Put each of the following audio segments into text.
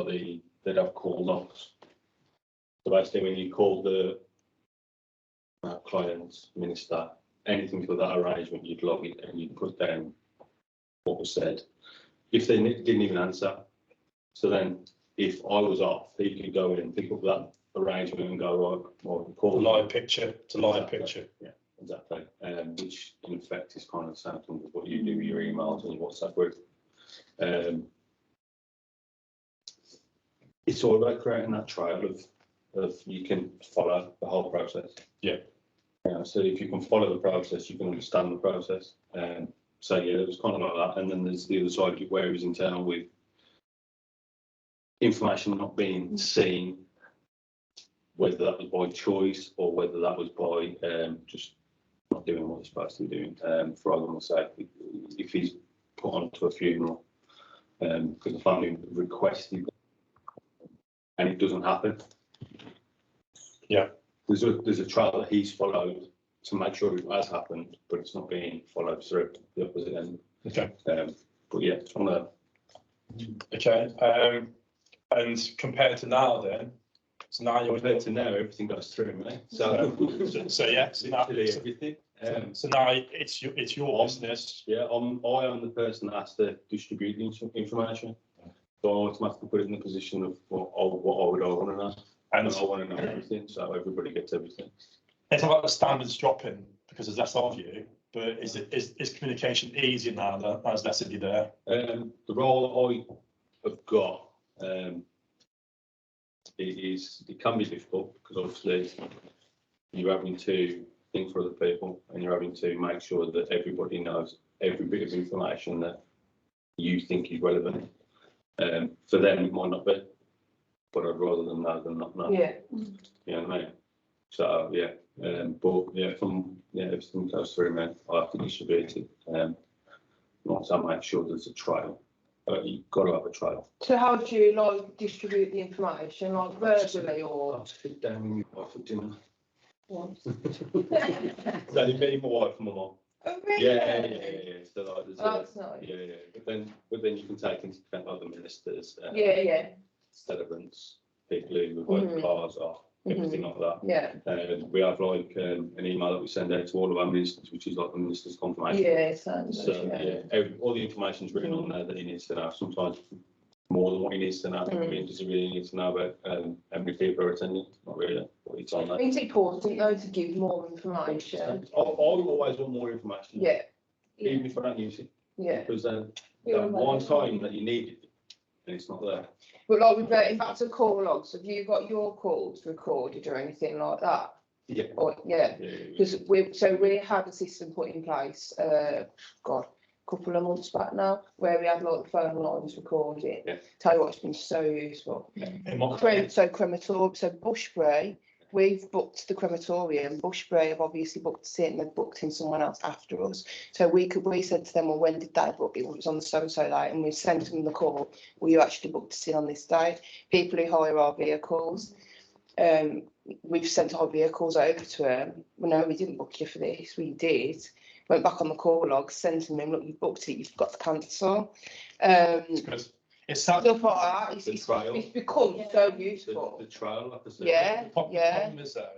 they'd have call logs. So basically, when you call the client, minister, anything for that arrangement, you'd log it and you'd put down what was said. If they didn't even answer, so then if I was off, he could go in and pick up that arrangement and go, right, well, call live picture to live picture. Yeah, exactly. Which in effect is kind of the same thing as what you do with your emails and your WhatsApp group. It's all about creating that trail of you can follow the whole process. Yeah. So if you can follow the process, you can understand the process. So yeah, it was kind of like that. And then there's the other side of it where it was internal with information not being seen, whether that was by choice or whether that was by just not doing what they're supposed to be doing. For argument's sake, if he's put onto a funeral because the family requested and it doesn't happen. Yeah. There's a trail that he's followed to make sure it has happened, but it's not being followed through the opposite end. Okay. But yeah, it's one of Okay. And compared to now, then, so now you're compared to now, everything goes through me. So yeah, so now, everything. So now it's your business. Yeah, I am the person that has to distribute the information. So I automatically put it in the position of what I would want to know. And I want to know everything, so everybody gets everything. It's not like the standards dropping because there's less of you, but is communication easier now that there's less of you there? The role I have got, it can be difficult because obviously you're having to think for other people and you're having to make sure that everybody knows every bit of information that you think is relevant. For them, it might not be, but I'd rather them know than not know. Yeah. You know what I mean? So yeah, but yeah, everything goes through me. I have to distribute it. Once I make sure there's a trail, you've got to have a trail. So how do you like distribute the information, like verbally or? I'll sit down with my wife for dinner. What? So you meet my wife and my mum. Oh, really? Yeah. So like, there's That's nice. Yeah. But then you can take into account other ministers. Yeah. Celebrants, people who vote cars off, everything like that. Yeah. We have like an email that we send out to all of our ministers, which is like the minister's confirmation. Yeah, sounds So all the information's written on there that he needs to know. Sometimes more than what he needs to know. I mean, does he really need to know about how many people are attending? Not really. But it's on there. I think it's important though to give more information. I always want more information. Yeah. Even if I don't use it. Yeah. Because then that one time that you need it and it's not there. But like with if that's a call log, so have you got your calls recorded or anything like that? Yeah. Or, yeah. Because we had a system put in place, couple of months back now, where we had like the phone lines recording. Yeah. Tell you what, it's been so useful. So crematorium, so Bushbury, we've booked the crematorium. Bushbury have obviously booked us in. They've booked in someone else after us. So we said to them, well, when did they book? It was on so date, and we sent them the call. Well, you actually booked us in on this date. People who hire our vehicles, we've sent our vehicles over to them. Well, no, we didn't book you for this. We did. Went back on the call log, sent them in. Look, you've booked it. You've got to cancel. It's sad. Stuff like that. It's become so useful. The trial, like I said. Yeah. The problem is though,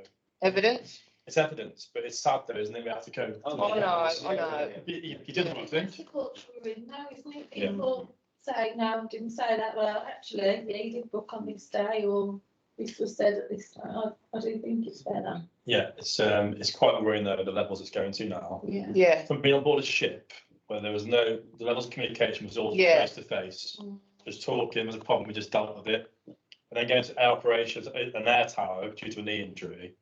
Evidence. it's evidence, but it's sad though, isn't it? We have to go. I know. You didn't want to think. It's a culture we're in now, isn't it? People say, no, didn't say that. Well, actually, yeah, you did book on this day, or this was said at this time. I do think it's better. Yeah, it's quite worrying though the levels it's going to now. Yeah. From being on board a ship where there was the levels of communication was all face to face, just talking, was a problem, we just dealt with it. And then going to air operations, an air tower due to a knee injury,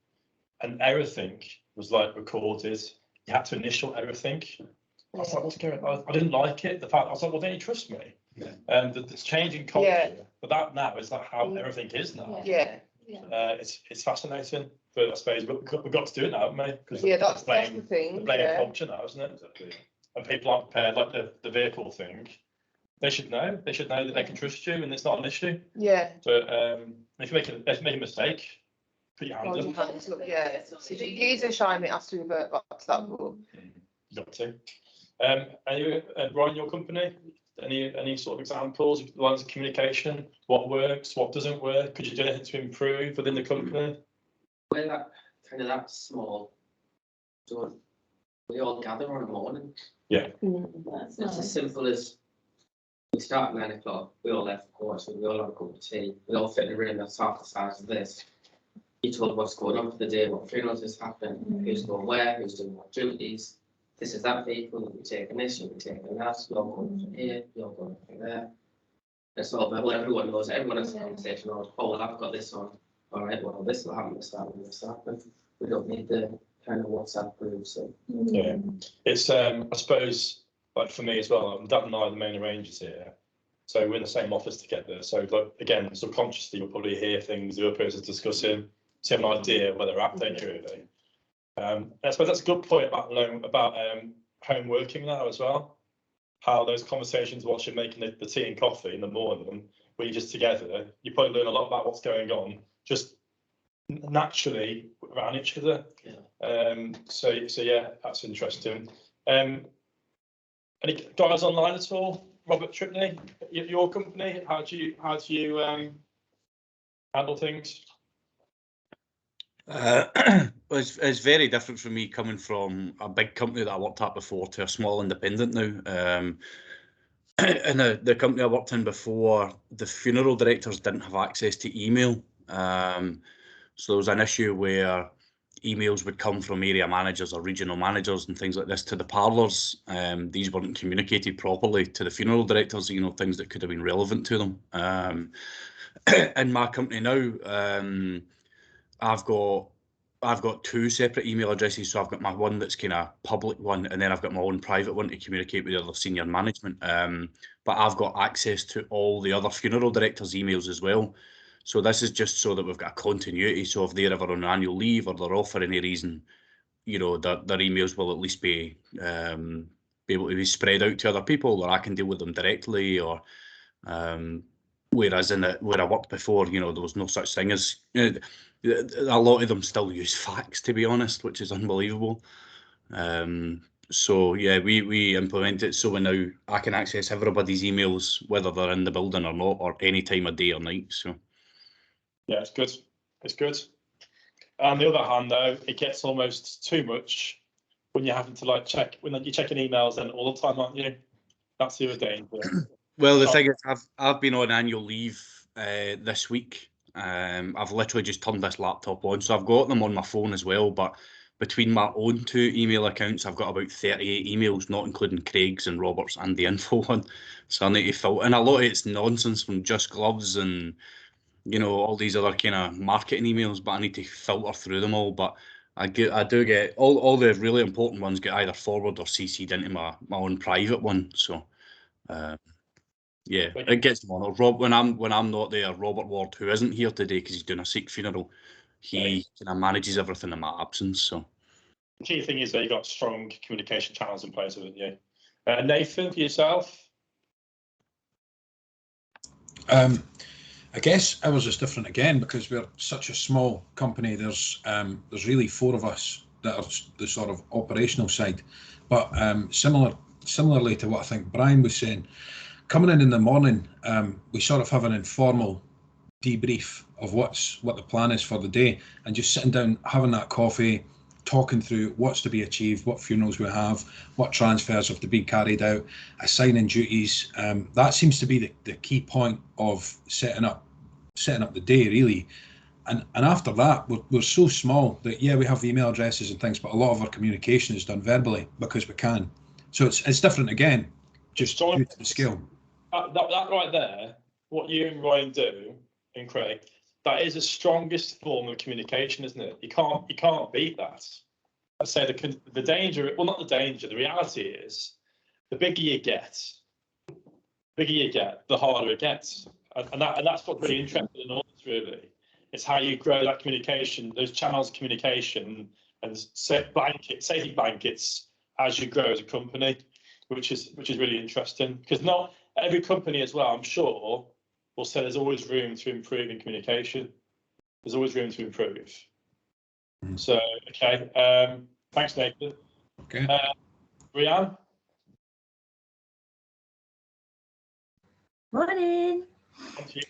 and everything was like recorded. You had to initial everything. I was like, what's going on? I didn't like it. The fact I was like, well, don't you trust me? Yeah. And it's changing culture, but that now is like how everything is now. Yeah. It's fascinating, but I suppose we've got to do it now, haven't we? Because That's the thing. The blame culture now, isn't it? Exactly. And people aren't prepared, like the vehicle thing. They should know. They should know that they can trust you, and it's not an issue. Yeah. So if you make a mistake, put your hands up. Yeah. So if it is a shame, it has to revert back to that rule. You got to. And you, Brian, your company, Any sort of examples of lines of communication? What works? What doesn't work? Could you do anything to improve within the company? We're that small. So we all gather on a morning. Yeah. That's It's as nice. simple as we start at 9 o'clock. We all left, of course, and we all have a cup of tea. We all fit in a room that's half the size of this. You told what's going on for the day, what funerals is happening, who's going where, who's doing what duties. This is that vehicle, you'll be taking this, you'll be taking that, you're going from here, you're going from there. It's all about, well, everyone knows, everyone has a conversation on, oh, well, I've got this on. All right, well, this will happen, this happen. We don't need the kind of WhatsApp group, so. Yeah, it's I suppose, like for me as well, Dad and I are the main arrangers here, so we're in the same office together. So like again, subconsciously you'll probably hear things the other person's discussing, to have an idea whether they're updated really. I suppose that's a good point about home working now as well. How those conversations whilst you're making the tea and coffee in the morning, when you're just together, you probably learn a lot about what's going on just naturally around each other. Yeah. So yeah, that's interesting. Any guys online at all? Robert Tripney, your company, how do you handle things? It's very different for me coming from a big company that I worked at before to a small independent now. In the company I worked in before, the funeral directors didn't have access to email. So there was an issue where emails would come from area managers or regional managers and things like this to the parlours. These weren't communicated properly to the funeral directors, you know, things that could have been relevant to them. In my company now, I've got two separate email addresses. So I've got my one that's kind of public one, and then I've got my own private one to communicate with the other senior management. But I've got access to all the other funeral directors' emails as well. So this is just so that we've got a continuity. So if they're ever on annual leave or they're off for any reason, you know, their emails will at least be able to be spread out to other people, or I can deal with them directly. Or whereas where I worked before, you know, there was no such thing as. A lot of them still use fax, to be honest, which is unbelievable. So yeah, we implement it so now I can access everybody's emails, whether they're in the building or not, or any time of day or night. So yeah, it's good. It's good. On the other hand, though, it gets almost too much when you're having to check when you're checking emails then all the time, aren't you? That's the other danger. Well, the thing is, I've been on annual leave this week. I've literally just turned this laptop on, so I've got them on my phone as well. But between my own two email accounts, I've got about 38 emails, not including Craig's and Robert's and the info one. So I need to filter, and a lot of it's nonsense from Just Gloves and, you know, all these other kind of marketing emails. But I need to filter through them all. But I do get all the really important ones get either forwarded or CC'd into my own private one. So. Yeah, it gets them on. Rob, when I'm not there, Robert Ward, who isn't here today because he's doing a Sikh funeral, he kind of manages everything in my absence. So the key thing is that you've got strong communication channels in place, haven't you? Nathan, for yourself? I guess ours is different again because we're such a small company. There's really four of us that are the sort of operational side, but similarly to what I think Brian was saying. Coming in the morning, we sort of have an informal debrief of what the plan is for the day, and just sitting down, having that coffee, talking through what's to be achieved, what funerals we have, what transfers have to be carried out, assigning duties. That seems to be the key point of setting up the day, really. And after that, we're so small that yeah, we have email addresses and things, but a lot of our communication is done verbally because we can. So it's different again, just due to the scale. That right there, what you and Ryan do, and Craig, that is the strongest form of communication, isn't it? You can't beat that. I say the danger, well, not the danger. The reality is, the bigger you get, the harder it gets, and that's what's really interesting in all this. Really, it's how you grow that communication, those channels of communication, and safety blankets as you grow as a company, which is really interesting because not every company as well, I'm sure, will say there's always room to improve in communication. There's always room to improve. So, okay. Thanks, Nathan. Okay. Rianne? Morning. Thank you.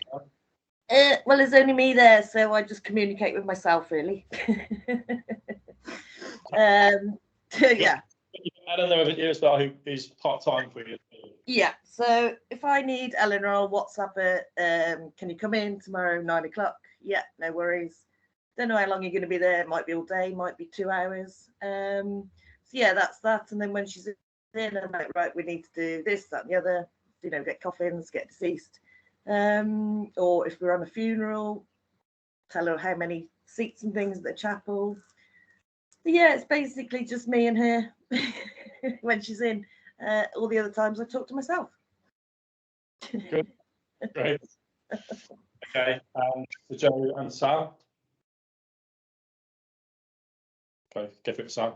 Well, there's only me there, so I just communicate with myself, really. Yeah. I don't know if it is about who's part-time for you. Yeah, so if I need Eleanor, I'll WhatsApp her. Can you come in tomorrow, 9 o'clock? Yeah, no worries. Don't know how long you're going to be there. Might be all day, might be 2 hours. So yeah, that's that. And then when she's in, I'm like, right, we need to do this, that, and the other. You know, get coffins, get deceased. Or if we're on a funeral, tell her how many seats and things at the chapel. But yeah, it's basically just me and her when she's in. All the other times I talk to myself. Good. Great. Okay. So Joe and Sam. Okay, go for it, Sam.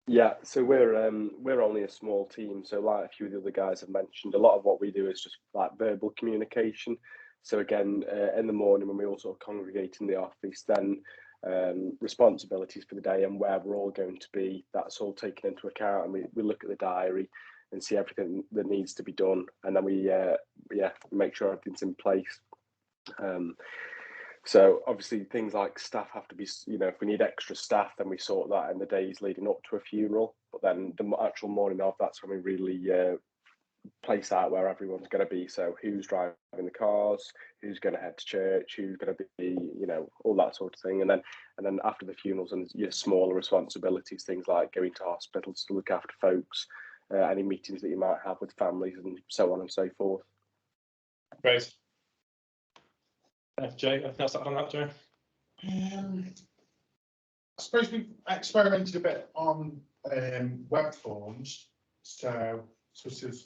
Yeah, so we're only a small team. So like a few of the other guys have mentioned, a lot of what we do is just like verbal communication. So again, in the morning when we all sort of congregate in the office, then responsibilities for the day and where we're all going to be, that's all taken into account, and we look at the diary and see everything that needs to be done, and then we make sure everything's in place. So obviously things like staff have to be, you know, if we need extra staff, then we sort that in the days leading up to a funeral. But then the actual morning of, that's when we really place out where everyone's going to be. So who's driving the cars, who's going to head to church, who's going to be, you know, all that sort of thing. And then after the funerals and your smaller responsibilities, things like going to hospitals to look after folks, any meetings that you might have with families, and so on and so forth. Great. Jay, anything else on that, Jay? I suppose we've experimented a bit on web forms, so sort of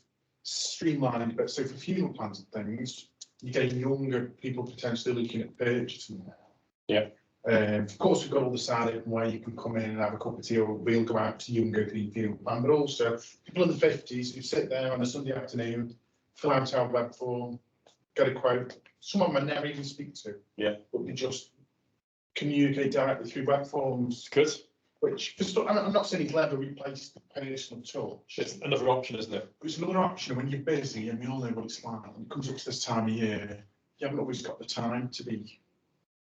streamlined. But so for funeral plans and things, you're getting younger people potentially looking at purchasing now. Yeah. Of course, we've got all the side where you can come in and have a cup of tea, or we'll go out to younger funeral plan. But also people in the 50s who sit there on a Sunday afternoon, fill out our web form, get a quote. Some of them I never even speak to. Yeah. But we just communicate directly through web forms. Good. Which, I'm not saying it'll ever replace the personal touch. It's another option, isn't it? It's another option when you're busy, and we all know what it's like. When it comes up to this time of year, you haven't always got the time to be.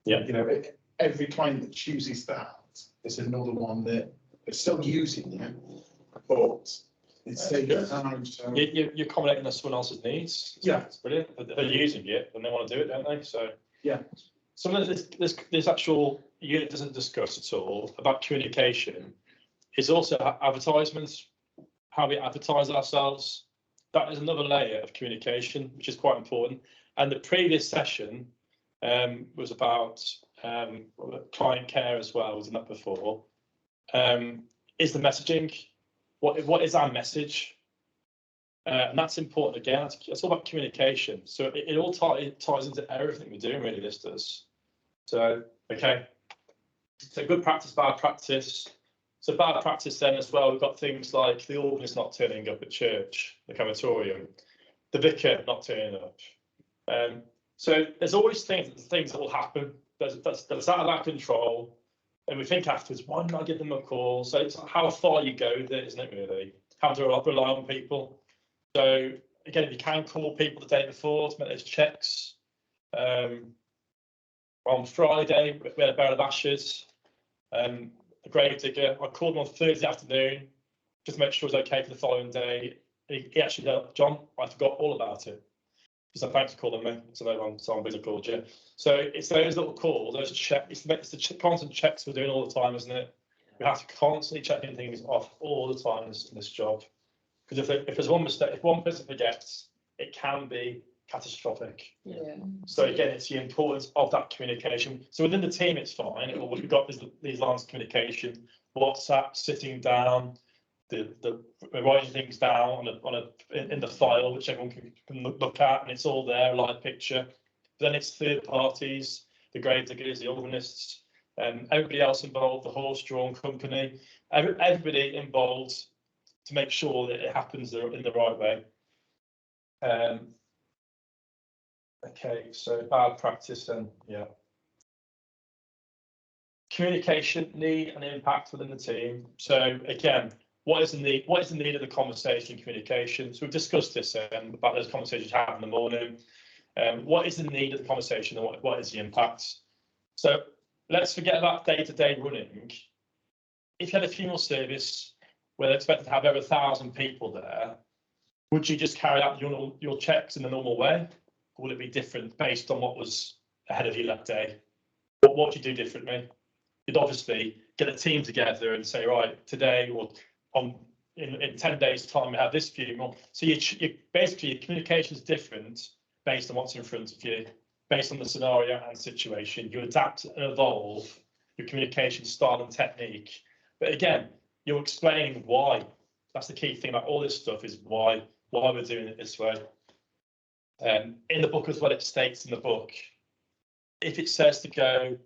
Yeah. You know, every client that chooses that is another one that is still using it, but it's taking time. So you're accommodating someone else's needs. Yeah, it's brilliant. They're using it and they want to do it, don't they? So yeah. Some of this actual unit doesn't discuss at all about communication. It's also advertisements, how we advertise ourselves. That is another layer of communication, which is quite important. And the previous session was about client care as well, wasn't that before? Is the messaging, what is our message? And that's important again. It's all about communication. So it all ties into everything we're doing, really, this does. So, okay. So good practice, bad practice. So bad practice then as well, we've got things like the organist not turning up at church, the crematorium, the vicar not turning up. So there's always things that will happen that's out of our control. And we think afterwards, why didn't I give them a call? So it's how far you go with it, isn't it, really? How to rely on people. So again, if you can call people the day before to make those checks. On Friday, we had a barrel of ashes. A grave digger, I called him on Thursday afternoon just to make sure it was okay for the following day. He actually said, John, I forgot all about it. He said, thanks for calling me. So I'm busy, called you. So it's those little calls, those checks, it's the constant checks we're doing all the time, isn't it? We have to constantly checking things off all the time in this job. Because if there's one mistake, if one person forgets, it can be catastrophic. Yeah. So again, it's the importance of that communication. So within the team, it's fine. We've got these lines of communication, WhatsApp, sitting down, the writing things down in the file, which everyone can look at, and it's all there, a live picture. Then it's third parties, the grave diggers, the organists, everybody else involved, the horse-drawn company, everybody involved to make sure that it happens in the right way. Okay, so bad practice and yeah. Communication need and impact within the team. So again, what is the need? What is the need of the conversation and communication? So we've discussed this about those conversations you have in the morning. What is the need of the conversation and what is the impact? So let's forget about day-to-day running. If you had a funeral service where they're expected to have over 1,000 people there, would you just carry out your checks in the normal way? Or would it be different based on what was ahead of you that day? What would you do differently? You'd obviously get a team together and say, right, today or in 10 days' time, we have this funeral. So you basically, your communication is different based on what's in front of you, based on the scenario and situation. You adapt and evolve your communication style and technique. But again, you're explaining why. That's the key thing about all this stuff, is why we're doing it this way. In the book as well, it states in the book, if it says to go,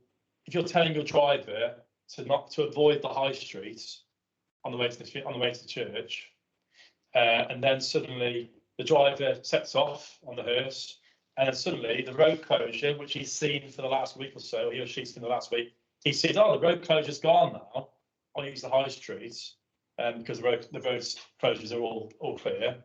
if you're telling your driver to avoid the high street on the way to the church, and then suddenly the driver sets off on the hearse, and then suddenly the road closure, which he's seen for the last week or so, he or she's seen the last week, he sees, oh, the road closure's gone now. I'll use the high street because the road closures are all clear.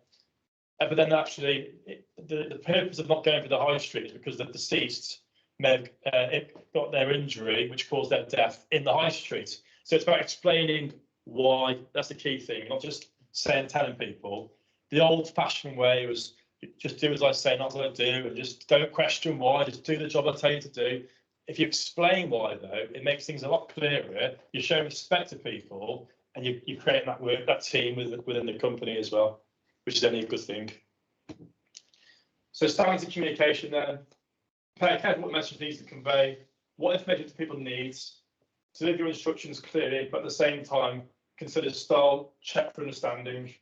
But then actually, the purpose of not going for the high street is because the deceased may have got their injury, which caused their death in the high street. So it's about explaining why. That's the key thing, not just telling people. The old-fashioned way was just do as I say, not as I do, and just don't question why. Just do the job I tell you to do. If you explain why, though, it makes things a lot clearer. You're showing respect to people, and you create that team within the company as well, which is only a good thing. So starting to communication then. Pay attention what message needs to convey, what information do people need, deliver your instructions clearly, but at the same time, consider style, check for understanding.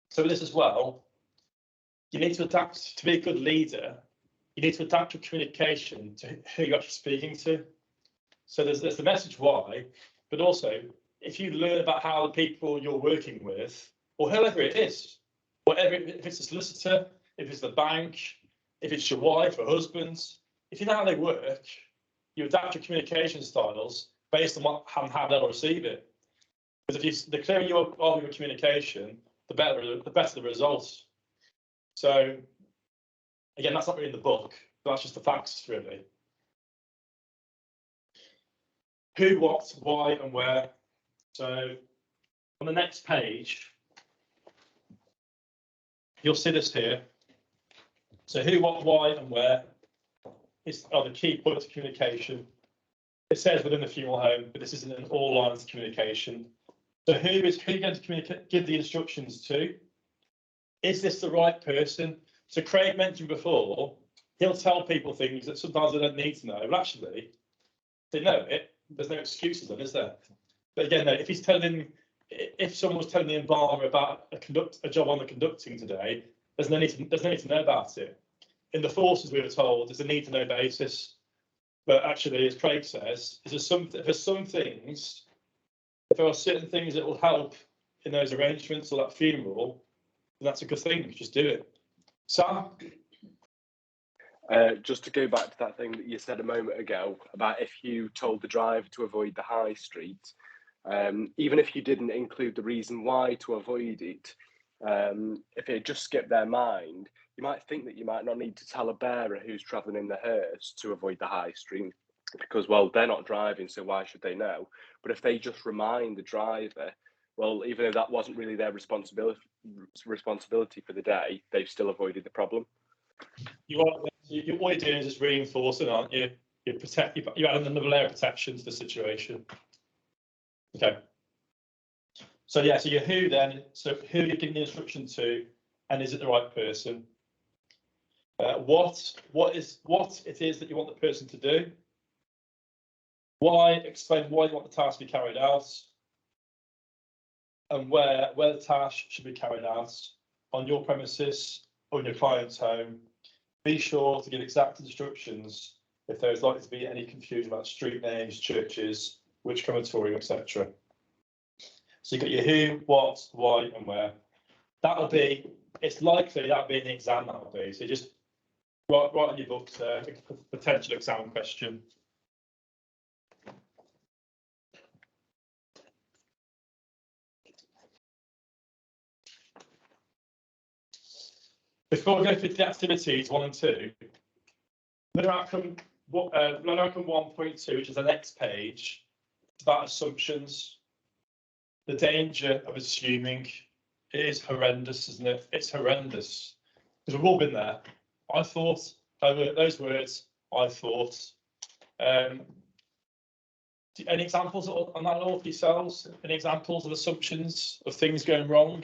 So with this as well, you need to adapt to be a good leader. You need to adapt your communication to who you're actually speaking to. So there's the message why, but also if you learn about how the people you're working with, or whoever it is, whatever, if it's a solicitor, if it's the bank, if it's your wife or husband, if you know how they work, you adapt your communication styles based on how they'll receive it. Because the clearer you are of your communication, the better the results. So again, that's not really in the book, but that's just the facts, really. Who, what, why, and where. So on the next page, you'll see this here. So who, what, why, and where are the key points of communication. It says within the funeral home, but this isn't in all lines of communication. So who are you going to give the instructions to? Is this the right person? So Craig mentioned before, he'll tell people things that sometimes they don't need to know. But actually, they know it. There's no excuses then, is there? But again, no, if someone was telling the embalmer about a job on the conducting today, there's no need to know about it. In the forces, we were told there's a need to know basis. But actually, as Craig says, if there are certain things that will help in those arrangements or that funeral, then that's a good thing. Just do it. Sam? Just to go back to that thing that you said a moment ago about if you told the driver to avoid the high street, even if you didn't include the reason why to avoid it, if it just skipped their mind, you might think that you might not need to tell a bearer who's travelling in the hearse to avoid the high street because, well, they're not driving, so why should they know? But if they just remind the driver, well, even though that wasn't really their responsibility for the day, they've still avoided the problem. What you're doing is just reinforcing, aren't you? You're adding another layer of protection to the situation. Okay. So yeah, so your who then, so who you're giving the instruction to, and is it the right person? What it is that you want the person to do? Why, explain why you want the task to be carried out, and where the task should be carried out on your premises or in your client's home. Be sure to give exact instructions if there is likely to be any confusion about street names, churches, which crematorium, etc. So you've got your who, what, why, and where. It's likely that'll be in the exam, that'll be. So just write on your book a potential exam question. Before we go through the activities 1 and 2, learning outcome 1.2, which is the next page, it's about assumptions. The danger of assuming is horrendous, isn't it? It's horrendous. Because we've all been there. I thought, those words, I thought. Any examples on that all for yourselves? Any examples of assumptions of things going wrong?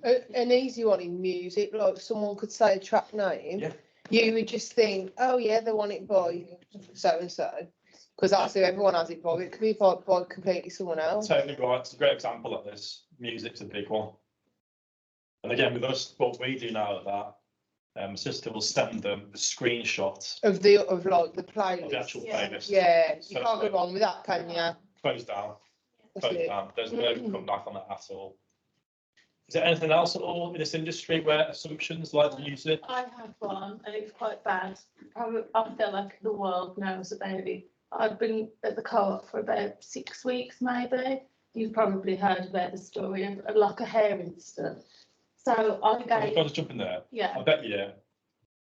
An easy one in music, like someone could say a track name. Yeah. You would just think, oh yeah, they want it by so and so, because that's who everyone has it by. It could be by completely someone else. Totally right. It's a great example of this. Music's a big one. And again, with us, what we do now at that, sister will send them a screenshot Of like the playlist. of the actual playlist. Yeah, you So can't go wrong with that, can you? Close down. That's Close it. down. There's no comeback on that at all. Is there anything else at all in this industry where assumptions like music? I had one and it's quite bad. I feel like the world knows about it. I've been at the co-op for about 6 weeks maybe. You've probably heard about the story of a lock of hair incident. So I I've gave, got to jump in there. yeah. I bet you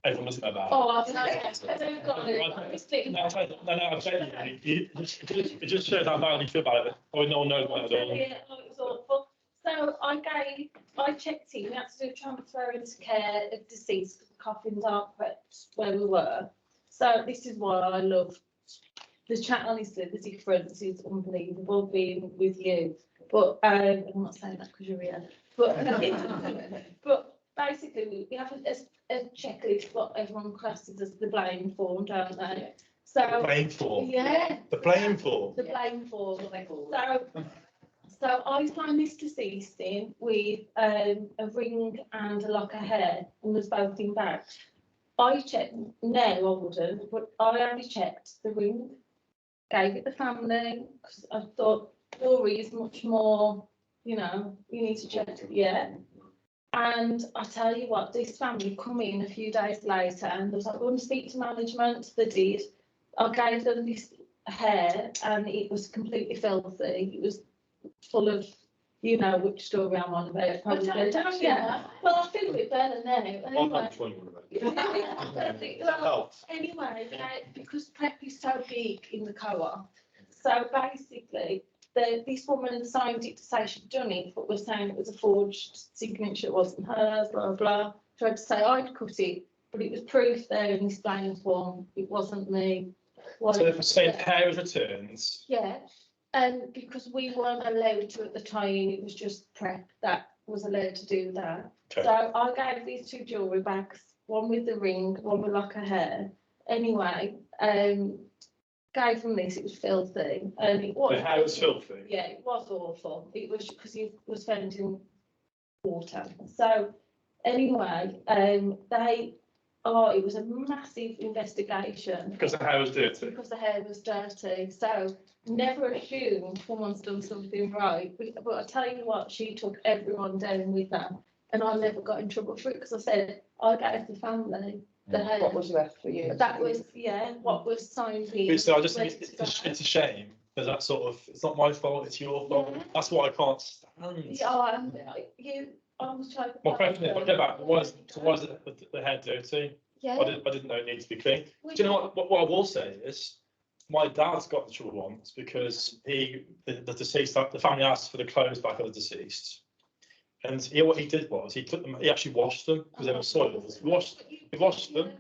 everyone doesn't know that. Oh, I've not, I don't got it. I'm just thinking. No, I bet you. It just shows how badly you feel about it. Or no one knows about it at all. Yeah, oh, it was awful. So I checked in, we had to do a transfer into care of deceased, because the coffins aren't prepped where we were. So this is why I love the chat, honestly, the difference is unbelievable being with you. But I'm not saying that because you're here. But basically we have a checklist what everyone classes as the blame form, don't they? So The blame form. yeah. The blame form. The blame form. So I signed this deceased in with a ring and a lock of hair, and there's both in back. I checked, no, I wouldn't, but I only checked the ring, gave it the family, because I thought jewelry is much more, you need to check it, yeah. And I tell you what, this family come in a few days later and they was like, I want to speak to management. They did. I gave them this hair and it was completely filthy. It was full of, which story I'm on about. Probably. Yeah. Well, I feel a bit better now. Anyway, because prep is so big in the co-op, so basically, this woman signed it to say she'd done it, but was saying it was a forged signature, it wasn't hers, blah, blah. Tried to say I'd cut it, but it was proof there in this blame form, it wasn't me. So if I say hair returns. Yeah, and because we weren't allowed to at the time, it was just prep that was allowed to do that. Okay. So I gave these 2 jewellery bags, one with the ring, one with lock of hair. Anyway, gave them this, it was filthy, and it was. The hair was filthy? Yeah, it was awful. It was because he was found in water. So anyway, it was a massive investigation. Because the hair was dirty? Because the hair was dirty. So never assume someone's done something right. But I tell you what, she took everyone down with that. And I never got in trouble for it because I said, I gave the family the hair. What was left for you? That was, what was signed in. So I just think it's a shame. Because that sort of, it's not my fault, it's your fault. Yeah. That's what I can't stand. Yeah, I was trying. My question is, if I go back, why is the hair dirty? Yeah. I didn't know it needed to be clean. Do you know what I will say is, my dad's got in trouble once because the deceased, the family asked for the clothes back of the deceased. And what he did was, he actually washed them because they were soiled. He washed them.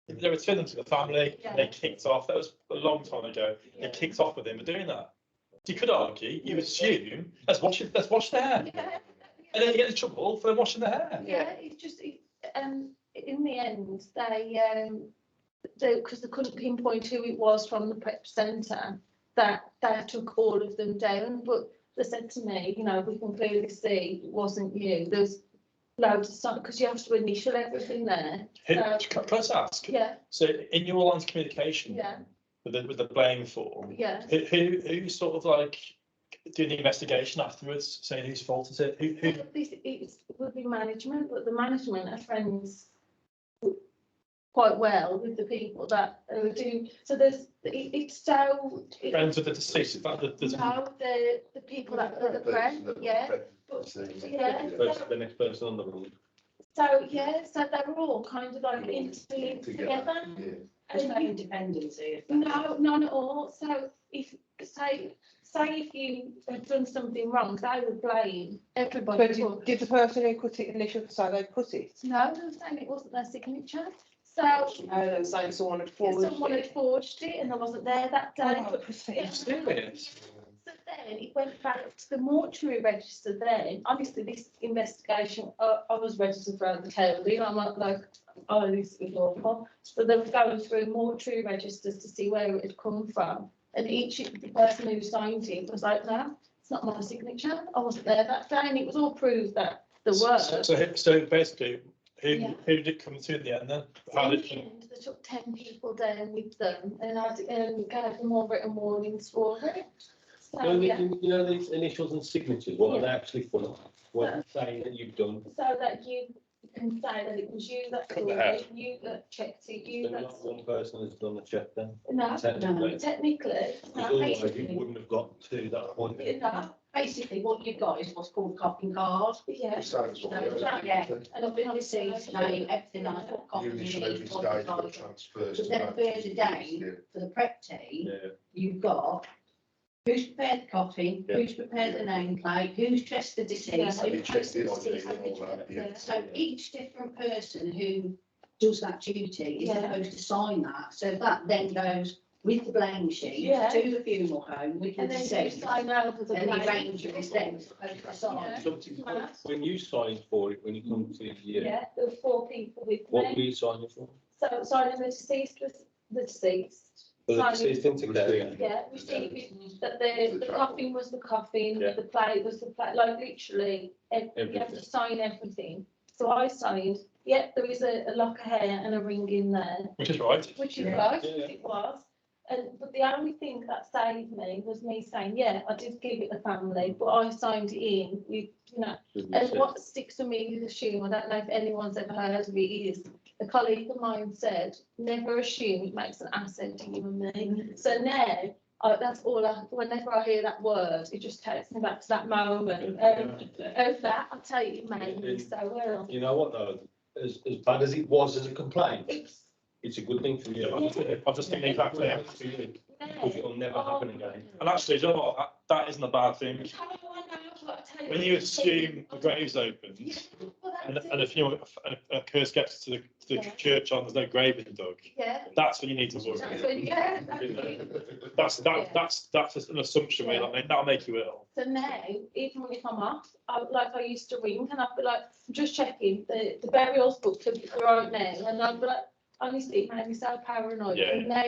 They returned them to the family, and they kicked off. That was a long time ago. They kicked off with him for doing that. You could argue, you assume, let's wash their hair. Yeah. And then you get in trouble for them washing their hair. Yeah, it's just, in the end, because they couldn't pinpoint who it was from the prep centre, that they took all of them down. But they said to me, we can clearly see it wasn't you. There's loads of stuff because you have to initial everything there. Can I just ask? Yeah. So in your lines of communication, Yeah. with the blame form, Yeah. who sort of like doing the investigation afterwards, saying whose fault is it? It would be management, but the management are friends quite well with the people that are doing. So it's so. Friends with the deceased. The people that are the prep, yeah. Yeah. The next person on the road. So, yeah, so they were all kind of like interlinked together. There's no independency. No, none at all. So if, say if you had done something wrong, they would blame everybody. But did the person who cut it initially say they'd cut it? No, they were saying it wasn't their signature. So No, they were saying someone had forged someone had forged it and I wasn't there that day. Oh, But proceed. so then it went back to the mortuary register then. Obviously, this investigation, I was registered for the county. I'm like, oh, this is awful. So they were going through mortuary registers to see where it had come from. And the person who signed it was like, no, it's not my signature. I wasn't there that day. And it was all proved that there were. So basically, who Yeah. who did it come to in the end then? How In did the end, they took 10 people down with them and I gave them all written warnings for it. So, yeah. You know these initials and signatures, what are they actually for? What are you saying that you've done? So that you can say that it was you that Cut the did hair. it, you that checked it, you So that. not one person has done the check then? No, Technically. technically, Because no, otherwise you basically, wouldn't have got to that point. no, Basically, what you've got is what's called copying card. yeah. Yeah, and obviously, name, everything like that, copy, copying card. But then further down, for the prep team, Yeah. you've got who's prepared the copy, Yeah. who's prepared the nameplate, who's dressed the deceased. Yeah. who's dressed the deceased. Yeah. So each different person who does that duty is Yeah. supposed to sign that, so that then goes with the blame sheet Yeah. to the funeral home with the And then you deceased. sign over the. And the blame. arranger is then supposed to sign. Yeah. When you signed for it, when you come to Yeah, there were 4 people with what were me. you signing for? So signing the deceased was the deceased. For the Signing- deceased integrity? Yeah, receiving that the coffin was the coffin, Yeah. the plate was the plate, like literally, you have Everything. to sign everything. So I signed, yep, there is a lock of hair and a ring in there, which is right. which is Yeah. right, Yeah. it was. But the only thing that saved me was me saying, yeah, I did give it the family, but I signed it in, you know. And what sticks with me is assume, I don't know if anyone's ever heard of it, is a colleague of mine said, never assume it makes an asset to you and me. So now, that's all whenever I hear that word, it just takes me back to that moment of that. I tell you, it made me so well. You know what though, as bad as it was as a complaint, it's a good thing for you. I'm just thinking exactly. Because it'll never happen again. And actually, you know what? That isn't a bad thing. When you assume the grave's opened and a funeral, a curse gets to the church on, there's no grave in dug. Yeah. That's when you need to worry. That's when, yeah. That's an assumption where like, that'll make you ill. So now, even if I'm off, I used to ring and I'd be like, just checking, the burial's booked right now. And I'd be like, honestly, it made me so paranoid. Yeah. And now,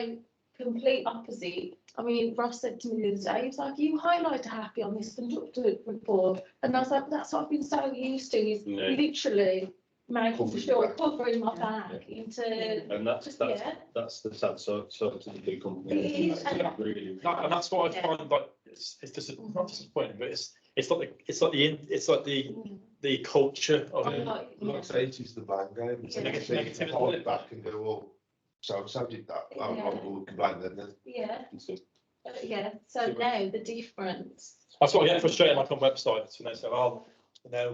complete opposite. I mean, Ross said to me the other day, he was like, you highlight happy on this conductor report. And I was like, that's what I've been so used to, is literally making sure, covering my back into. And that's the sad side to the big company. It is, and- Really. And that's what I find like it's just not disappointing, but it's like the culture of it. Like I say, it is the blame game. It's Negative, hold it back and go, well, so did that. I'm not going to blame them then. Yeah. Yeah, so now the difference. That's what I get frustrated like on websites when they say, oh,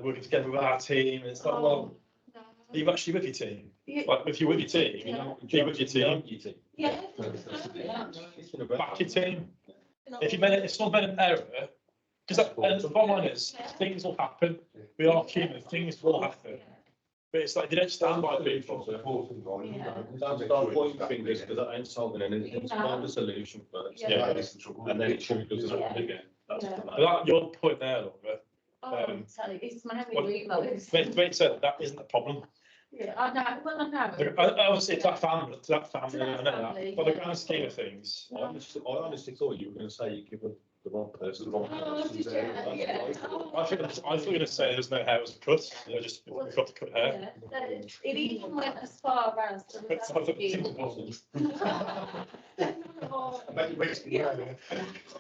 working together with our team. And it's like, well, No. are you actually with your team? Yeah. Like if you're with your team, you're with your team. Yeah. Back your team. If someone's made an error, because the bottom line is things will happen. We are human. Things will happen. But it's like they don't stand by people. Don't start pointing fingers because that ain't solving anything. Find a solution first. Yeah. And then it should doesn't happen again. That's the But that, your point there, Laura, I'm telling you, it's made me realise. Wait, said that isn't the problem. Yeah, I know, well, I know. Obviously, it's that family, I know that. family, But the yeah. grand scheme of things, I honestly thought you were going to say you give the wrong person. The wrong Oh, person did you? there. Yeah. I thought you were going to say there's no hair was cut. They just forgot to cut hair. Yeah, it even went as far as. It's like a simple puzzle.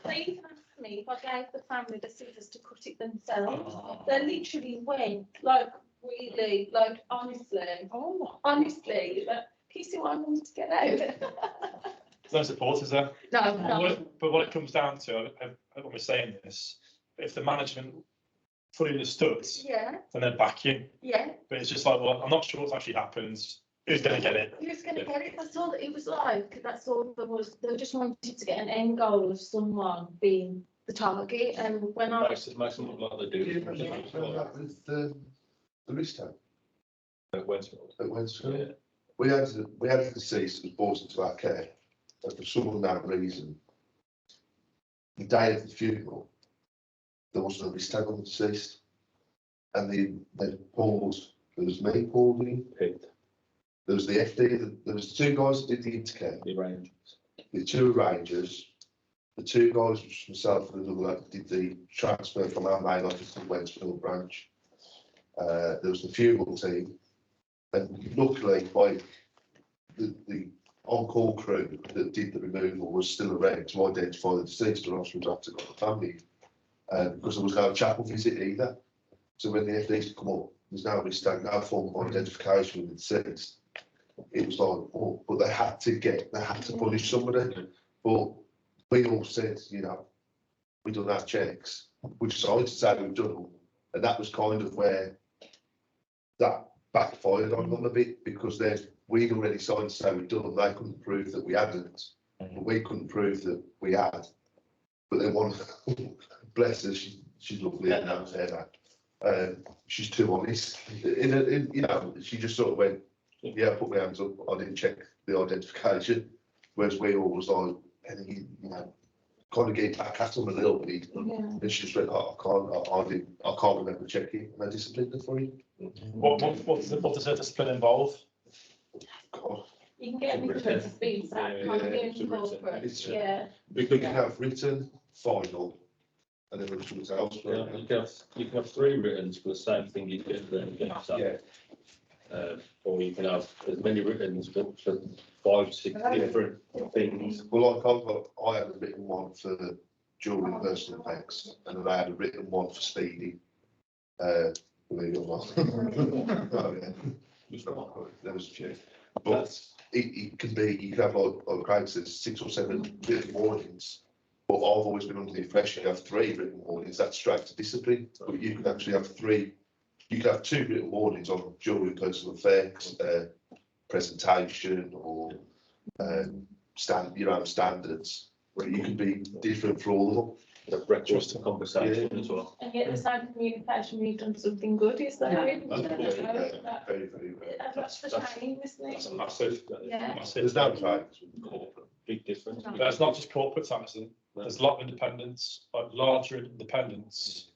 They even asked me if I gave the family the scissors to cut it themselves. They literally went like really, like honestly, like, can you see what I wanted to get out? There's no support, is there? No. But what it comes down to, when we're saying this, if the management fully understood, Yeah, and then back you. yeah. But it's just like, well, I'm not sure what's actually happened. Who's going to get it? Who's going to get it? That's all it was like. That's all there was. They just wanted to get an end goal of someone being the target. And when I Makes them look like they do. With the restart At Westfield. at Westfield. Yeah. We had the deceased that was brought into our care, and for some unknown reason, the day of the funeral, there was no restart on the deceased, and they pulled. There was me, Pauline. Picked There was the FD. There was the two guys that did the intercare. the arrangements. The two arrangers. The two guys, which was myself and another lad, did the transfer from our main office to the Westfield branch. There was the funeral team, and luckily, like the on-call crew that did the removal was still around to identify the deceased, or else we'd have to go to the family, because there was no chapel visit either. So when the FDs come up, there's no form of identification with the deceased. It was like, oh, but they had to punish somebody. But we all said, you know, we done our checks, we decided to say we've done them, and that was kind of where that backfired on them a bit, because then we'd already signed to say we'd done them. They couldn't prove that we hadn't, but we couldn't prove that we had. But then one, bless her, she's lovely and knows that. She's too honest. You know, she just sort of went, yeah, put my hands up. I didn't check the identification. Whereas we all was like, and you know, kind of get back at them a little bit. Yeah. And she just went, oh, I can't remember checking. And I disciplined her for it. What does the discipline involve? God. You can get me to speed that. Yeah. Because you can have written, final, and then everything else. Yeah, you can have 3 written for the same thing you get then. Yeah. Or you can have as many written but for 5, 6 different things. Well, I had a written one for jewellery and personal effects, and then I had a written one for speeding. Believe it or not. Oh, yeah. There was a few. But it can be, you can have like Craig says, 6 or 7 written warnings. But I've always been under the impression you have 3 written warnings, that's straight to discipline. But you can actually have 3. You can have 2 written warnings on jewellery and personal effects, presentation, or your own standards. But you can be different for all of them. The breakfast and conversation as well. And yet the same communication, we've done something good, is there? Very, very well. That's the shame, isn't it? That's a massive, Yeah. massive. There's no trades. Big difference. No. That's not just corporate Amazon. There's a lot of independents, like larger independents,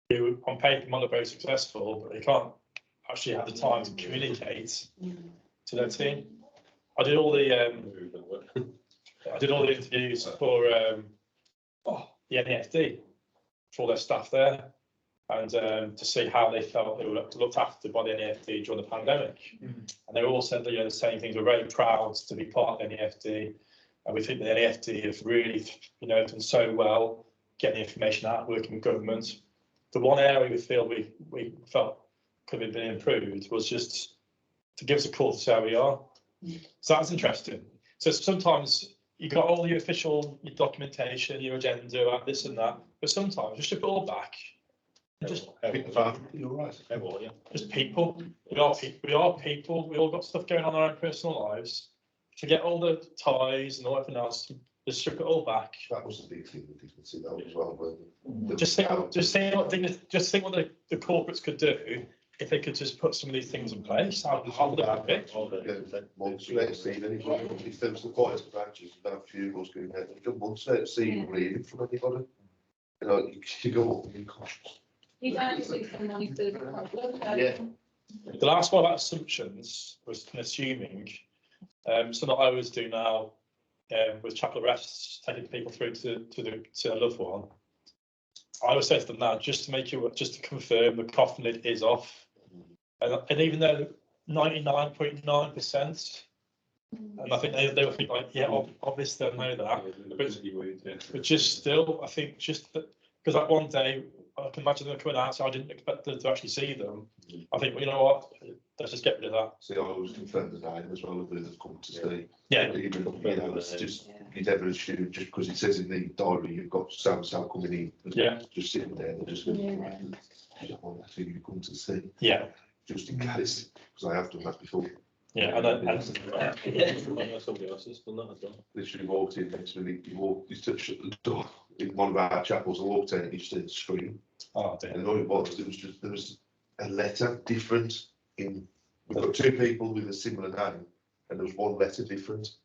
who on paper might look very successful, but they can't actually have the time to communicate to their team. I did all the interviews for the NEFD for all their staff there, and to see how they felt they were looked after by the NEFD during the pandemic. And they all said that, you know, the same things. We're very proud to be part of the NEFD, and we think the NEFD have really, you know, done so well getting the information out, working with government. The one area we feel we felt could have been improved was just to give us a call to say how we are. So that's interesting. So sometimes you got all your official, your documentation, your agenda, this and that, but sometimes just strip it all back. Just You're right. just people. We are people. We all got stuff going on in our own personal lives. Forget all the ties and all everything else. Just strip it all back. That was the big thing that you can see that as well. Just think what the corporates could do if they could just put some of these things in place. How would it be? Months without seeing anybody. If there was the quietest branches, without funerals going ahead, you've got months without seeing reading from anybody. You know, you go up and you're cautious. You don't see someone who's doing a problem. Yeah. The last one about assumptions was assuming. Something I always do now with chapel arrests, taking people through to a loved one. I always say to them now, just to confirm the coffin lid is off, and even though 99.9%, and I think they will think like, yeah, obviously I know that, but just still, I think just because that one day I can imagine them coming out, so I didn't expect them to actually see them. I think, well, you know what, let's just get rid of that. See, I always confirm the name as well of who they've come to see. Yeah. Even, you know, it's just you'd ever assume just because it says in the diary you've got so and so coming in, Yeah. just sitting there, they're just going, that's who you come to see, Yeah. just in case, because I have done that before. Yeah, and somebody else has done that as well. Literally walked in next minute, you touched the door in one of our chapels, I walked in and you stood screaming. Oh, dear. And all it was, there was a letter different in, we've got two people with a similar name, and there was one letter different,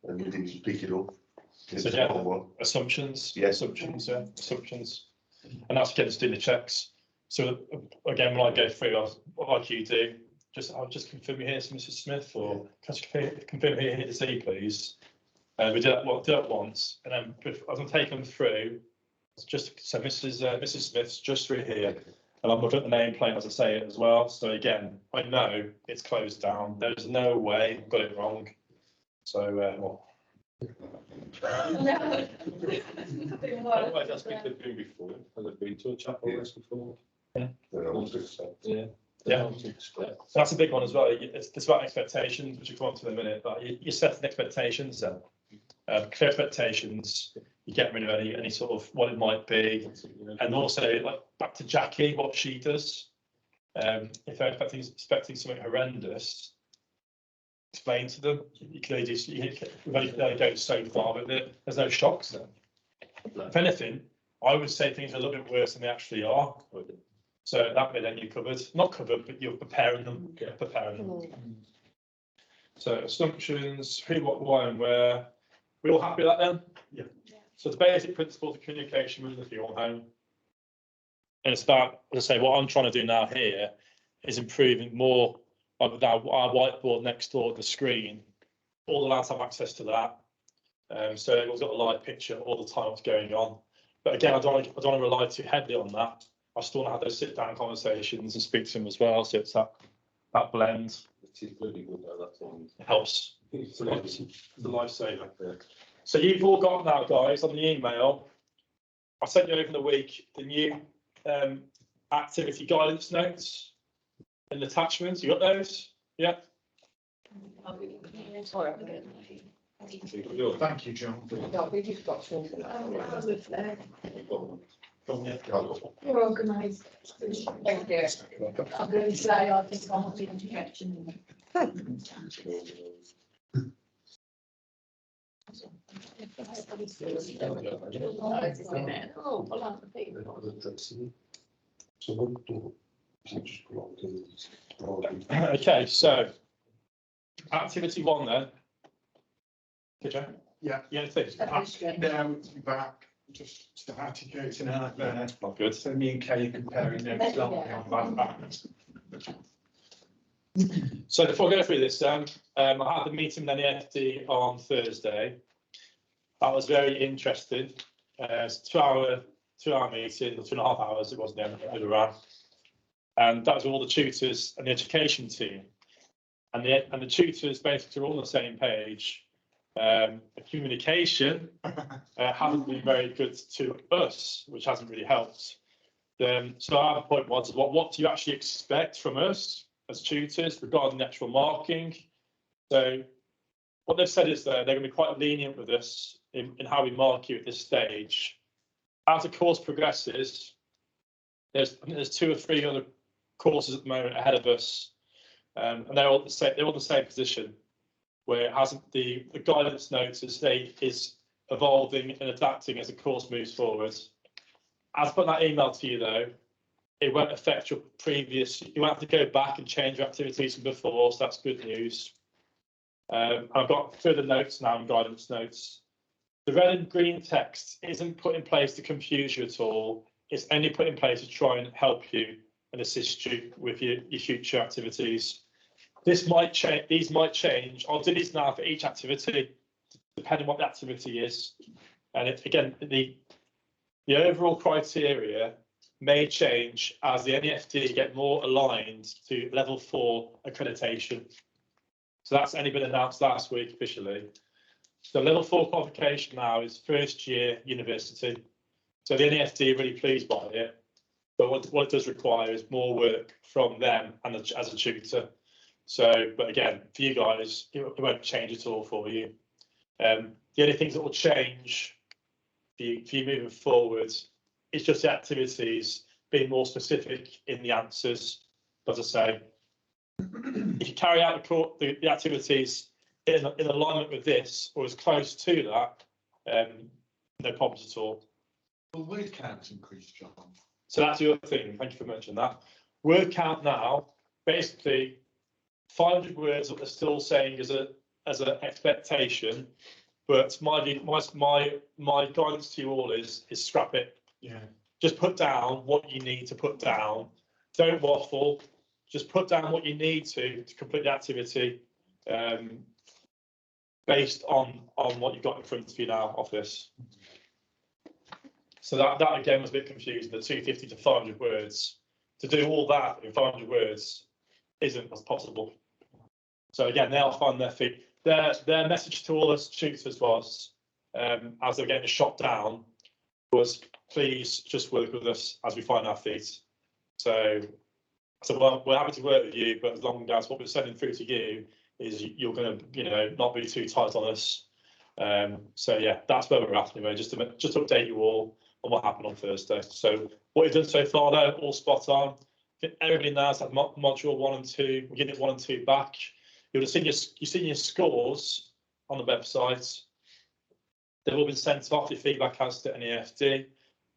and we didn't pick it up. So yeah, assumptions, assumptions, and that's again just doing the checks. So again, when I go through, like you do, I'll just confirm you here, Mrs. Smith, or can you confirm here to see, please? We do that once, and then as I'm taking them through, just so Mrs. Smith's just through here, and I'm looking at the nameplate as I say it as well. So again, I know it's closed down. There's no way I've got it wrong. So. No. Otherwise, that's been doing before. Has it been to a chapel before? Yeah. Yeah. Yeah. So that's a big one as well. It's about expectations, which we'll come on to in a minute. But you're setting expectations then. Clear expectations. You get rid of any sort of what it might be, and also like back to Jackie, what she does. If they're expecting something horrendous, explain to them. You can only just we've only go so far with it. There's no shocks then. If anything, I would say things are a little bit worse than they actually are. So that way, then you're covered. Not covered, but you're preparing them. So assumptions, who, what, why, and where. We all happy with that then? Yeah. So the basic principles of communication within the fuel home. And it's about, as I say, what I'm trying to do now here is improving more of our whiteboard next door to the screen. All the lads have access to that. So everyone's got a live picture all the time what's going on. But again, I don't want to rely too heavily on that. I still want to have those sit-down conversations and speak to them as well. So it's that blend. It is really good though, that thing. It helps. It's a lifesaver. Yeah. So you've all got now, guys, on the email. I sent you over the week the new activity guidance notes and attachments. You got those? Yeah. Thank you, John. You're organised. Thank you. I'm going to say I think I want the interjection. Okay, so activity one then. Good job. Yeah. Yeah, thanks. Now it's back. Just started getting out there. Not good. So me and Kay are comparing notes on back. So before I go through this, I had the meeting with the FD on Thursday. That was very interesting. It's a 2-hour meeting, or 2.5 hours. It wasn't overran, and that was all the tutors and the education team, and the tutors basically are all on the same page. The communication hasn't been very good to us, which hasn't really helped. So our point was, what do you actually expect from us as tutors regarding the actual marking? So what they've said is that they're going to be quite lenient with us in how we mark you at this stage. As the course progresses, there's 2 or 3 other courses at the moment ahead of us, and they're all the same position, where it hasn't the guidance notes is evolving and adapting as the course moves forward. As I put that email to you though, it won't affect your previous. You won't have to go back and change your activities from before, so that's good news. I've got further notes now and guidance notes. The red and green text isn't put in place to confuse you at all. It's only put in place to try and help you and assist you with your future activities. This might change. These might change. I'll do these now for each activity, depending on what the activity is. And again, the overall criteria may change as the NEFD get more aligned to level 4 accreditation. So that's only been announced last week officially. So level 4 qualification now is first year university. So the NEFD are really pleased by it. But what it does require is more work from them and as a tutor. So, but again, for you guys, it won't change at all for you. The only things that will change for you moving forward is just the activities being more specific in the answers. As I say, if you carry out the activities in alignment with this or as close to that, no problems at all. Will word counts increase, John? So that's the other thing. Thank you for mentioning that. Word count now, basically, 500 words that they're still saying as an expectation. But my guidance to you all is scrap it. Yeah. Just put down what you need to put down. Don't waffle. Just put down what you need to complete the activity, based on what you've got in front of you now, Office. So that again was a bit confusing. The 250 to 500 words. To do all that in 500 words isn't as possible. So again, they'll find their feet. Their message to all us tutors was, as they're getting shot down, was please just work with us as we find our feet. So well, we're happy to work with you, but as long as what we're sending through to you is you're going to, not be too tight on us. So yeah, that's where we're at anyway. Just to update you all on what happened on Thursday. So what you've done so far, though, all spot on. I think everybody now has had module 1 and 2. We're getting 1 and 2 back. You've seen your scores on the website. They've all been sent off. Your feedback has to NEFD.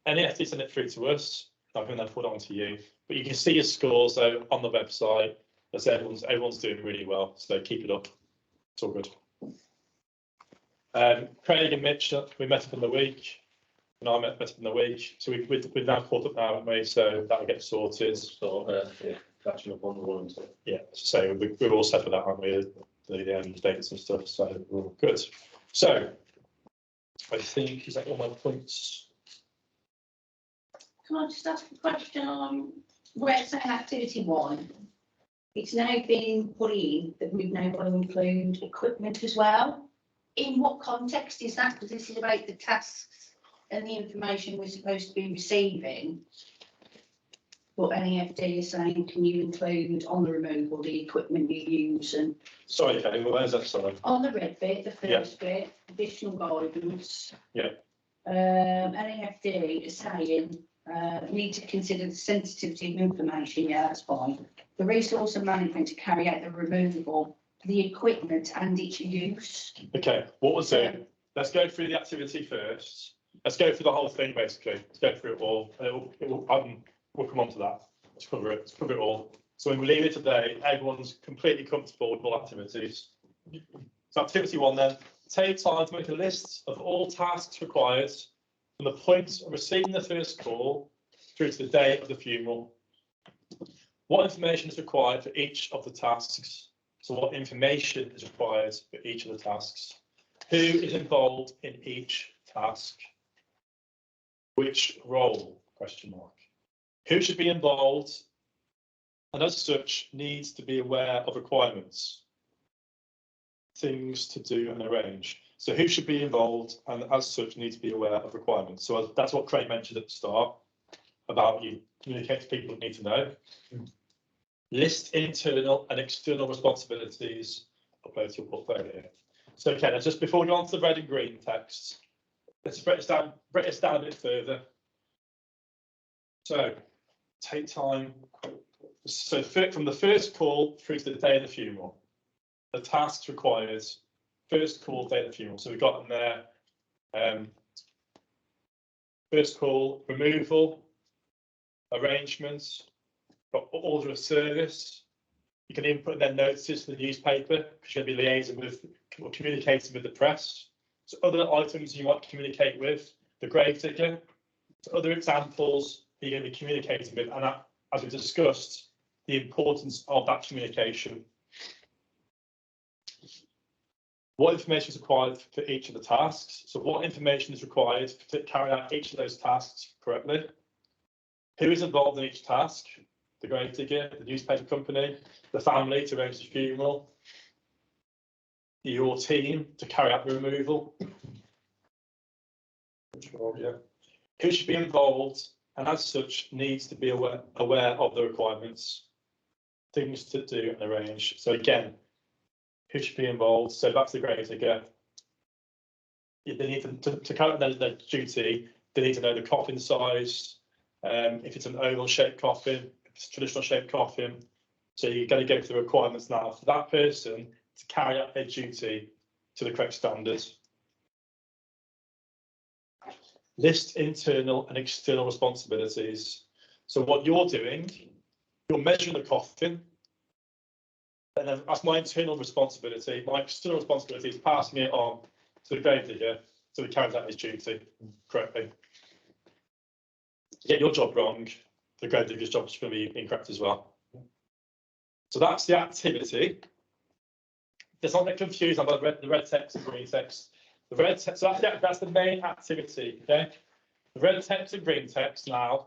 NEFD sent it through to us. I can then put it on to you. But you can see your scores though on the website. As everyone's doing really well. So keep it up. It's all good. Craig and Mitch, we met up in the week. And I met up in the week. So we've now caught up now, haven't we? So that'll get sorted. So Yeah, catching up on the 1 and 2. yeah, so we're all set for that, aren't we? The dates and stuff. So we're all good. So I think, is that all my points? Can I just ask a question on where it's saying activity 1? It's now been put in that we've now got to include equipment as well. In what context is that? Because this is about the tasks and the information we're supposed to be receiving. But NEFD is saying, can you include on the removal the equipment you use? And Sorry, Kelly, where's that? Sorry. on the red bit, the first bit, additional guidance. Yeah. NEFD is saying, need to consider the sensitivity of information. Yeah, that's fine. The resource and management to carry out the removal, the equipment and its use. Okay, what we'll do, let's go through the activity first. Let's go through the whole thing basically. Let's go through it all. We'll come on to that. Let's cover it. Let's cover it all. So when we leave it today, everyone's completely comfortable with all activities. So activity 1 then, take time to make a list of all tasks required from the point of receiving the first call through to the day of the funeral. What information is required for each of the tasks? So what information is required for each of the tasks? Who is involved in each task? Which role? Question mark. Who should be involved and as such needs to be aware of requirements? Things to do and arrange. So who should be involved and as such need to be aware of requirements? So that's what Craig mentioned at the start about you communicate to people that need to know. List internal and external responsibilities, upload to your portfolio. So okay, just before we go on to the red and green text, let's break this down a bit further. So take time. So from the first call through to the day of the funeral, the tasks required, first call, day of the funeral. So we've got in there, first call, removal, arrangements, got order of service. You can even put their notices to the newspaper because you're going to be liaising with or communicating with the press. So other items you might communicate with, the grave digger, so other examples you're going to be communicating with, and that, as we discussed, the importance of that communication. What information is required for each of the tasks? So what information is required to carry out each of those tasks correctly? Who is involved in each task? The grave digger, the newspaper company, the family to arrange the funeral, your team to carry out the removal. Who should be involved and as such needs to be aware of the requirements, things to do and arrange. So again, who should be involved? So back to the grave digger. they need to carry out their duty. They need to know the coffin size. If it's an oval shaped coffin, if it's a traditional shaped coffin. So you're going to go through the requirements now for that person to carry out their duty to the correct standards. List internal and external responsibilities. So what you're doing, you're measuring the coffin, and then that's my internal responsibility. My external responsibility is passing it on to the gravedigger so he carries out his duty correctly. You get your job wrong, the gravedigger's job is going to be incorrect as well. So that's the activity. Let's not get confused about the red text and green text. The red text, so that's the main activity. Okay, the red text and green text now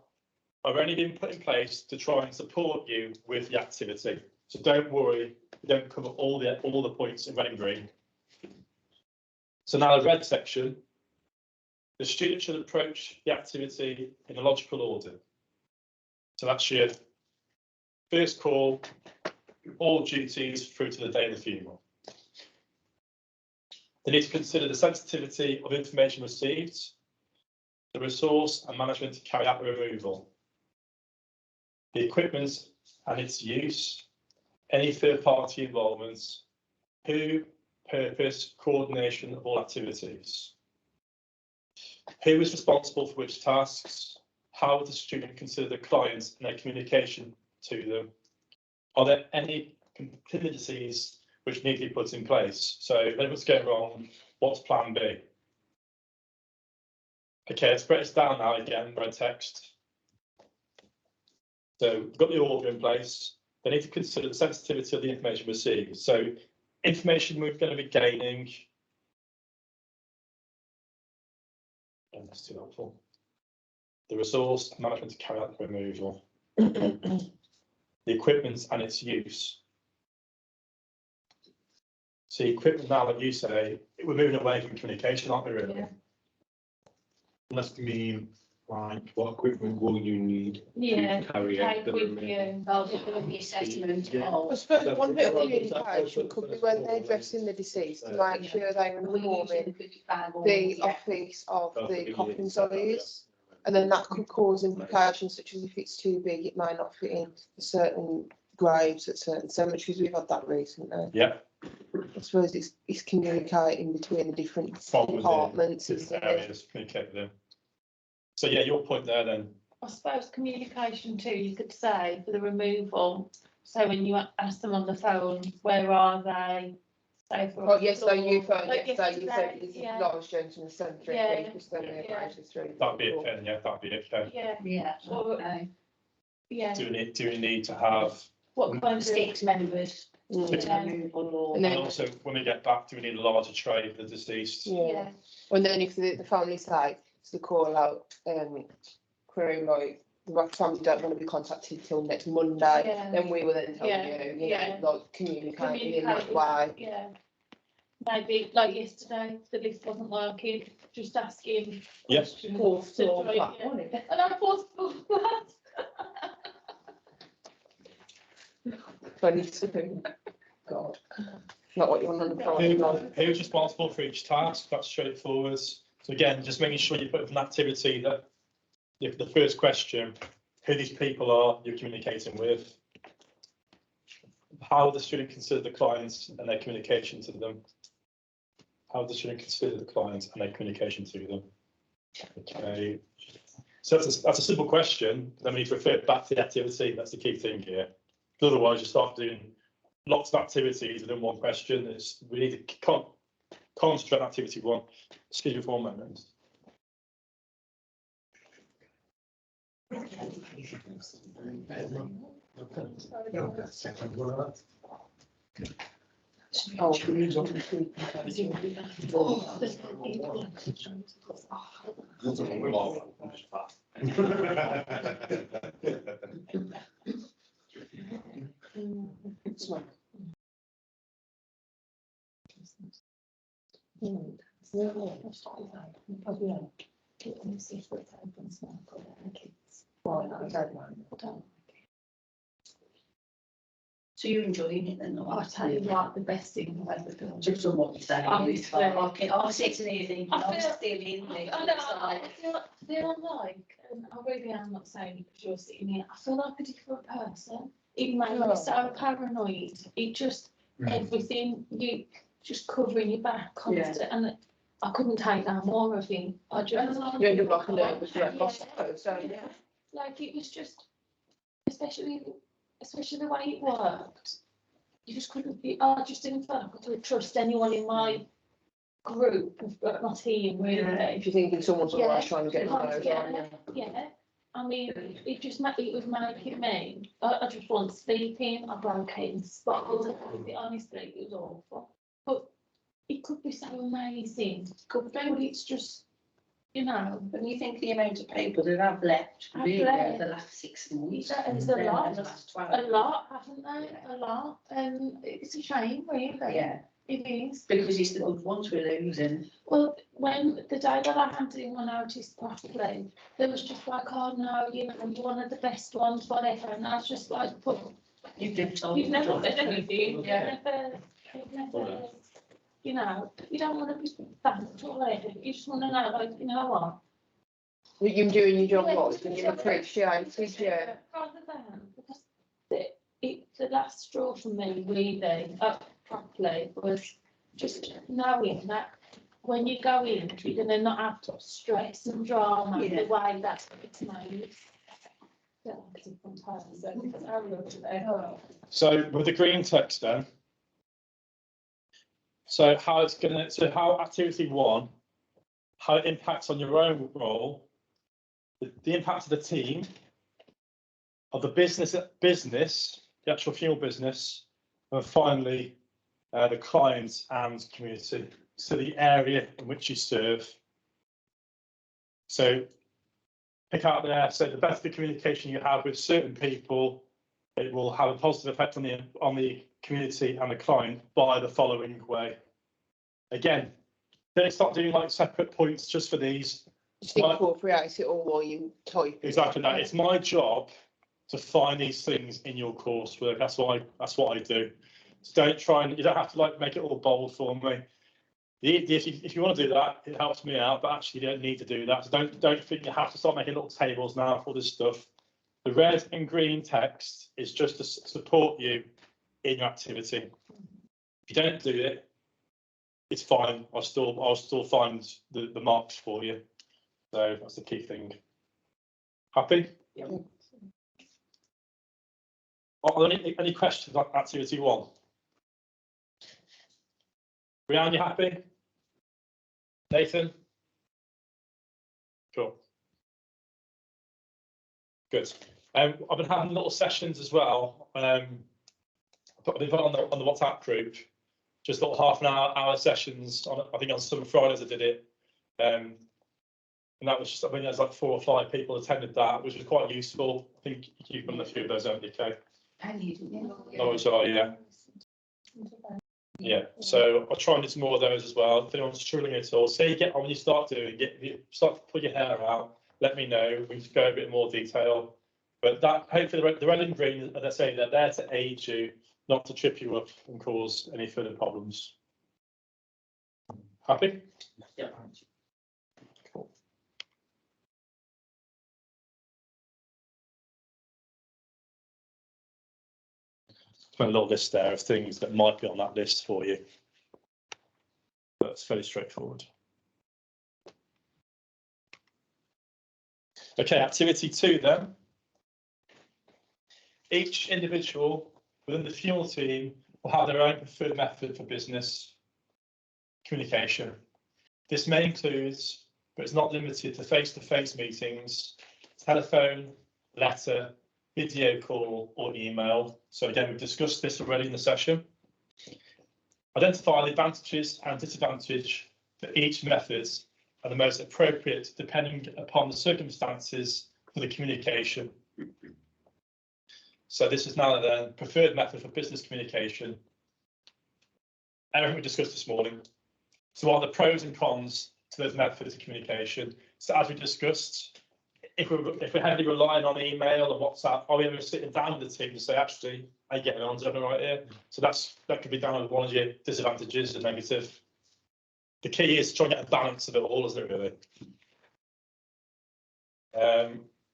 are only being put in place to try and support you with the activity. So don't worry, we don't cover all the points in red and green. So now the red section, the student should approach the activity in a logical order. So that's your first call, all duties through to the day of the funeral. They need to consider the sensitivity of information received, the resource and management to carry out the removal, the equipment and its use, any third-party involvements, who, purpose, coordination of all activities. Who is responsible for which tasks? How would the student consider the clients and their communication to them? Are there any contingencies which need to be put in place? So if anything's going wrong, what's plan B? Okay, let's break this down now again, red text. So we've got the order in place. They need to consider the sensitivity of the information received. So information we're going to be gaining. And that's too helpful. The resource management to carry out the removal. The equipment and its use. So equipment now, like you say, we're moving away from communication, aren't we really? Yeah. Must mean like what equipment will you need to carry out the removal? Oh, there will be assessment Yeah. I of. suppose one bit of communication could be when they're dressing the deceased to make sure they're We use informing the 55 or- the yeah. office of the coffin size. And then that could cause implications such as if it's too big, it may not fit in certain graves at certain cemeteries. We've had that recently. Yeah. I suppose it's communicating between the different From within departments. different isn't it? areas, communicate with them. So yeah, your point there then. I suppose communication too, you could say for the removal. So when you ask them on the phone, where are they? Say for. Oh, yes, so you phoned Like yesterday, you said yesterday, it's yeah. not as in the cemetery, Yeah, because then they're yeah. actually through. That'd be it, Ken. Yeah, that'd be it, Ken. Yeah, Yeah. okay. Yeah, Do we need to have? what kind of, 6 members. Yeah. Removal or. And And then, also, when we get back, do we need a larger tray for the deceased? yeah, and then if the family say, it's the call out, crew, like, the family don't want to be contacted till next Monday, Yeah. then we will then tell Yeah, you, you yeah. know, like, communicating in that Communicate. way. Yeah. Maybe like yesterday, the lift wasn't working, just asking. Yes. questions Fourth to floor try- flat, yeah. wasn't it? And I fourth floor flat. 22. God, not what you want on the phone. Who's responsible for each task? That's straightforward. So again, just making sure you put an activity that, if the first question, who these people are you're communicating with, how the student consider the clients and their communication to them, how the student consider the clients and their communication to them. Okay, so that's a simple question. Then we need to refer back to the activity. That's the key thing here. Otherwise, you start doing lots of activities within one question. We need to concentrate on activity one. Excuse me for 1 moment. Oh, smoke. So you're enjoying it then? I'll tell you what, the best thing I've ever done. Just on what you're saying. Honestly. I'm sitting here thinking, I I'm feel- still in this. I know, I feel like, I really am not saying it because you're sitting here, I feel like a different person. It made me so paranoid. It just, everything, you just covering your back constant, and I couldn't take no more of him. I just. You end up like a nervous wreck, I Yeah. suppose, so, yeah. Like, it was just, especially the way it worked, you just couldn't be, I just didn't feel like I could trust anyone in my group, my team, really. If you're thinking someone's always trying to get involved, Yeah, yeah. I mean, it was making me, I just wasn't sleeping, I broke in spots, honestly, it was awful. But it could be so amazing, but it's just, you know. When you think the amount of people that have left Have really left. over the last 6 months. It's a lot, haven't they? A lot, and it's a shame, really. Yeah, It is. because it's the good ones we're losing. Well, when the day that I handed in my notice properly, there was just like, oh no, you know, you're one of the best ones, whatever, and I was just like, but You've been told. you've never done anything, Yeah. you've never, you know, you don't want to be thanked or whatever, you just want to know, like, you know what? You're doing your job Yeah, right and you're appreciated, yeah. Rather than, because the last straw for me, really, properly, was just knowing that when you go in, you're gonna not have to stress and drama the way that it's made. So with the green text then, so how activity 1, how it impacts on your own role, the impact of the team, of the business, the actual funeral business, and finally the clients and community, so the area in which you serve. So pick out there, so the better the communication you have with certain people, it will have a positive effect on the community and the client by the following way. Again, don't start doing like separate points just for these. Just incorporate it all while you type. Exactly that. It's my job to find these things in your coursework. That's what I do. So don't try and, you don't have to like make it all bold for me. If you want to do that, it helps me out, but actually you don't need to do that. So don't think you have to start making little tables now for this stuff. The red and green text is just to support you in your activity. If you don't do it, it's fine. I'll still find the marks for you. So that's the key thing. Happy? Yeah. Are there any questions on activity 1? Rhiannon, you happy? Nathan? Cool. Good. I've been having little sessions as well. I've been put on the WhatsApp group, just little half an hour sessions. I think on some Fridays I did it. And that was just, I mean, there's like 4 or 5 people attended that, which was quite useful. I think you've done a few of those, haven't you, Kay? Oh, sorry, yeah. Yeah, so I'll try and do some more of those as well. If anyone's struggling at all, say you get on when you start doing it, if you start to pull your hair out, let me know. We can go a bit more detail. But that, hopefully, the red and green, as I say, they're there to aid you, not to trip you up and cause any further problems. Happy? Yeah. Cool. Put a little list there of things that might be on that list for you. That's fairly straightforward. Okay, activity 2 then. Each individual within the funeral team will have their own preferred method for business communication. This may include, but it's not limited to, face-to-face meetings, telephone, letter, video call, or email. So again, we've discussed this already in the session. Identify the advantages and disadvantages for each method and the most appropriate depending upon the circumstances for the communication. So this is now the preferred method for business communication. Everything we discussed this morning. So what are the pros and cons to those methods of communication? So as we discussed, if we're heavily relying on email and WhatsApp, are we ever sitting down with the team to say, actually, are you getting on to everything right here? So that could be down as one of your disadvantages and negative. The key is to try and get a balance of it all, isn't it, really?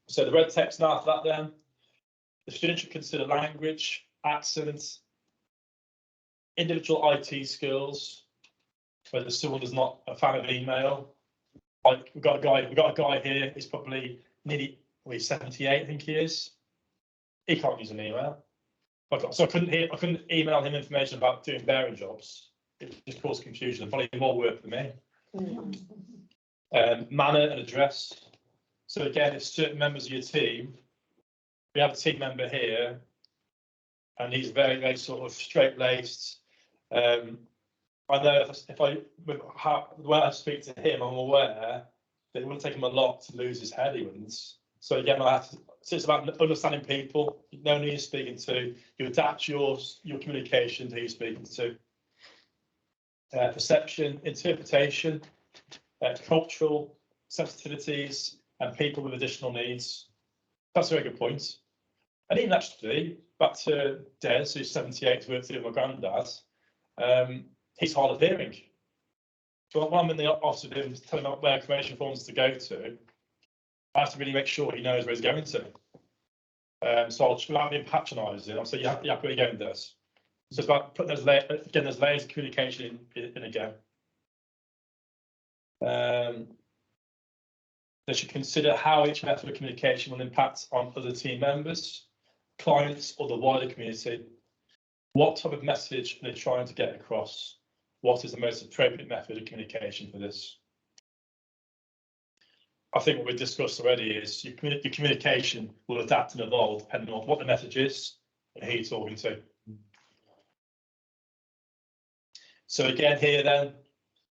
So the red text now for that then. The student should consider language, accent, individual IT skills, whether someone is not a fan of email. Like we've got a guy here, he's probably nearly, he's 78, I think he is. He can't use an email. So I couldn't email him information about doing bearing jobs. It just caused confusion and probably more work for me. Manner and address. So again, if certain members of your team, we have a team member here, and he's very, very sort of straight-laced. I know the way I speak to him, I'm aware that it wouldn't take him a lot to lose his head, he wouldn't. So again, so it's about understanding people, knowing who you're speaking to. You adapt your communication to who you're speaking to. Perception, interpretation, cultural sensitivities, and people with additional needs. That's a very good point. And even actually, back to Des, who's 78, worked with my granddad, he's hard of hearing. So when I'm in the office with him, telling him where cremation forms to go to, I have to really make sure he knows where he's going to. So I'll, without being patronising, I'll say, yeah, where are you going, Des? So it's about putting those layers, again, there's layers of communication in again. They should consider how each method of communication will impact on other team members, clients, or the wider community. What type of message are they trying to get across? What is the most appropriate method of communication for this? I think what we've discussed already is your communication will adapt and evolve depending on what the message is and who you're talking to. So again, here then,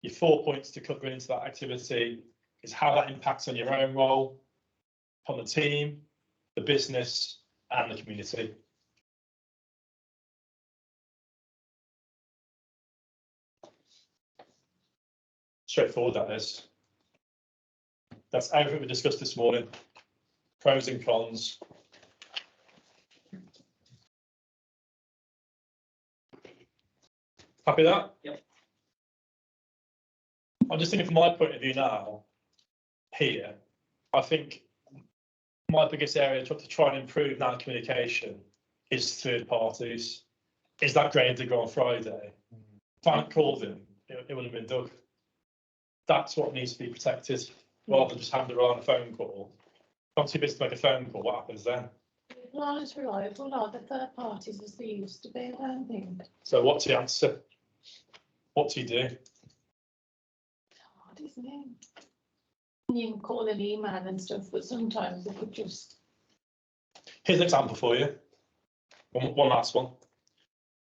your 4 points to cover into that activity is how that impacts on your own role, on the team, the business, and the community. Straightforward, that is. That's everything we discussed this morning. Pros and cons. Happy with that? Yep. I'm just thinking from my point of view now, here, I think my biggest area to try and improve now communication is third parties. Is that grave digger on Friday? If I hadn't called him, it would have been dug. That's what needs to be protected, rather than just having to rely on a phone call. If I'm too busy to make a phone call, what happens then? Not as reliable are the third parties as they used to be, I don't think. So what's the answer? What do you do? Hard, isn't it? You can call an email and stuff, but sometimes they could just. Here's an example for you. One last one.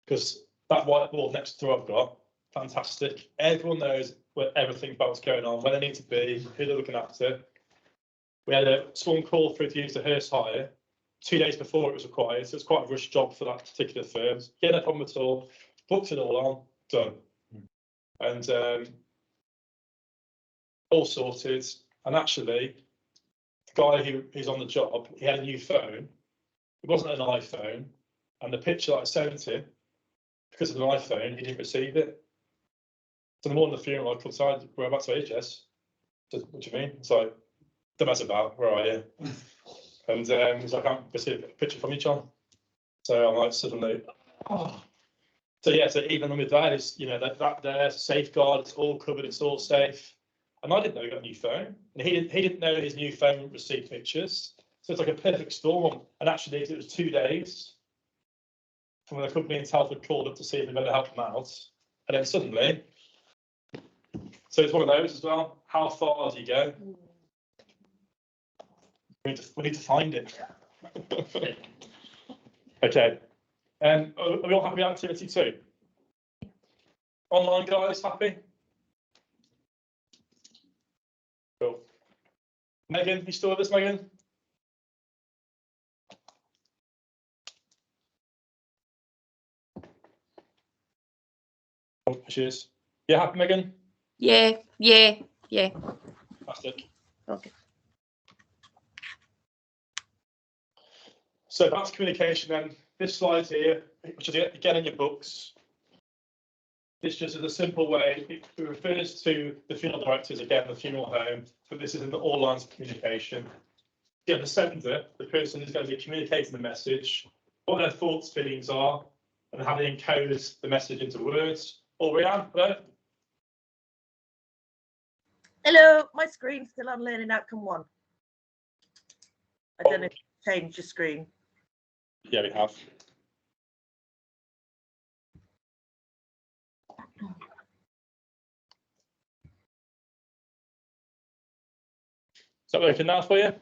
Because that whiteboard next door I've got, fantastic. Everyone knows everything about what's going on, where they need to be, who they're looking after. We had someone called through to use the hearse hire 2 days before it was required, so it's quite a rush job for that particular firm. Yeah, no problem at all. Booked it all on, done. And all sorted. And actually, the guy who's on the job, he had a new phone. It wasn't an iPhone, and the picture that I sent him, because of an iPhone, he didn't receive it. So the morning of the funeral, I called inside, we're about to HS. What do you mean? It's like, don't mess about, where are you? And he's like, I can't receive a picture from you, John. So I'm like, suddenly, oh. So yeah, so even with that is, you know, that there, safeguard, it's all covered, it's all safe. And I didn't know he got a new phone. And he didn't know his new phone received pictures. So it's like a perfect storm. And actually, it was 2 days from when the company in Telford called up to see if they're going to help them out. And then suddenly, so it's one of those as well. How far do you go? We need to find it. Okay. Are we all happy with activity 2? Online guys, happy? Cool. Megan, you still with us, Megan? Oh, she is. Yeah, happy, Megan? Yeah. Fantastic. Okay. So that's communication then. This slide here, which is again in your books. This just is a simple way, it refers to the funeral directors, again, the funeral home, but this is in all lines of communication. You have the sender, the person who's going to be communicating the message, what their thoughts, feelings are, and how they encode the message into words. Or Rhiannon, hello? Hello, my screen's still on learning outcome 1. I don't know if you changed your screen. Yeah, we have. Is that working now for you?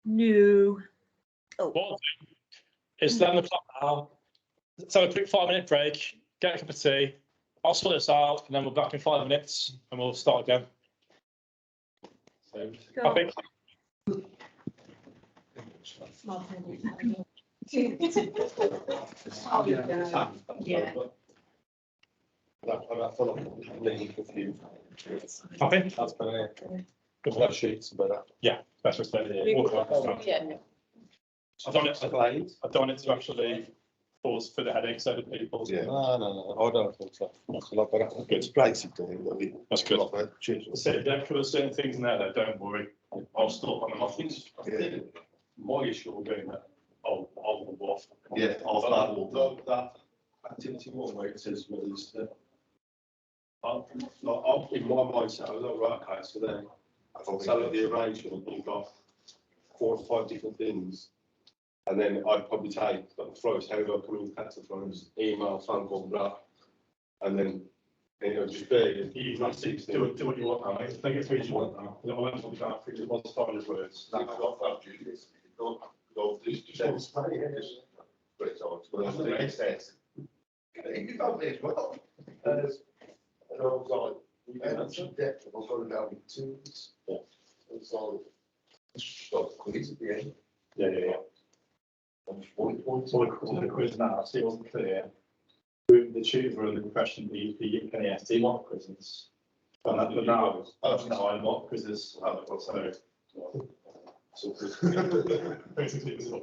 No. Oh. What I'll do is 11 o'clock now. Let's have a quick 5-minute break, get a cup of tea. I'll sort this out, and then we're back in 5 minutes, and we'll start again. So, Cool. I think. Yeah. I think that's better. With that sheets, but yeah, that's what's better here. Yeah. I don't want it to actually cause for the headaches over people. Yeah. No, I don't think so. That's a lot better. Good. It's basically, I mean, That's good. cheers. So if there are certain things in there, though, don't worry. I'll stop on them. I think my issue will be that I'll off. Yeah, That activity one where it says release the. In my mindset, I was like, right, okay, so then, so the arrangement, you've got 4 or 5 different things. And then I'd probably take like the flows, how do I communicate to flows, email, phone call, blah. And then it'll just be. You can actually do what you want now, mate. Think it's what you want now. I won't talk about it. It was 500 words. But it's on. Well, it makes sense. You got me as well. And I was like, and I'm some depth, I've got about 2 weeks. Yeah. It's like, it's just like a quiz at the end. Yeah. And 40 points. So the quiz now, see wasn't clear. The tutor and the question, the NEST mock quizzes. But now, I'm mock quizzes. So. Basically, it's all.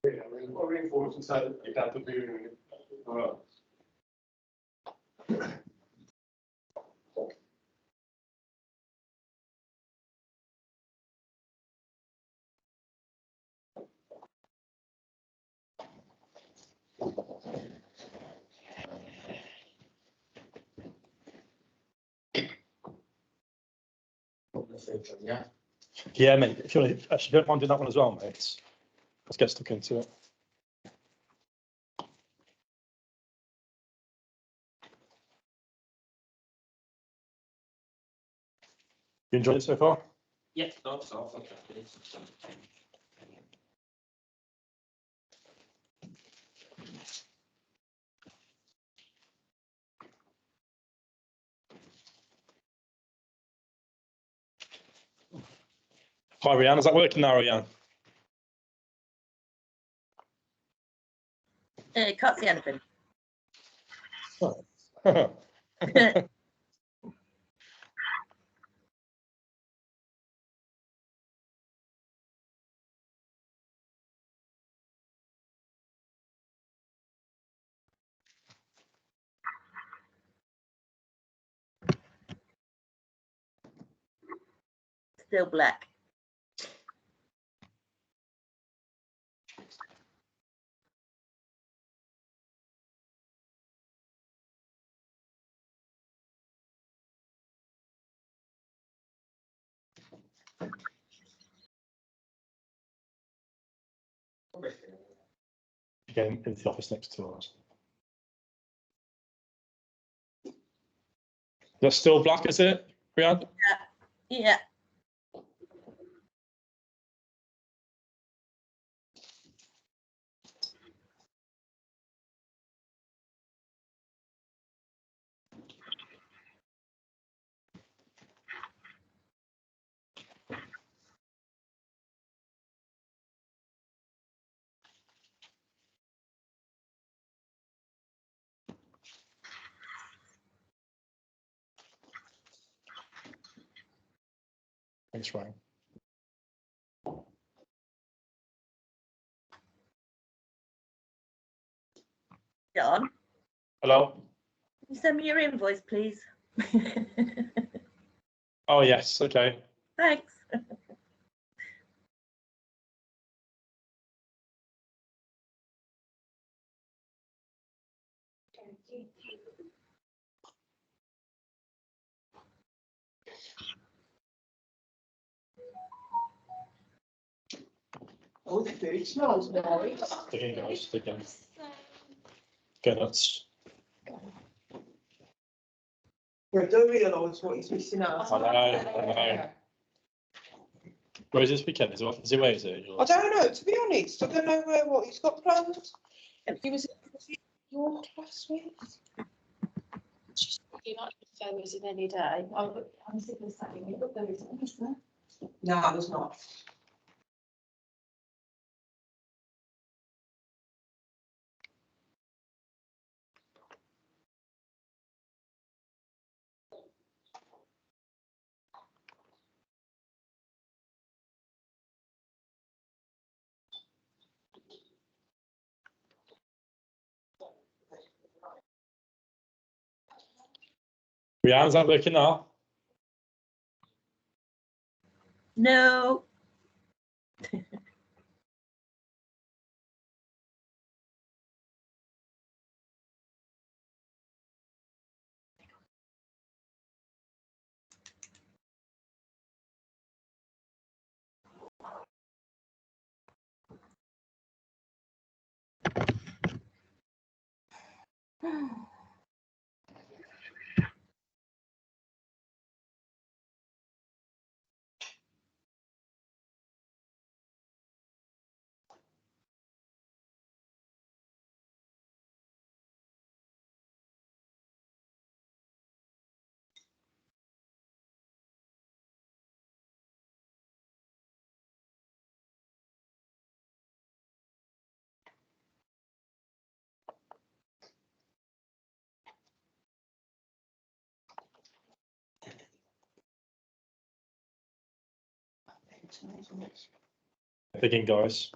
Yeah, I mean, what reinforcement say that you have to be doing it. Yeah, mate. If you actually don't mind doing that one as well, mate. Let's get stuck into it. You enjoyed it so far? Yeah, thought so. Okay. Hi, Rianne. Is that working now, Rianne? Can't see anything. Still black. Again, into the office next to us. That's still black, is it, Rianne? Yeah. Thanks, Ryan. John, Hello? can you send me your invoice, please? Oh, yes. Okay. Thanks. Oh, the food smells nice. Again, guys. Again. Go nuts. I don't realise what he's missing out. I know. Where is this weekend? Is it where is it? I don't know, to be honest. I don't know what he's got planned. He was it York last week. You might prefer us in any day. I'm simply saying, look, there isn't, is there? No, there's not. Rianne's that working now? No. Again, guys.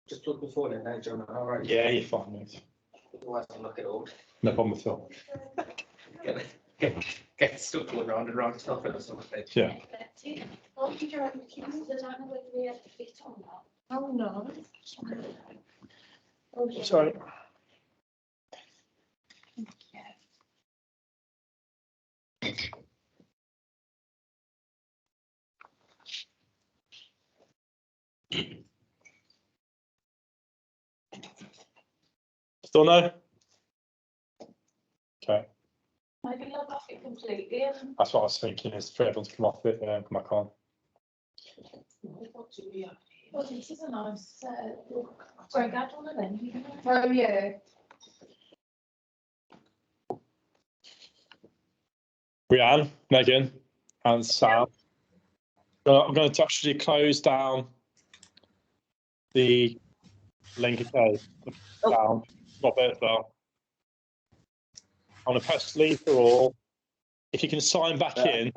Just plug the phone in there, John. All right. Yeah, you're fine, mate. Otherwise, I'll look it up. No problem at all. Get stuck going round and round stuff or something. Yeah. What did you reckon? I don't know whether we had to fit on that. Oh, no. Oh, Sorry. Still no? Okay, Maybe log off it completely and that's what I was thinking, is for everyone to come off it and come back on. well, this is a nice look. Greg had one of them. Oh, yeah. Brianne, Megan, and Sam. I'm going to actually close down the link again. Down. Not there as well. I'm going to press leave for all. If you can sign back in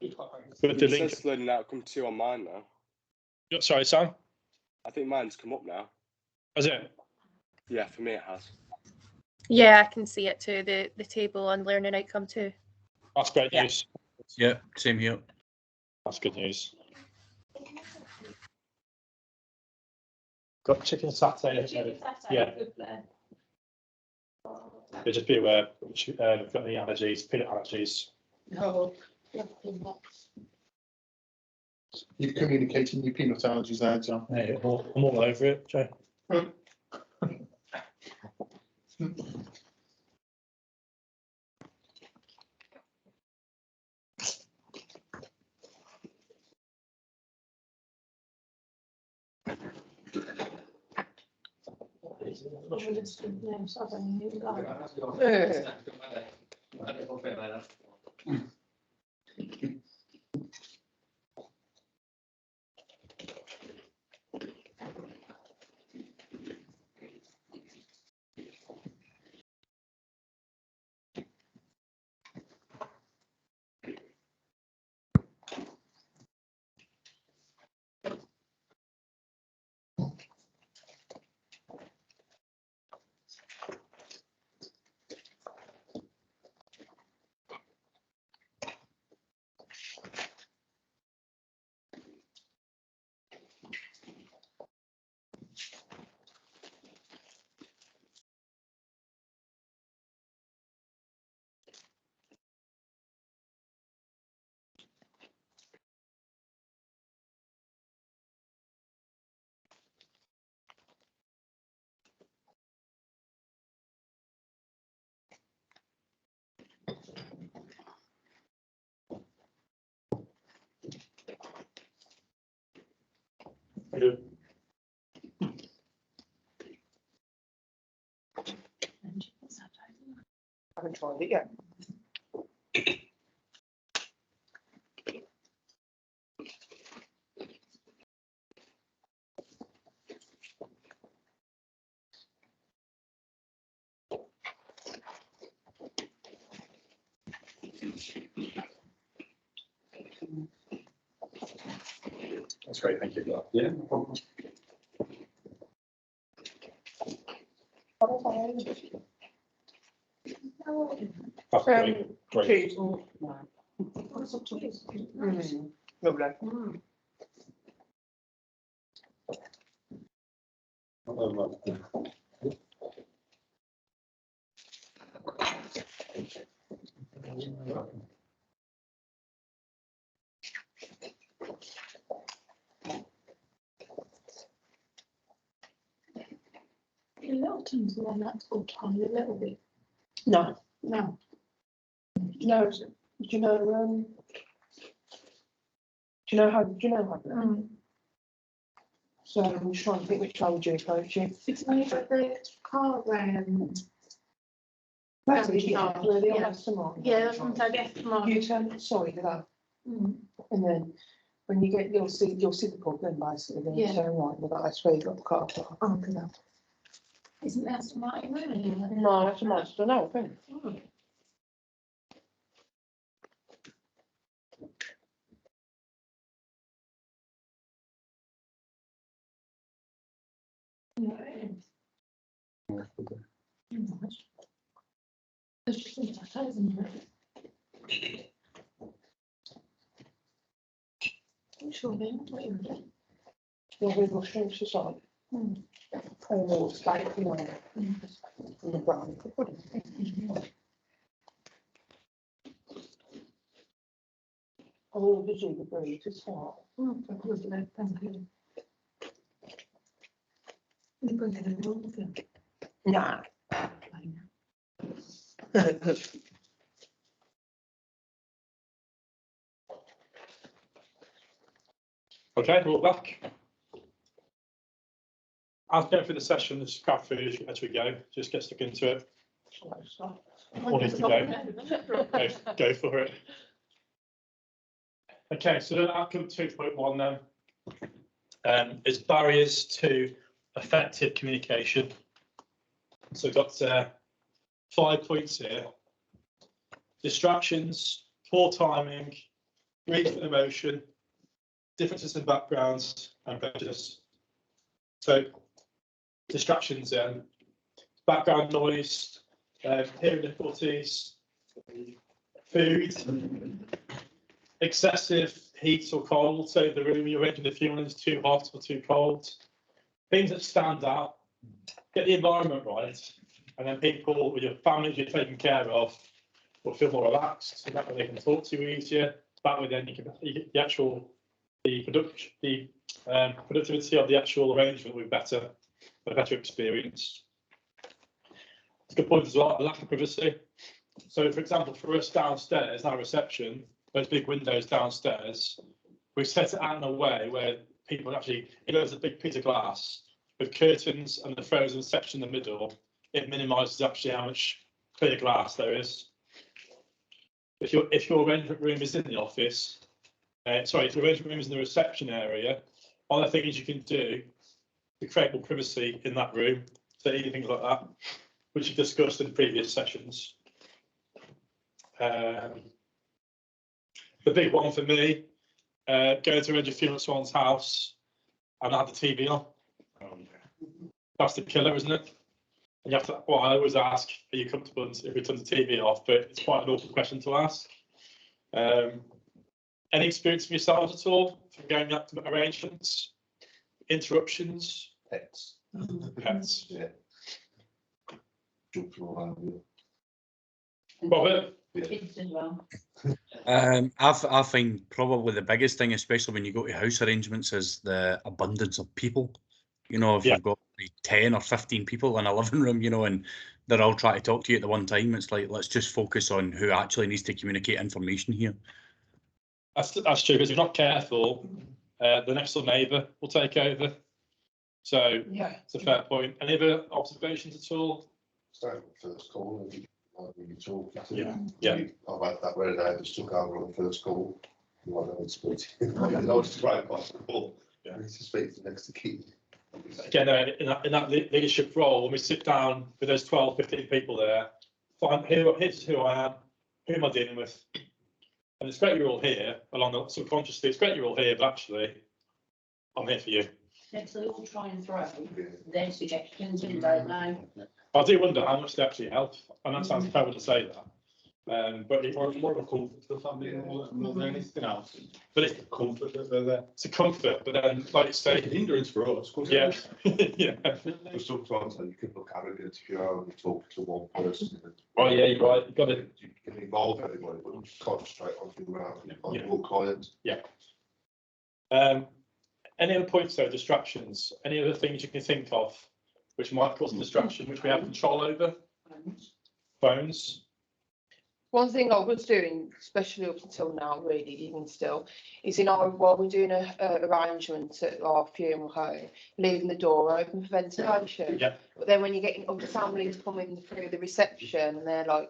with the It link. says learning outcome 2 on mine now. Sorry, Sam. I think mine's come up now. Is it? Yeah, for me it has. Yeah, I can see it too. The table on learning outcome too. That's great Yeah. news. Yeah, same here. That's good news. Got chicken satay. Yeah. But just be aware, we've got any allergies, peanut allergies. No. You're communicating your peanut allergies there, John. Hey, I'm all over it, Joe. I haven't tried it yet. That's great, thank you. Yeah, no problem. That's great. Great. Cheese. Lovely. Lilton's the one that's all tiny, a little bit. No, No. no, do you know, do you know how? So I'm just trying to think which one would you go to. It's only got the car That's it, yeah. yeah, really, Yeah. that's tomorrow. yeah, that's what I guess tomorrow. You turn side of that, and then when you get, you'll see the pub then basically, then you Yeah. turn right, with that, that's where you got the car park. Oh, good. Isn't that smart? No, that's a monster, no, I think. Sure, then, what you doing? You'll be rushing to side. And then it's like, you know, in the brown. Oh, the sugar breed is hot. Thank you. Nah. Okay, we're back. I'll go through the session, the scrap food as we go, just get stuck into it. Or need to go for it. Okay, so then outcome 2.1 then is barriers to effective communication. So we've got 5 points here. Distractions, poor timing, grief and emotion, differences in backgrounds and prejudice. So distractions then, background noise, hearing difficulties, food, excessive heat or cold. So the room you're in, the funeral is too hot or too cold. Things that stand out, get the environment right, and then people with your family you're taking care of will feel more relaxed, so that way they can talk to you easier. That way then you can the productivity of the actual arrangement will be better, a better experience. It's a good point as well, a lack of privacy. So for example, for us downstairs, our reception, those big windows downstairs, we set it out in a way where people actually, there's a big piece of glass with curtains and the frozen section in the middle. It minimises actually how much clear glass there is. If your arrangement room is in the office, if your arrangement room is in the reception area, one of the things you can do to create more privacy in that room, so things like that, which we've discussed in previous sessions. The big one for me, going to arrange a funeral at someone's house and have the TV on. That's the killer, isn't it? And you have to, well, I always ask, are you comfortable if we turn the TV off? But it's quite an awkward question to ask. Any experience for yourselves at all from going up to arrangements? Interruptions? Pets. Pets. Yeah. Jumping all around you. Robert? Kids as well. I find probably the biggest thing, especially when you go to house arrangements, is the abundance of people. If you've got 10 or 15 people in a living room, and they're all trying to talk to you at the one time, it's like, let's just focus on who actually needs to communicate information here. That's true, because if you're not careful, the next door neighbour will take over. So yeah, it's a fair point. Any other observations at all? Starting with first call, when you talk. Yeah. I've had that where I just took over on the first call. I know it's good. I know it's right possible. Yeah. I need to speak to the next key. Again, in that leadership role, when we sit down with those 12, 15 people there, here's who I am, who am I dealing with? And it's great you're all here, along the subconsciously, it's great you're all here, but actually, I'm here for you. Yeah, so they all try and throw their suggestions in, don't they? I do wonder how much they actually help, and that sounds clever to say that. But it's more of a comfort to the family more than anything else. But it's a comfort that they're there. It's a comfort, but then, like you say, hindrance for us. Yeah, yeah. But sometimes you can look arrogant if you're only talking to one person. Oh yeah, you're right. You've got to. You can involve everybody, but you just concentrate on your client. Yeah. Any other points though? Distractions. Any other things you can think of which might cause a distraction, which we have control over? Phones. One thing I was doing, especially up until now, really, even still, is while we're doing a arrangement at our funeral home, leaving the door open for ventilation. Yeah. But then when you're getting other families coming through the reception and they're like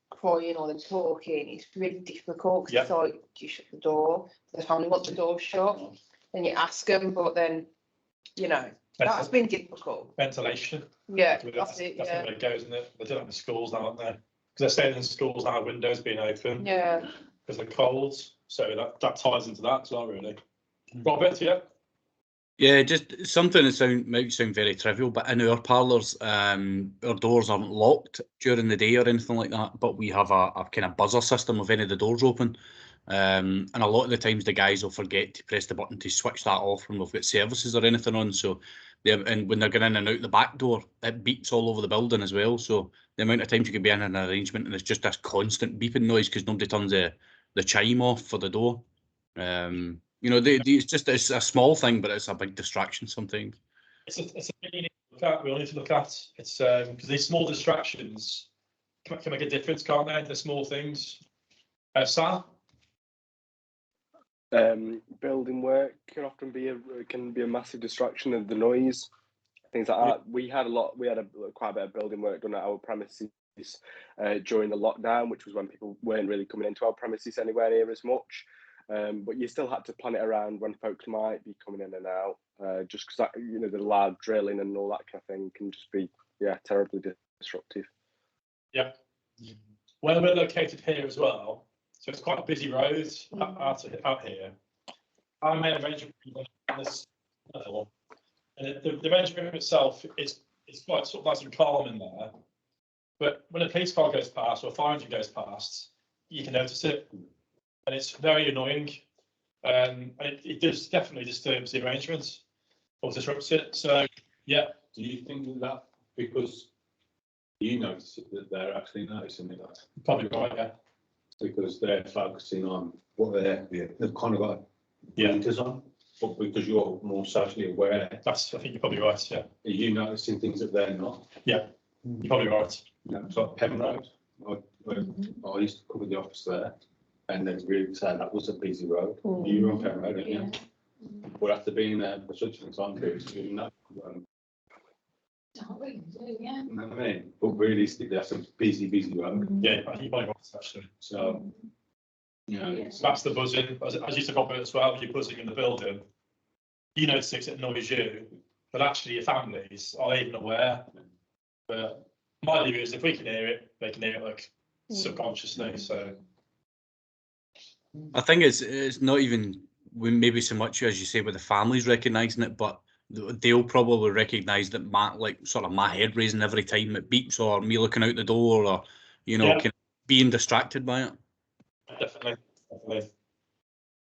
crying or they're talking, it's really difficult because it's like, do you shut the door? The family wants the door shut, and you ask them, but then, that's been difficult. Ventilation. Yeah, that's it. That's the way it goes, isn't it? They do that in the schools now, aren't they? Because they're staying in schools now, windows being open. Yeah. Because they're cold. So that ties into that as well, really. Robert, yeah? Yeah, just something that might sound very trivial, but in our parlours, our doors aren't locked during the day or anything like that, but we have a kind of buzzer system of any of the doors open. And a lot of the times the guys will forget to press the button to switch that off when we've got services or anything on. So, and when they're going in and out the back door, it beeps all over the building as well. So the amount of times you could be in an arrangement and it's just this constant beeping noise because nobody turns the chime off for the door. It's a small thing, but it's a big distraction sometimes. It's a really look at. We all need to look at. It's because these small distractions can make a difference, can't they? The small things. Sam? Building work can often be a massive distraction, of the noise, things like that. We had quite a bit of building work done at our premises during the lockdown, which was when people weren't really coming into our premises anywhere near as much. But you still had to plan it around when folks might be coming in and out, just because the loud drilling and all that kind of thing can just be terribly disruptive. Yeah. Where we're located here as well, so it's quite a busy road out here. I made an arrangement on this level, and the arrangement itself is quite sort of nice and calm in there. But when a police car goes past or a fire engine goes past, you can notice it, and it's very annoying. And it does definitely disturbs the arrangements or disrupts it. So yeah. Do you think that because you notice it, that they're actually noticing it? Probably right, yeah. Because they're focusing on what they've kind of got blinkers on, but because you're more socially aware. I think you're probably right, yeah. Are you noticing things that they're not? Yeah, you're probably right. It's like Penn Road. I used to cover the office there, and then really say that was a busy road. You were on Penn Road, didn't you? But after being there for such a long time, you know. Yeah. You know what I mean? But realistically, that's a busy road. Yeah, you're probably right, actually. So, so that's the buzzing. As you said, Robert, as well, you're buzzing in the building. You notice it annoys you, but actually your families are even aware. But my view is if we can hear it, they can hear it like subconsciously. So I think it's not even maybe so much as you say with the families recognising it, but they'll probably recognise that my head raising every time it beeps, or me looking out the door, or kind of being distracted by it. Definitely.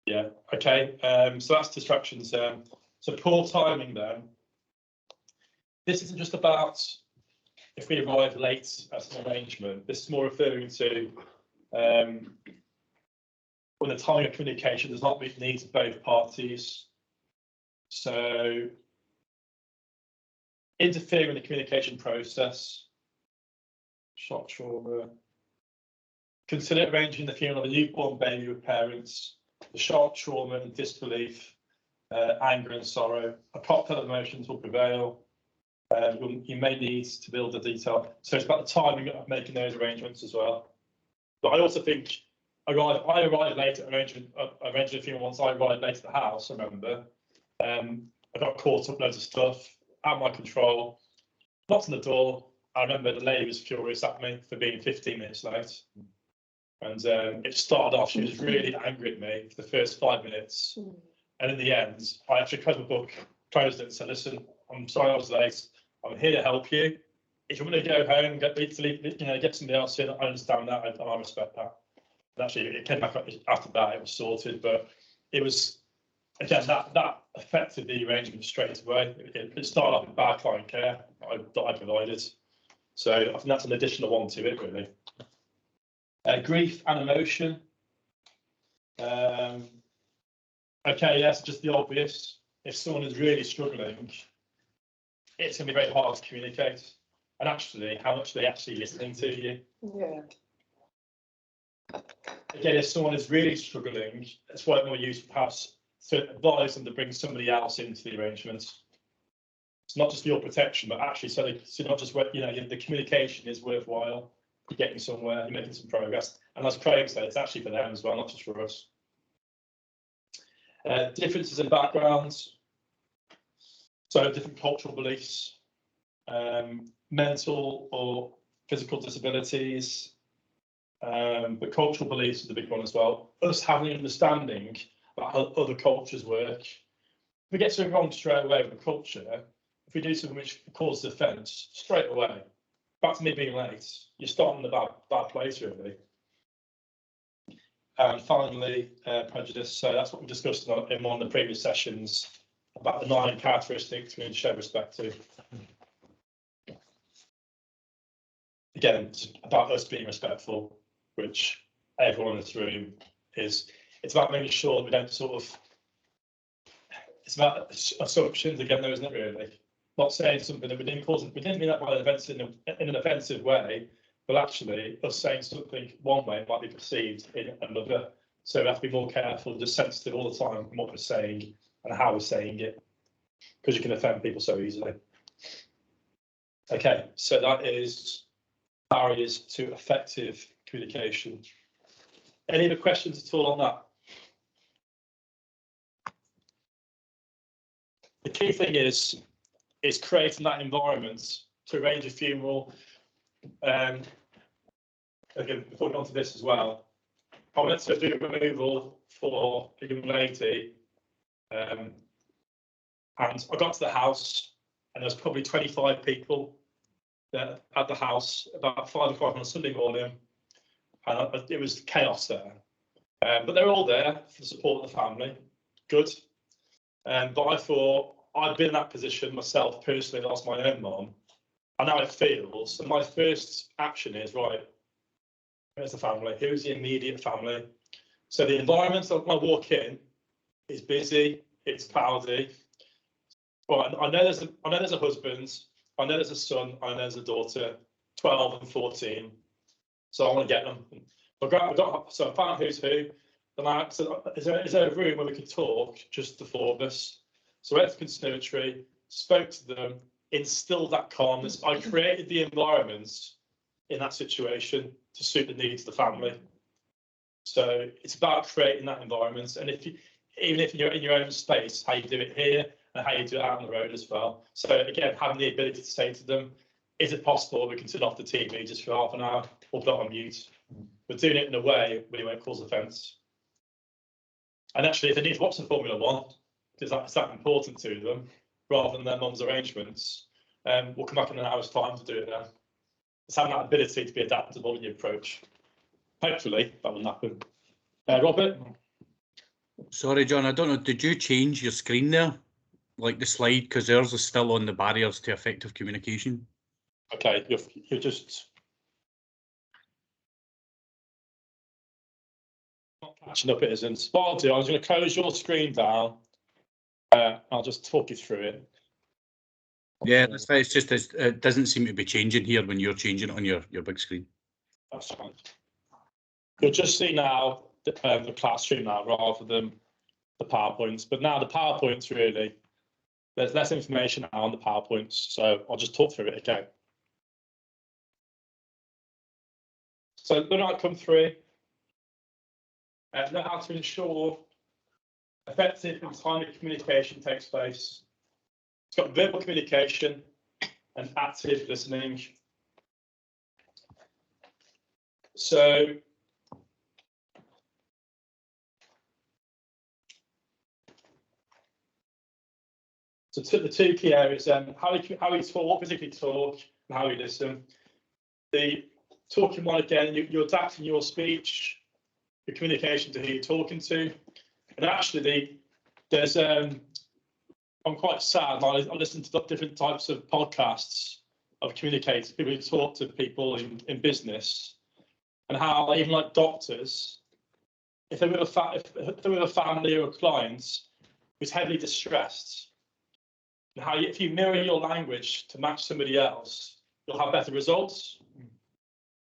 Yeah. Okay. So that's distractions. So poor timing then. This isn't just about if we arrive late as an arrangement. This is more referring to when the timing of communication does not meet the needs of both parties. So interfere in the communication process. Shock trauma. Consider arranging the funeral of a newborn baby with parents. The shock, trauma and disbelief, anger and sorrow. A cocktail of emotions will prevail. You may need to build the detail. So it's about the timing of making those arrangements as well. But I also think I arrived late at arranging a funeral once. I arrived late at the house, I remember. I got caught up loads of stuff, out of my control. Knocked on the door. I remember the lady was furious at me for being 15 minutes late. And it started off, she was really angry at me for the first 5 minutes. And in the end, I actually closed my book, closed it and said, listen, I'm sorry I was late. I'm here to help you. If you want to go home, get somebody else in, I understand that, I respect that. And actually, it came back after that, it was sorted. But it was, again, that affected the arrangement straight away. It started off with bad client care that I provided. So I think that's an additional one to it, really. Grief and emotion. Okay, yes, just the obvious. If someone is really struggling, it's going to be very hard to communicate. And actually, how much are they actually listening to you? Yeah. Again, if someone is really struggling, it's quite more useful perhaps to advise them to bring somebody else into the arrangements. It's not just for your protection, but actually so not just the communication is worthwhile. You're getting somewhere, you're making some progress. And as Craig said, it's actually for them as well, not just for us. Differences in backgrounds. So different cultural beliefs, mental or physical disabilities, but cultural beliefs is a big one as well. Us having an understanding about how other cultures work. If we get something wrong straight away with a culture, if we do something which causes offence, straight away, back to me being late, you're starting in a bad place, really. And finally, prejudice. So that's what we discussed in one of the previous sessions about the 9 characteristics we need to show respect to. Again, it's about us being respectful, which everyone in this room is. It's about making sure that we don't it's about assumptions again, though, isn't it, really? not saying something that we didn't mean that by in an offensive way, but actually us saying something one way might be perceived in another. So we have to be more careful, just sensitive all the time in what we're saying and how we're saying it, because you can offend people so easily. Okay, so that is barriers to effective communication. Any other questions at all on that? The key thing is creating that environment to arrange a funeral. Again, before we go on to this as well, I went to do a removal for a young lady, and I got to the house, and there was probably 25 people there at the house about 5 o'clock on a Sunday morning, and it was chaos there. But they're all there for the support of the family. Good. But I thought, I'd been in that position myself personally, lost my own mum. I know how it feels. And my first action is, right, where's the family? Who's the immediate family? So the environment that when I walk in is busy, it's cloudy. Well, I know there's a husband, I know there's a son, I know there's a daughter, 12 and 14. So I want to get them. So I found out who's who. And I said, is there a room where we could talk, just the 4 of us? So I went to the conservatory, spoke to them, instilled that calmness. I created the environment in that situation to suit the needs of the family. So it's about creating that environment. And even if you're in your own space, how you do it here and how you do it out on the road as well. So again, having the ability to say to them, is it possible we can turn off the TV just for half an hour or put it on mute? But doing it in a way where you won't cause offence. And actually, if they need to watch the Formula 1, because it's that important to them, rather than their mum's arrangements, we'll come back in an hour's time to do it then. It's having that ability to be adaptable in your approach. Hopefully, that will happen. Robert? Sorry, John, I don't know, did you change your screen there? Like the slide, because theirs is still on the barriers to effective communication. Okay, you're just not catching up, it isn't. What I'll do, I'm going to close your screen down. I'll just talk you through it. Yeah, that's fine. It's just it doesn't seem to be changing here when you're changing it on your big screen. That's fine. You'll just see now the classroom now rather than the PowerPoints. But now the PowerPoints really, there's less information now on the PowerPoints. So I'll just talk through it again. So learn how to come through. Learn how to ensure effective and timely communication takes place. It's got verbal communication and active listening. So the 2 key areas, how you talk, physically talk, and how you listen. The talking one, again, you're adapting your speech, your communication to who you're talking to. And actually, there's I'm quite sad. I listen to different types of podcasts of communicators, people who talk to people in business, and how even like doctors, if they're with a family or a client who's heavily distressed, and how if you mirror your language to match somebody else, you'll have better results.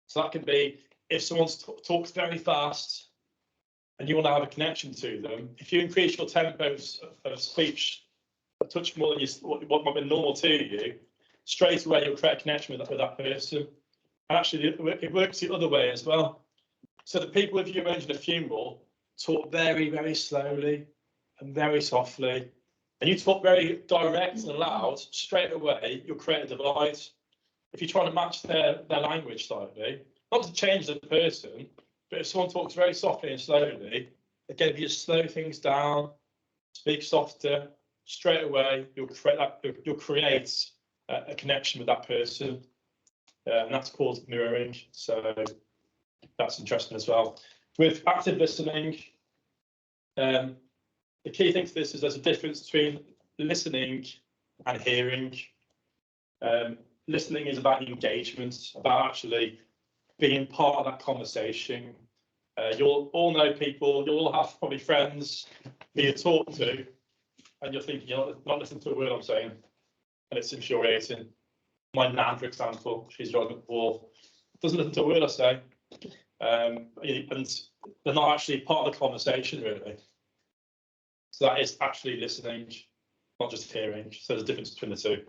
So that can be if someone talks very fast and you want to have a connection to them, if you increase your tempo of speech a touch more than what might be normal to you, straight away you'll create a connection with that person. And actually, it works the other way as well. So the people, if you're arranging a funeral, talk very, very slowly and very softly. And you talk very direct and loud, straight away, you'll create a divide. If you're trying to match their language slightly, not to change the person, but if someone talks very softly and slowly, again, if you just slow things down, speak softer, straight away, you'll create a connection with that person. And that's called mirroring. So that's interesting as well. With active listening, the key thing to this is there's a difference between listening and hearing. Listening is about engagement, about actually being part of that conversation. You'll all know people, you'll all have probably friends who you talk to, and you're thinking, you're not listening to a word I'm saying. and it's infuriating. My nan, for example, she's driving at 4, doesn't listen to a word I say, and they're not actually part of the conversation really. So that is actually listening, not just hearing. So there's a difference between the two.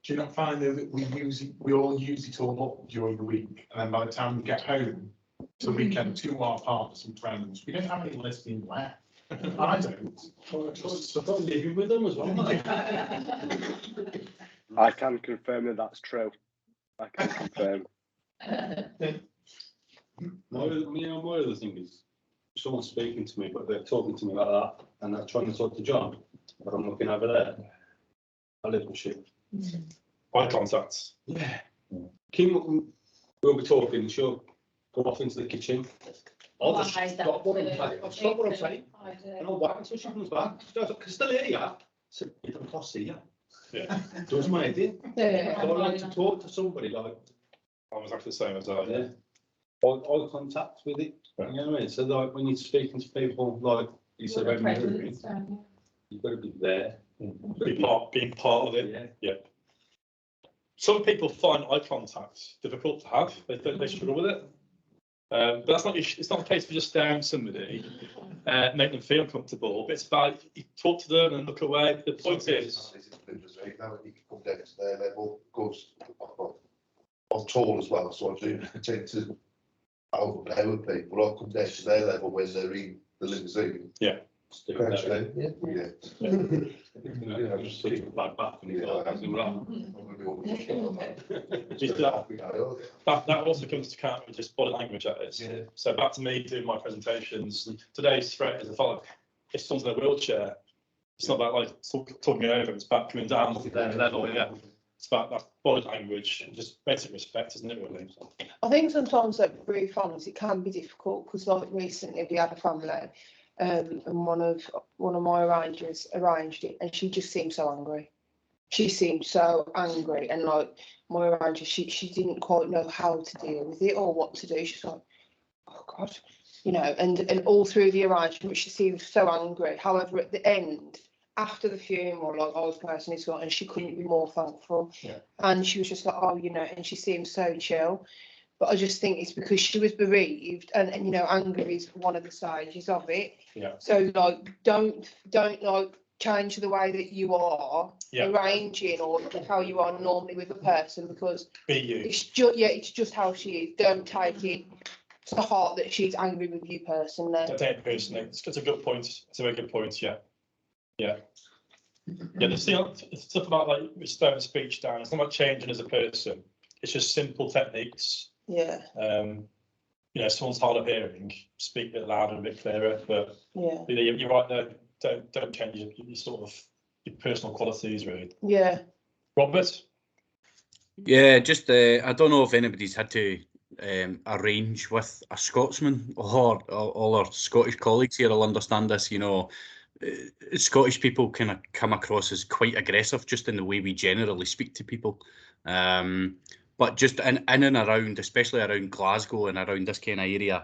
Do you not find though that we all use it all up during the week, and then by the time we get home to the weekend to our partners and friends, we don't have any listening left. I don't. I've got living with them as well. I can confirm that that's true. I can confirm. My other thing is, someone speaking to me, but they're talking to me like that, and they're trying to talk to John, but I'm looking over there. I live with shit. Eye contact. Yeah. Kim will be talking, she'll go off into the kitchen. I'll just stop what I'm saying. Stop what I'm saying. And I'll wait until she comes back. She goes, "Can still hear you." I said, "You don't cross here." Yeah. Does my head in. Yeah. I like to talk to somebody like. I was actually the same as that. Yeah. Eye contact with it. You know what I mean? So like when you're speaking to people, like you said about moving, you've got to be there. Being part of it. Yeah. Some people find eye contact difficult to have. They struggle with it. But that's not. It's not a case of just staring somebody, make them feel comfortable. But it's about you talk to them and look away. The point is, you can come down to their level. Of course, I'm tall as well, so I do tend to overpower people. I'll come down to their level when they're in the limousine. Yeah. Actually, Just sort of bad back and that also comes to account with just body language. That is. Yeah. So back to me doing my presentations. Today's threat is the following: if someone's in a wheelchair, it's not about like talking over. It's about coming down to their level. Yeah. It's about that body language and just basic respect, isn't it? Really. I think sometimes, like brief honest, it can be difficult because, like recently, we had a family. And one of my arrangers arranged it, and she just seemed so angry. She seemed so angry, and like my arranger, she didn't quite know how to deal with it or what to do. She's like, "Oh God," and all through the arrangement, she seemed so angry. However, at the end, after the funeral, like I was personally gone, and she couldn't be more thankful. Yeah. And she was just like, "Oh, and she seemed so chill." But I just think it's because she was bereaved, and anger is one of the stages of it. Yeah. So like, don't like change the way that you are arranging or how you are normally with a person, because be you. It's just how she is. Don't take it to the heart that she's angry with you personally. Don't take it personally. It's a good point. It's a very good point. Yeah. Yeah. Yeah. It's stuff about like slowing speech down. It's not about changing as a person. It's just simple techniques. Yeah. Someone's hard of hearing, speak a bit louder, a bit clearer. But yeah, you're right there. Don't change your sort of your personal qualities, really. Yeah. Robert. Yeah, just I don't know if anybody's had to arrange with a Scotsman, or all our Scottish colleagues here will understand this. Scottish people kind of come across as quite aggressive just in the way we generally speak to people. But just in and around, especially around Glasgow and around this kind of area,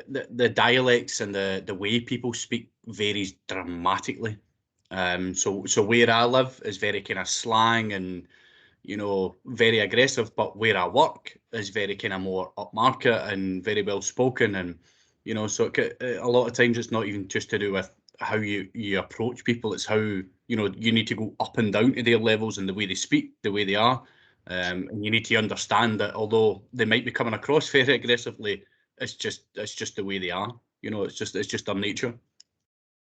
the dialects and the way people speak varies dramatically. So where I live is very kind of slang and very aggressive, but where I work is very kind of more upmarket and very well spoken, and so a lot of times it's not even just to do with how you approach people, it's how you need to go up and down to their levels and the way they speak, the way they are. And you need to understand that although they might be coming across very aggressively, it's just the way they are. It's just their nature.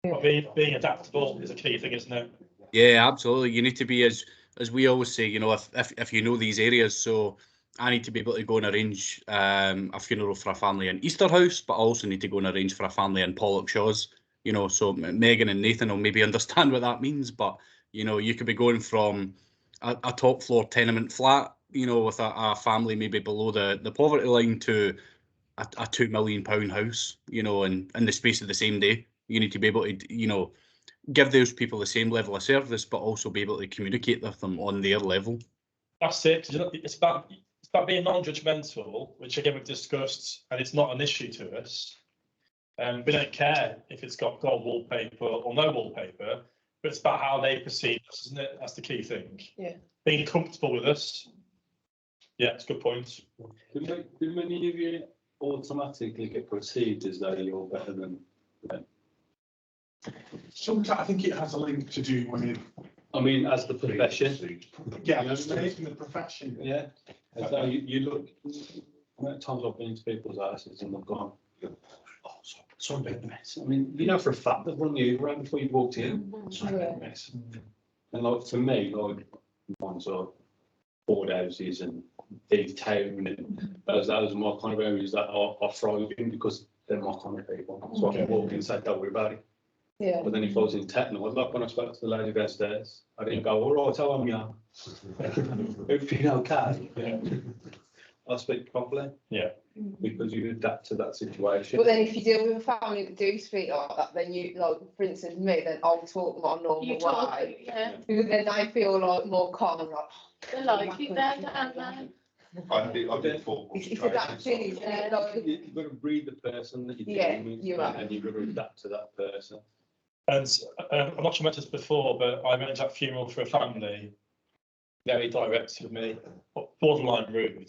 But being adaptable is a key thing, isn't it? Yeah, absolutely. You need to be, as we always say, if you know these areas. So I need to be able to go and arrange a funeral for a family in Easterhouse, but I also need to go and arrange for a family in Pollokshaws. So Megan and Nathan will maybe understand what that means, but you could be going from a top floor tenement flat, with a family maybe below the poverty line, to a £2 million house, in the space of the same day. You need to be able to, give those people the same level of service, but also be able to communicate with them on their level. That's it. It's about being non-judgmental, which again we've discussed, and it's not an issue to us. We don't care if it's got gold wallpaper or no wallpaper, but but it's about how they perceive us, isn't it? That's the key thing. Yeah. Being comfortable with us. Yeah, it's a good point. Do many of you automatically get perceived as though you're better than them? Sometimes I think it has a link to do with, I mean, as the profession. yeah, in the profession. Yeah. As though you look, how many times I've been to people's houses and they've gone, oh, sorry about the mess. I mean, you know for a fact they've run you around before you walked in. Sorry about the mess. And like for me, like ones are board houses and deep town and those are my kind of areas that are thriving because they're my kind of people. So I can walk in and say, don't worry about it. Yeah. But then if I was in techno, like when I spoke to the lady downstairs, I didn't go, all right, tell them, yeah. Everything okay? Yeah. I speak properly. Yeah. Because you adapt to that situation. But then if you deal with a family that do speak like that, then you, like, for instance, me, then I'll talk my normal You talk, way. yeah. Because then I feel like more calm, like. They like it there, don't they? I did four. It's adapting, isn't it? Like, You've got to read the person that you're Yeah, dealing with, you're right. and you've got to adapt to that person. And I'm not sure I mentioned this before, but I arranged that funeral for a family, very direct with me, borderline rude.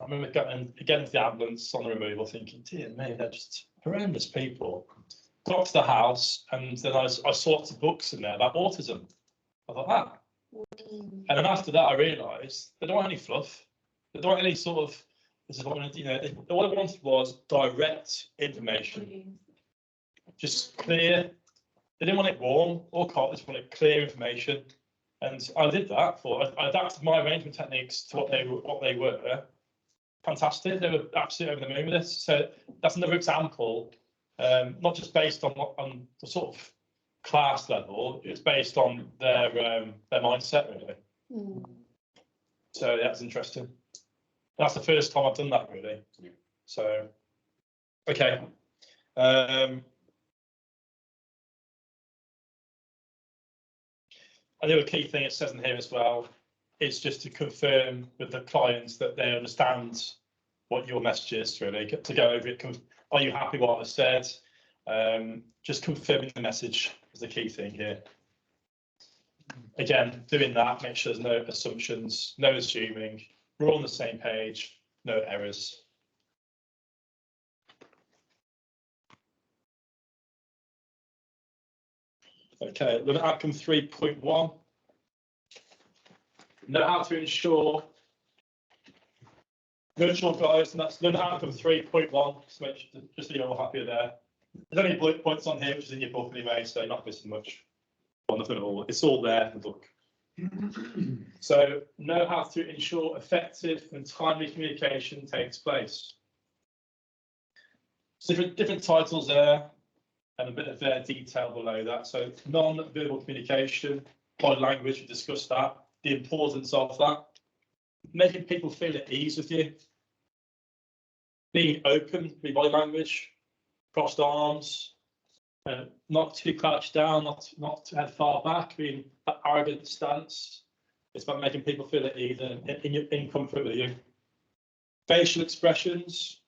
I remember getting into the ambulance on the removal thinking, dear me, they're just horrendous people. Got to the house and then I saw lots of books in there about autism. I thought, ah. And then after that, I realised they don't want any fluff. They don't want any sort of, this is what I wanted, you know, all I wanted was direct information. Just clear. They didn't want it warm or cold, they just wanted clear information. And I did that I adapted my arrangement techniques to what they were. Fantastic. They were absolutely over the moon with this. So that's another example, not just based on the sort of class level, it's based on their mindset, really. So that's interesting. That's the first time I've done that, really. So, okay. Another key thing it says in here as well is just to confirm with the clients that they understand what your message is, really, to go over it. Are you happy with what I said? Just confirming the message is the key thing here. Again, doing that, make sure there's no assumptions, no assuming. We're all on the same page, no errors. Okay, look at outcome 3.1. Know how to ensure virtual guys, and that's learn outcome 3.1. Just so you're all happy there. There's only bullet points on here, which is in your book anyway, so you're not missing much. Well, nothing at all. It's all there in the book. So know how to ensure effective and timely communication takes place. So different titles there, and a bit of detail below that. So non-verbal communication, body language, we discussed that, the importance of that, making people feel at ease with you, being open with body language, crossed arms, not too crouched down, not too head far back, being that arrogant stance. It's about making people feel at ease and in comfort with you. Facial expressions,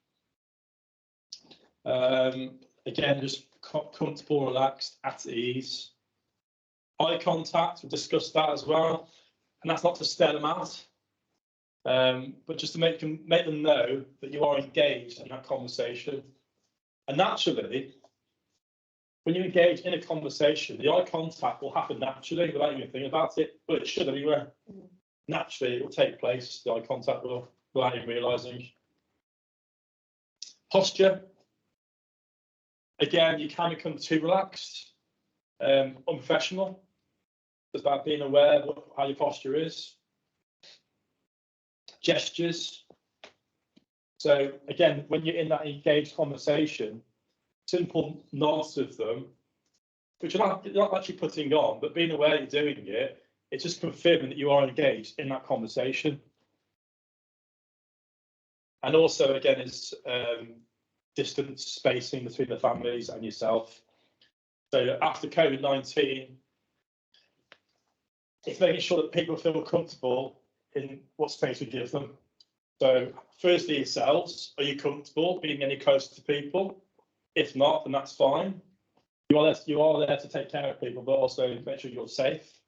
again, just comfortable, relaxed, at ease. Eye contact, we've discussed that as well, and that's not to stare them out, but just to make them know that you are engaged in that conversation. And naturally, when you engage in a conversation, the eye contact will happen naturally without even thinking about it. Well, it should anyway. Naturally, it will take place. The eye contact will, without even realising. Posture. Again, you can become too relaxed, unprofessional. It's about being aware of how your posture is. Gestures. So again, when you're in that engaged conversation, simple nods of them, which you're not actually putting on, but being aware you're doing it, it's just confirming that you are engaged in that conversation. And also, again, it's distance spacing between the families and yourself. So after COVID-19, it's making sure that people feel comfortable in what space we give them. So firstly, yourselves, are you comfortable being any closer to people? If not, then that's fine. You are there to take care of people, but also make sure you're safe.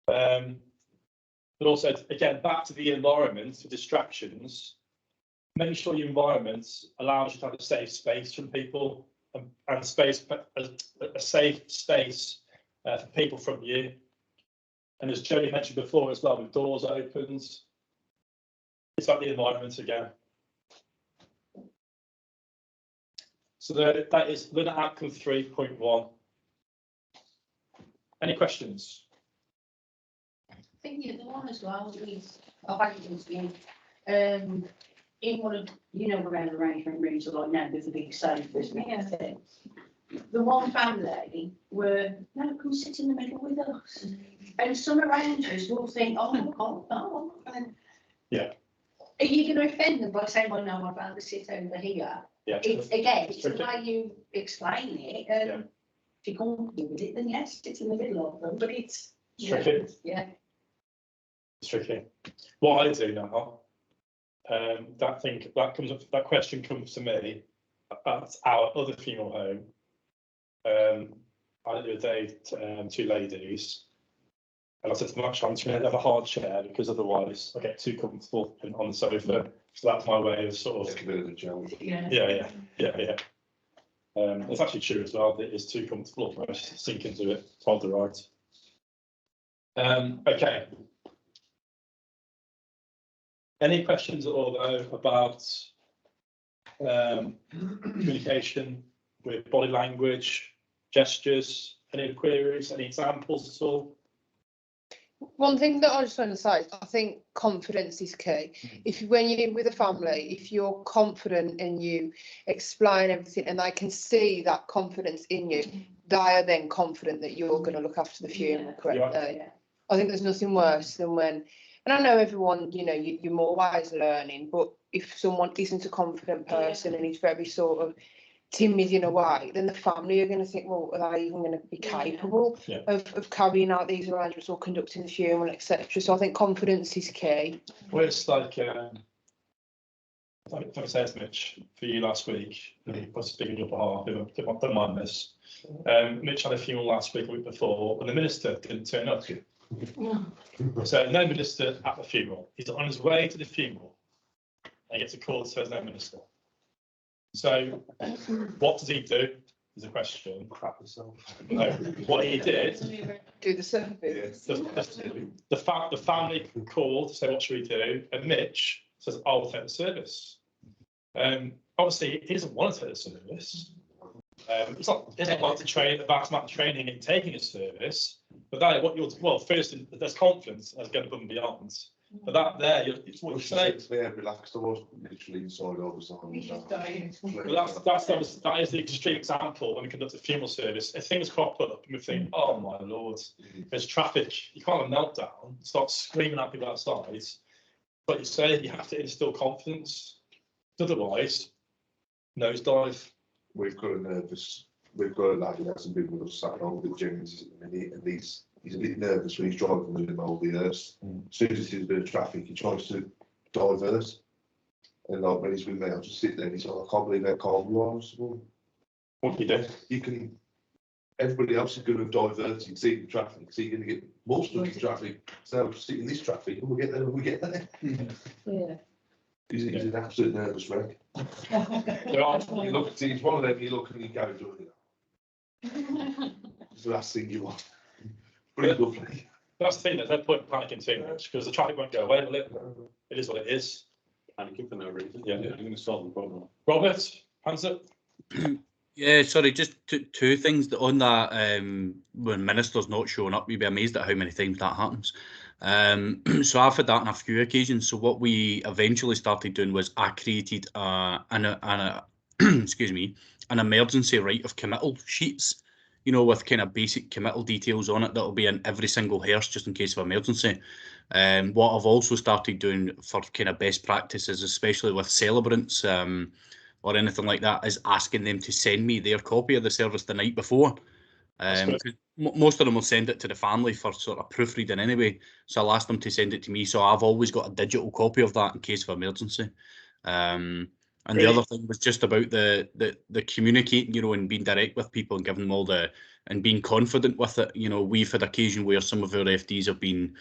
But also, again, back to the environment, the distractions. Make sure your environment allows you to have a safe space from people and space, a safe space for people from you. And as Jodie mentioned before as well, with doors opened, it's like the environment again. So that is Learner Outcome 3.1. Any questions? I think the other one as well is, in one of, around arrangement rooms, like now there's a big sofa, isn't it? The one family were, no, come sit in the middle with us. And some around us will think, oh my God, no. Yeah. Are you going to offend them by saying, well, no, I'd rather sit over here? Yeah. It's the way you explain it. If you can't do with it, then yes, it's in the middle of them. But it's tricky. Yeah. It's tricky. What I do now, that question comes to me at our other funeral home. I did a day, two ladies, and I said to them, actually, I'm just going to have a hard chair because otherwise I get too comfortable on the sofa. So that's my way of sort of. Yeah. It's actually true as well. It is too comfortable for us to sink into it. It's hard to write. Okay. Any questions at all though about communication with body language, gestures? Any queries? Any examples at all? One thing that I just want to say, I think confidence is key. When you're with a family, if you're confident and you explain everything and they can see that confidence in you, they are then confident that you're going to look after the funeral correctly. I think there's nothing worse than when, and I know everyone, you're always learning, but if someone isn't a confident person and is very sort of timid in a way, then the family are going to think, well, are they even going to be capable of carrying out these arrangements or conducting the funeral, etc. So I think confidence is key. Well, it's like, if I say this, Mitch, for you last week, I was speaking on your behalf, if I don't mind this. Mitch had a funeral last week, a week before, and the minister didn't turn up. So no minister at the funeral. He's on his way to the funeral, and he gets a call that says no minister. So what does he do? Is a question. Crap himself. No, what he did. Do the service. The family called to say what should we do, and Mitch says I'll take the service. Obviously he doesn't want to take the service. It's not like to train a vast amount of training in taking a service, but that what first there's confidence as going above and beyond. But that there, it's what you say. Yeah, relaxed. I was literally inside all the time. That is the extreme example when we conduct a funeral service. If things crop up and we think, oh my lord, there's traffic, you can't have a meltdown, start screaming at people outside. But you say you have to instill confidence. Otherwise, nosedive. We've got a lad who hasn't been with us sat on the gyms at the minute, and he's a bit nervous when he's driving with him over the earth. As soon as he sees a bit of traffic, he tries to divert. And like when he's with me, I'll just sit there and he's like, I can't believe how calm you are. So, what do you do? Everybody else is going to divert, see the traffic, so you're going to get more stuck in traffic. So I'll sit in this traffic and we'll get there when we get there. Yeah. He's an absolute nervous wreck. You look, it's one of them, you look and you go, it's the last thing you want. Pretty lovely. That's the thing, there's no point panicking too much because the traffic won't go away, will it? It is what it is. Panicking for no reason. Yeah. You're going to solve the problem. Robert, hands up. Yeah, sorry, just two things on that. When ministers not showing up, you'd be amazed at how many times that happens. So I've had that on a few occasions. So what we eventually started doing was I created excuse me, an emergency right of committal sheets, with kind of basic committal details on it that'll be in every single hearse just in case of emergency. What I've also started doing for kind of best practices, especially with celebrants or anything like that, is asking them to send me their copy of the service the night before. Most of them will send it to the family for sort of proofreading anyway, so I'll ask them to send it to me, so I've always got a digital copy of that in case of emergency. And And the other thing was just about the communicating, you know, and being direct with people and giving them all and being confident with it. You know, we've had occasion where some of our FDs have been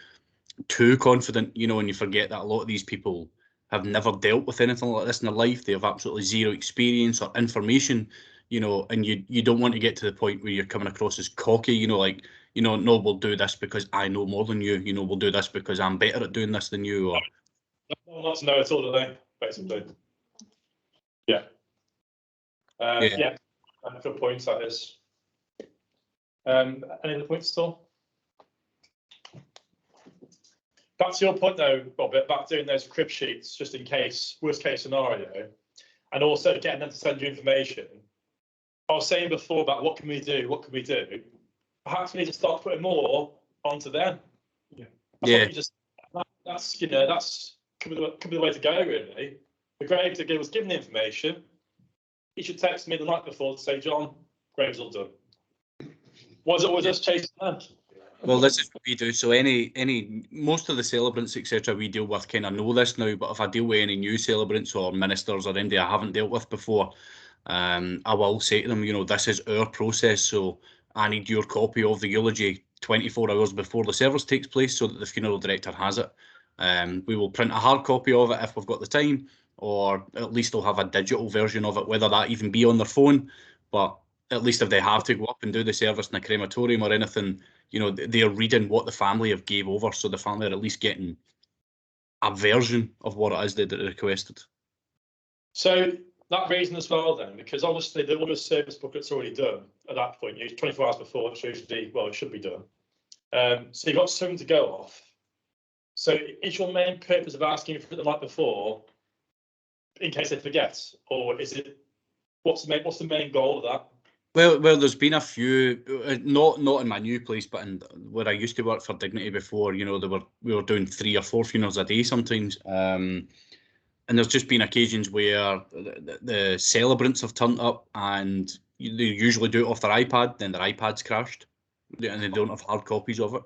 too confident, you know, and you forget that a lot of these people have never dealt with anything like this in their life. They have absolutely zero experience or information, you know, and you don't want to get to the point where you're coming across as cocky, you know, like, you know, no, we'll do this because I know more than you, you know, we'll do this because I'm better at doing this than you, or... No one wants to know at all, do they, basically? Yeah. Yeah, good points, that is. Any other points at all? Back to your point though, Robert, about doing those crib sheets just in case, worst case scenario, and also getting them to send you information. I was saying before about what can we do, perhaps we need to start putting more onto them. That's you know, that's could be the way to go, really. The grave digger was given the information. He should text me the night before to say, John, grave's all done. Was it always us chasing them? Well, this is what we do. So most of the celebrants, etc., we deal with kind of know this now. But if I deal with any new celebrants or ministers or anybody I haven't dealt with before, I will say to them, you know, this is our process. So I need your copy of the eulogy 24 hours before the service takes place, so that the funeral director has it. We will print a hard copy of it if we've got the time, or at least they'll have a digital version of it, whether that even be on their phone. But at least if they have to go up and do the service in a crematorium or anything, you know, they're reading what the family have gave over, so the family are at least getting a version of what it is that they requested. So that reason as well then, because obviously the order service booklet's already done at that point, 24 hours before it's usually, well, it should be done. So you've got something to go off. So is your main purpose of asking for it the night before, in case they forget, or is it, what's the main goal of that? Well, there's been a few, not in my new place, but in where I used to work for Dignity before. You know, we were doing 3 or 4 funerals a day sometimes, and there's just been occasions where the celebrants have turned up and they usually do it off their iPad, then their iPad's crashed, and they don't have hard copies of it.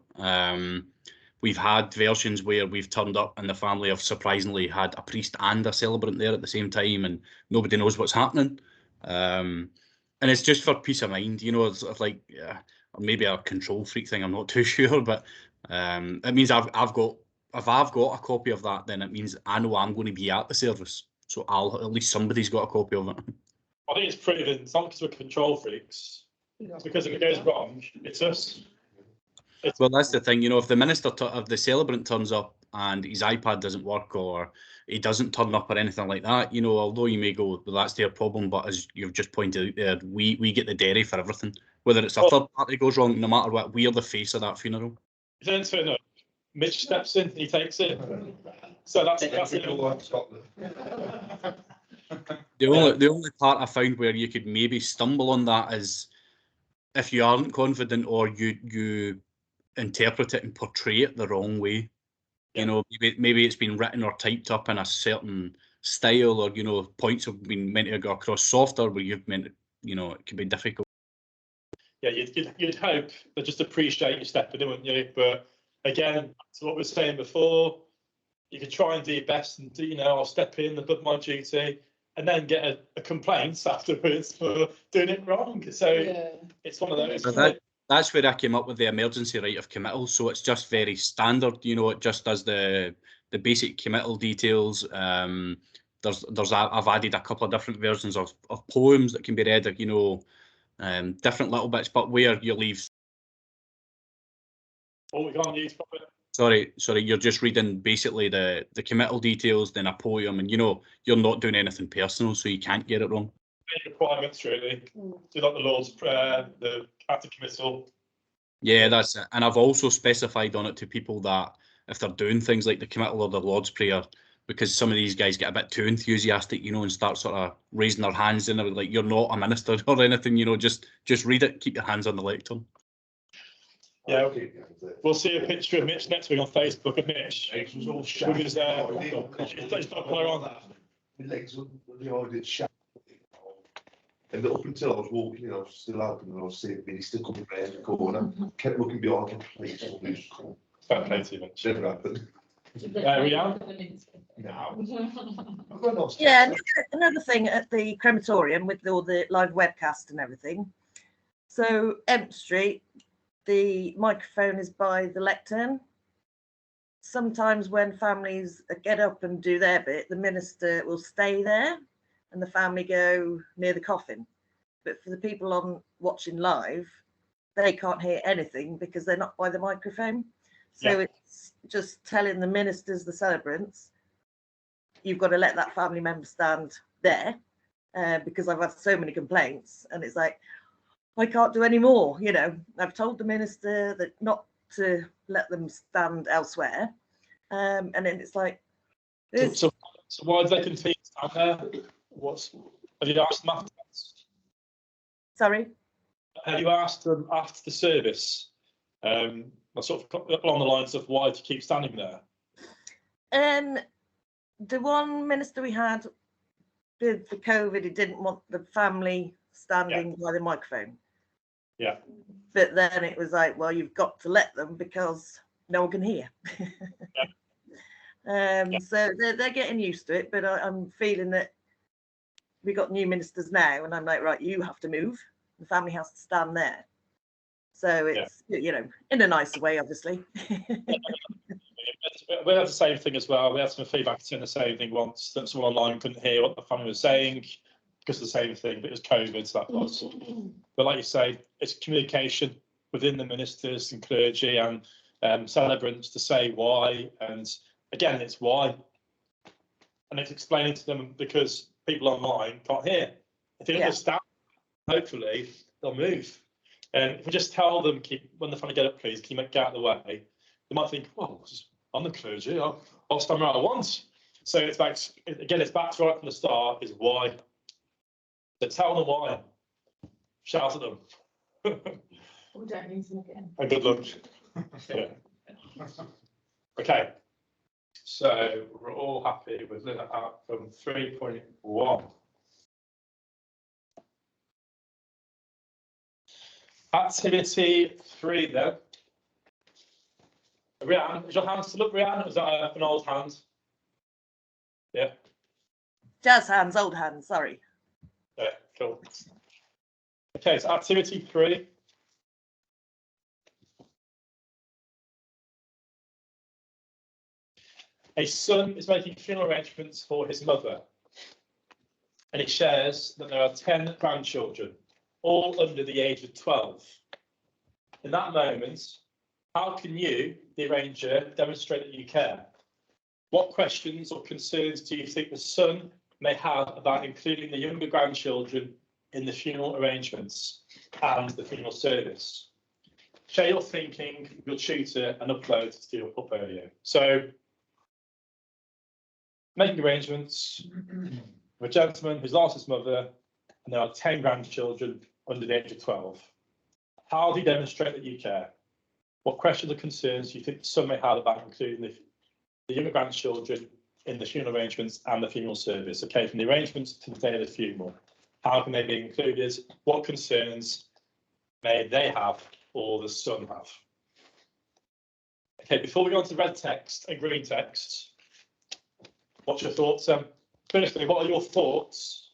We've had versions where we've turned up and the family have surprisingly had a priest and a celebrant there at the same time, and nobody knows what's happening. And it's just for peace of mind, you know. It's like, or maybe a control freak thing, I'm not too sure, but it means if I've got a copy of that, then it means I know I'm going to be at the service, so at least somebody's got a copy of it. I think it's proven, it's not because we're control freaks, it's because if it goes wrong, it's us. Well, that's the thing, you know, if the minister, if the celebrant turns up and his iPad doesn't work, or he doesn't turn up or anything like that, you know, although you may go, well, that's their problem, but as you've just pointed out there, we get the dairy for everything. Whether it's a third party goes wrong, no matter what, we're the face of that funeral. Then turn up, Mitch steps in, he takes it. So that's it. The only part I found where you could maybe stumble on that is if you aren't confident, or you interpret it and portray it the wrong way. You know, maybe it's been written or typed up in a certain style, or, you know, points have been meant to go across softer where you've meant, you know, it can be difficult. Yeah, you'd hope they just appreciate you stepping in, wouldn't you? But again, to what we were saying before, you could try and do your best and do, you know, I'll step in and put my duty, and then get a complaint afterwards for doing it wrong. So it's one of those. So that's where I came up with the emergency right of committal. So it's just very standard, you know, it just does the basic committal details. I've added a couple of different versions of poems that can be read, you know, different little bits, but where you leave. What we can't use from it. Sorry, you're just reading basically the committal details, then a poem, and, you know, you're not doing anything personal, so you can't get it wrong. Requirements, really. Do like the Lord's Prayer, the after committal. Yeah, that's it. And I've also specified on it to people that if they're doing things like the committal or the Lord's Prayer, because some of these guys get a bit too enthusiastic, you know, and start sort of raising their hands in it, like, you're not a minister or anything, you know, just read it, keep your hands on the lectern. Yeah, we'll see a picture of Mitch next week on Facebook of Mitch. With his doppler on that. My legs were the shat. And up until I was walking in, I was still out, and I was seeing Vinny still coming around the corner. Kept looking behind him, please. Fair play to you, Mitch. Never happened. Yeah, another thing at the crematorium with all the live webcast and everything. So Emp Street, the microphone is by the lectern. Sometimes when families get up and do their bit, the minister will stay there and the family go near the coffin. But for the people on watching live, they can't hear anything because they're not by the microphone. So it's just telling the ministers, the celebrants, you've got to let that family member stand there, because I've had so many complaints and it's like, I can't do any more. You know, I've told the minister that not to let them stand elsewhere. And then it's like, so why do they continue to stand there? Have you asked them after? Sorry? Have you asked them after the service, sort of along the lines of why to keep standing there? The one minister we had with the COVID, he didn't want the family standing by the microphone. Yeah. But then it was like, well, you've got to let them because no one can hear. So they're getting used to it, but I'm feeling that we got new ministers now, and I'm like, right, you have to move. The family has to stand there. So it's, you know, in a nicer way, obviously. We had the same thing as well. We had some feedback saying the same thing once, that someone online couldn't hear what the family was saying because of the same thing, but it was COVID, so that was. But like you say, it's communication within the ministers and clergy and celebrants to say why, and again, it's why. And it's explaining to them because people online can't hear. If they understand, hopefully they'll move. And if we just tell them, when the family get up, please, can you get out of the way? They might think, well, I'm the clergy, I'll stand where I want. So it's back, again, it's back to right from the start, is why. So tell them why. Shout at them. We don't need them again. And good luck. Okay. So we're all happy with that from 3.1. Activity 3 then. Rhiannon, is your hand still up, Rhiannon? Is that an old hand? Yeah. Jazz hands, old hands, sorry. Yeah, cool. Okay, so activity 3. A son is making funeral arrangements for his mother, and he shares that there are 10 grandchildren, all under the age of 12. In that moment, how can you, the arranger, demonstrate that you care? What questions or concerns do you think the son may have about including the younger grandchildren in the funeral arrangements and the funeral service? Share your thinking with your tutor and upload to your portfolio. So, making arrangements with a gentleman who's lost his mother, and there are 10 grandchildren under the age of 12. How do you demonstrate that you care? What questions or concerns do you think the son may have about including the younger grandchildren in the funeral arrangements and the funeral service? Okay, from the arrangements to the day of the funeral, how can they be included? What concerns may they have or the son have? Okay, before we go on to red text and green text, what's your thoughts? Firstly, what are your thoughts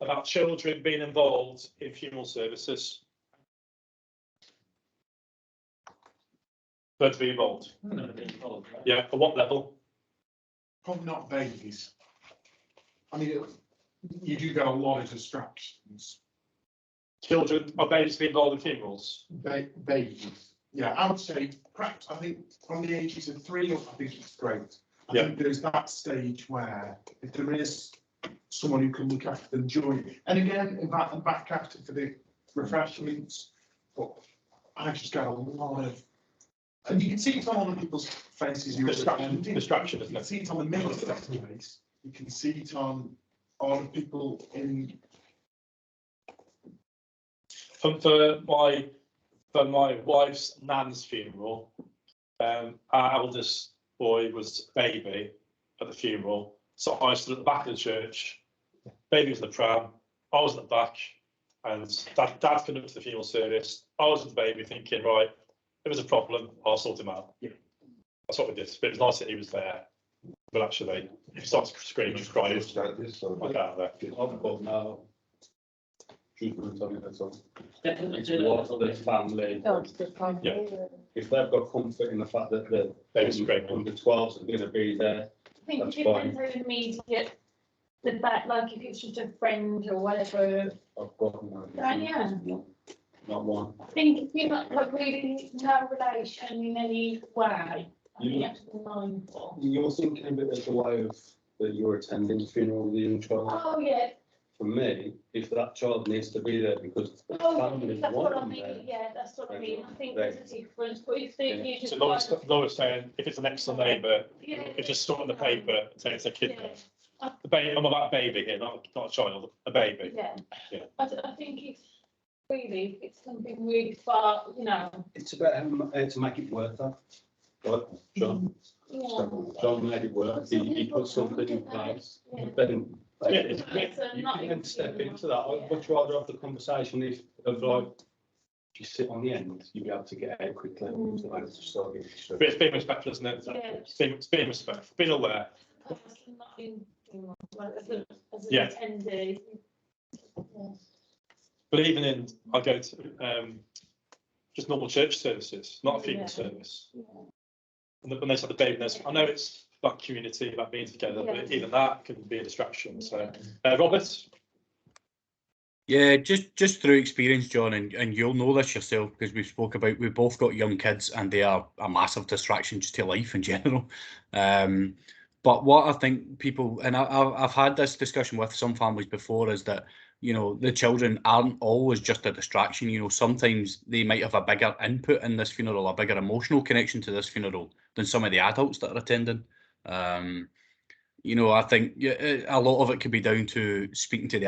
about children being involved in funeral services? To be involved. Yeah, at what level? Probably not babies. I mean, you do get a lot of distractions. Children are babies to be involved in funerals? Babies. Yeah, I would say perhaps, I think from the ages of 3 up, I think it's great. I think there's that stage where if there is someone who can look after them during, and again, back after for the refreshments, but I just get a lot of, and you can see it on other people's faces. Distraction, isn't it? You can see it on the minister's face. You can see it on other people in. For my wife's nan's funeral, our eldest boy was a baby at the funeral, so I stood at the back of the church. Baby was in the pram, I was at the back, and Dad conducted the funeral service. I was with the baby thinking, right, if there's a problem, I'll sort him out. Yeah. That's what we did. But it was nice that he was there. But actually, if he starts screaming and crying, Just like this, so- I'll get out of there. I've got now. Treatment on it, so. Definitely It's do what that. the family, Oh, it's the problem. Yeah. if they've got comfort in the fact that the Baby's screaming. under 12s are going to be there. I think That's it depends how immediate the back, like if it's just a friend or whatever. I've got no. Yeah. Not one. I think if you're not like really no relation in any way, I think you have to be mindful. You're thinking of it as a way of that you're attending the funeral of the young child. Oh, yeah. For me, if that child needs to be there because the Oh, family that's want what I them mean. there. Yeah, that's what I mean. I think They- there's a difference, but if they you just. So Laura's saying if it's an next door neighbour, Yeah. it's just stuck on the paper and saying it's a kid. Yeah. The baby, I'm about a baby here, not a child, a baby. Yeah. Yeah. I think it's really, it's something really far, you know. It's about how to make it work though. Right, John? Yeah. So John made it work. He put something in place. Yeah. Then Yeah, you not can then step into that. I'd much rather have the conversation of like, if you sit on the end, you'll be able to get out quickly. So that's just sort of But it's being respectful, isn't it? Yeah. It's being respectful, being aware. Not in, like, as an Yeah. attendee. Yeah. But even in, I go to just normal church services, not a funeral Yeah. service. Yeah. And when they say the baby, I know it's about community, about being together, Yeah. but even that can be a distraction. So, Robert, Yeah, just through experience, John, and you'll know this yourself because we've both got young kids and they are a massive distraction just to life in general. But what I think people, and I've had this discussion with some families before, is that, you know, the children aren't always just a distraction. You know, sometimes they might have a bigger input in this funeral, a bigger emotional connection to this funeral than some of the adults that are attending. You know, I think a lot of it could be down to speaking to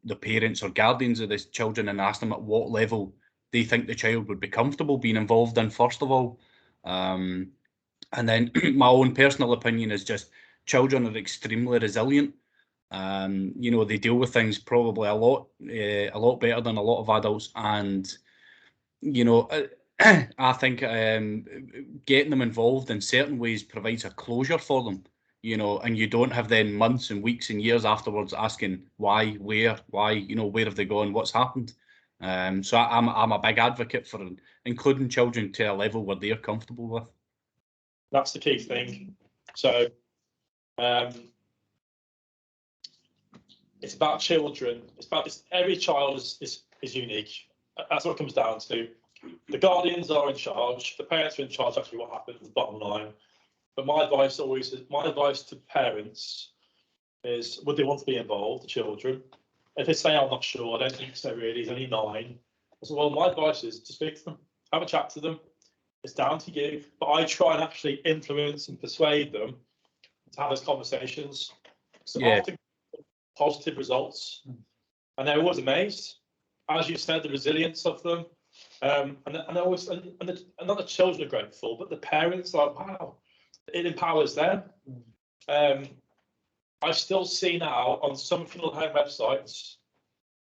the parents or guardians of the children and ask them at what level they think the child would be comfortable being involved in, first of all. And then my own personal opinion is just children are extremely resilient. You know, they deal with things probably a lot better than a lot of adults. And, you know, I think getting them involved in certain ways provides a closure for them. You know, and you don't have then months and weeks and years afterwards asking why, where, you know, where have they gone, what's happened. So I'm a big advocate for including children to a level where they're comfortable with. that's the key thing. So, it's about children. Every child is unique. That's what it comes down to. The guardians are in charge. The parents are in charge. Actually, what happens? The bottom line. But my advice to parents is, would they want to be involved, the children? If they say, I'm not sure, I don't think so really, he's only 9. I said, well, my advice is to speak to them, have a chat to them. It's down to you. But I try and actually influence and persuade them to have those conversations. So Yeah. often positive results. And they're always amazed. As you said, the resilience of them. And not the children are grateful, but the parents are like, wow. It empowers them. I still see now on some funeral home websites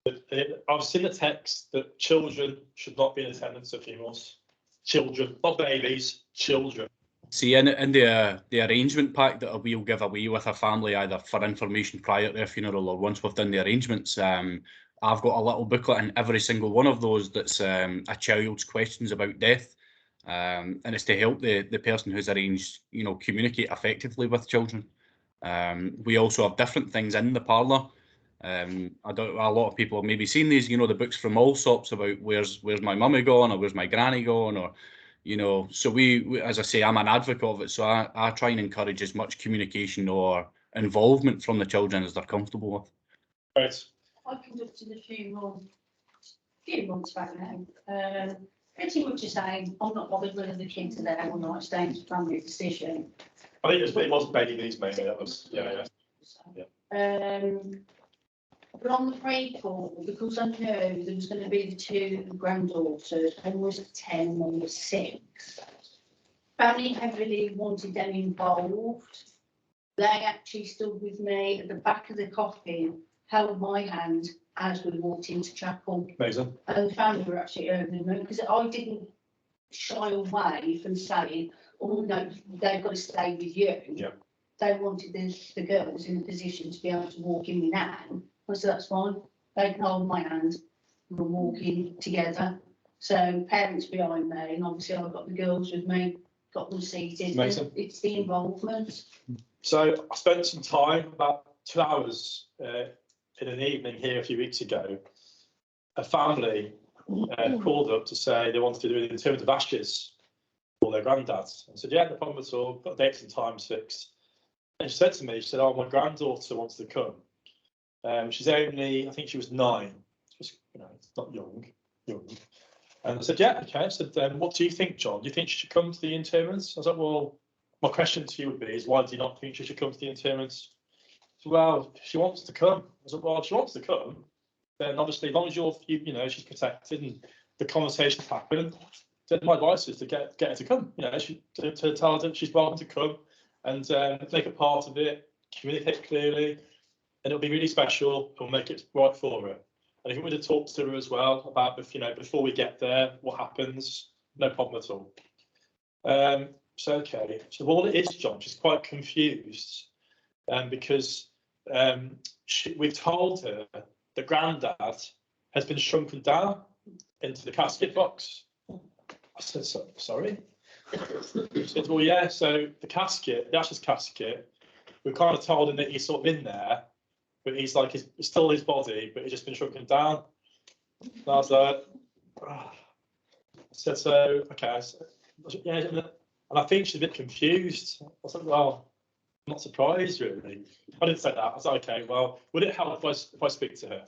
that I've seen the text that children should not be in attendance at funerals. Children, not babies, children. See, in the arrangement pack that we'll give away with a family, either for information prior to their funeral or once we've done the arrangements, I've got a little booklet in every single one of those that's a child's questions about death. And it's to help the person who's arranged, you know, communicate effectively with children. We also have different things in the parlour. A lot of people have maybe seen these, you know, the books from Allsops about where's my mummy gone or where's my granny gone, or, you know, so we as I say, I'm an advocate of it, so I try and encourage as much communication or involvement from the children as they're comfortable with. Right. I conducted a funeral a few months back now. Pretty much the same. I'm not bothered whether the kids are there or not. It's down to family decision. I think it was babies mainly. That was yeah. But on the pre-call, because I know there was going to be the 2 granddaughters, one was 10, one was 6. Family heavily wanted them involved. They actually stood with me at the back of the coffin, held my hand as we walked into chapel. Amazing. And the family were actually over the moon because I didn't shy away from saying, or no, they've got to stay with you. Yeah. They wanted the girls in a position to be able to walk in with Nan. I said, that's fine. They can hold my hand. We're walking together. So parents behind me, and obviously I've got the girls with me, got them seated. Amazing. It's the involvement. So I spent some time, about 2 hours in an evening here a few weeks ago. A family called up to say they wanted to do an interment of ashes for their granddads. I said, yeah, no problem at all, got dates and times fixed. And she said to me, she said, oh, my granddaughter wants to come. She's only, I think she was 9. Just, you know, it's not young. And I said, yeah, okay. I said, what do you think, John? Do you think she should come to the interments? I was like, well, my question to you would be, is why do you not think she should come to the interments? Well, she wants to come. I said, well, if she wants to come, then obviously, as long as you know, she's protected and the conversations happen, then my advice is to get her to come. You know, to tell her that she's welcome to come and make a part of it, communicate clearly, and it'll be really special. It'll make it right for her. And if you want to talk to her as well about, you know, before we get there, what happens, no problem at all. So okay, so all it is, John, she's quite confused because we've told her the granddad has been shrunken down into the casket box. I said, sorry? She said, well, yeah, so the casket, the ashes casket, we've kind of told him that he's sort of in there, but he's like, it's still his body, but he's just been shrunken down. And I was like, oh. I said, so, okay. Yeah, and I think she's a bit confused. I was like, well, I'm not surprised, really. I didn't say that. I was like, okay, well, would it help if I speak to her?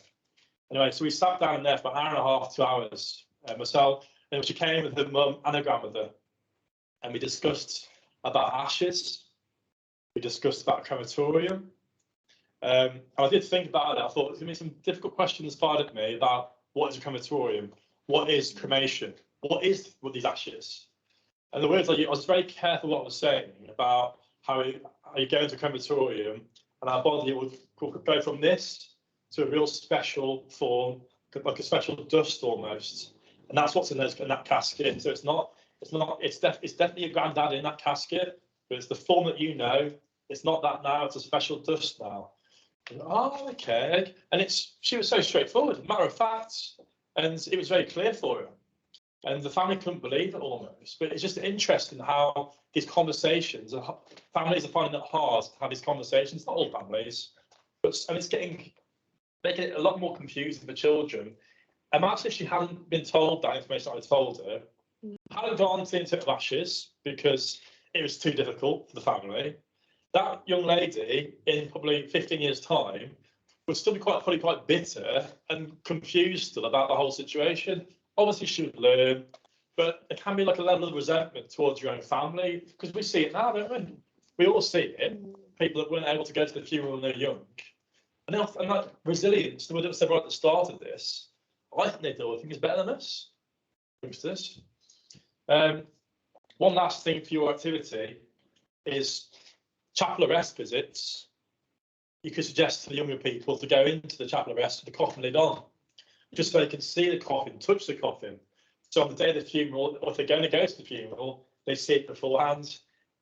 Anyway, so we sat down there for an hour and a half, 2 hours, myself, and she came with her mum and her grandmother, and we discussed about ashes. We discussed about crematorium. And I did think about it. I thought there's going to be some difficult questions fired at me about what is a crematorium, what is cremation, what these ashes. And the words I was very careful what I was saying about how you go into a crematorium and our body would go from this to a real special form, like a special dust almost. And that's what's in that casket. So it's definitely a granddad in that casket, but it's the form that you know. It's not that now, it's a special dust now. And, oh, okay. And she was so straightforward, matter of fact, and it was very clear for her. And the family couldn't believe it almost. But it's just interesting how these conversations, families are finding it hard to have these conversations, not all families, and it's making it a lot more confusing for children. Imagine if she hadn't been told that information I told her, hadn't gone to the interment of ashes because it was too difficult for the family. That young lady, in probably 15 years' time, would still be probably quite bitter and confused still about the whole situation. Obviously, she would learn, but it can be like a level of resentment towards your own family, because we see it now, don't we? We all see it. People that weren't able to go to the funeral when they're young. And that resilience, the word that was said right at the start of this, I think they do. I think it's better than us. Youngsters. One last thing for your activity is chapel arrest visits. You could suggest to the younger people to go into the chapel arrest with the coffin lid on, just so they can see the coffin, touch the coffin. So on the day of the funeral, or if they're going to go to the funeral, they see it beforehand.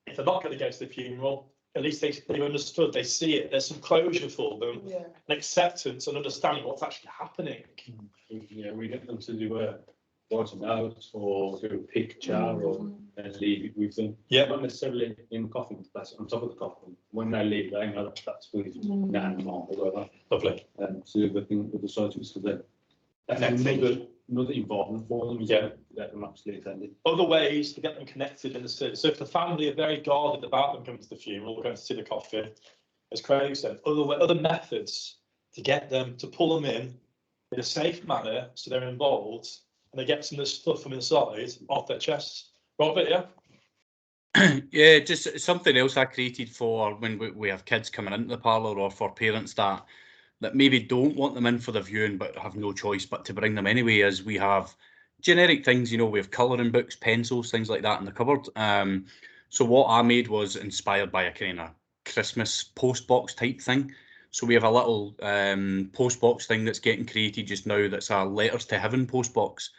If they're not going to go to the funeral, at least they've understood, they see it. There's some closure for them, Yeah. and acceptance and understanding what's actually happening. Yeah, we get them to do write a note or do a picture or and leave it with them. Yeah. Not necessarily in the coffin, that's on top of the coffin. When they leave, they know that's with Nan, Mom, or whatever. Lovely. So the thing with the soldiers for them. That's another involvement for them. Yeah. Let them actually attend it. Other ways to get them connected in the service. So if the family are very guarded about them coming to the funeral, going to see the coffin, as Craig said, other methods to get them, to pull them in a safe manner so they're involved and they get some of the stuff from inside off their chests. Robert, yeah? Yeah, just something else I created for when we have kids coming into the parlour, or for parents that maybe don't want them in for the viewing but have no choice but to bring them anyway, as we have generic things, we have colouring books, pencils, things like that in the cupboard. So what I made was inspired by a kind of Christmas post box type thing. So we have a little post box thing that's getting created just now that's a letters to heaven post box.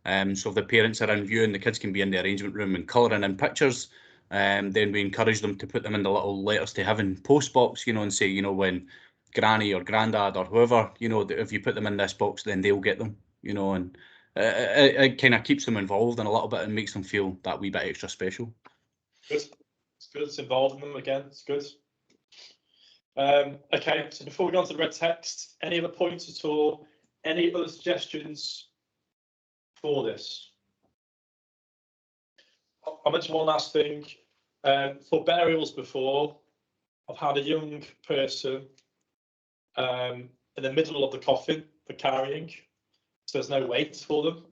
So if the parents are in viewing, the kids can be in the arrangement room and colouring in pictures Then we encourage them to put them in the little letters to heaven post box, you know, and say, you know, when granny or granddad or whoever, you know, if you put them in this box, then they'll get them, you know, and it kind of keeps them involved in a little bit and makes them feel that wee bit extra special. Good. It's good. It's involving them again. It's good. Okay, so before we go on to the red text, any other points at all? Any other suggestions for this? I mentioned one last thing. For burials before, I've had a young person in the middle of the coffin for carrying, so there's no weight for them.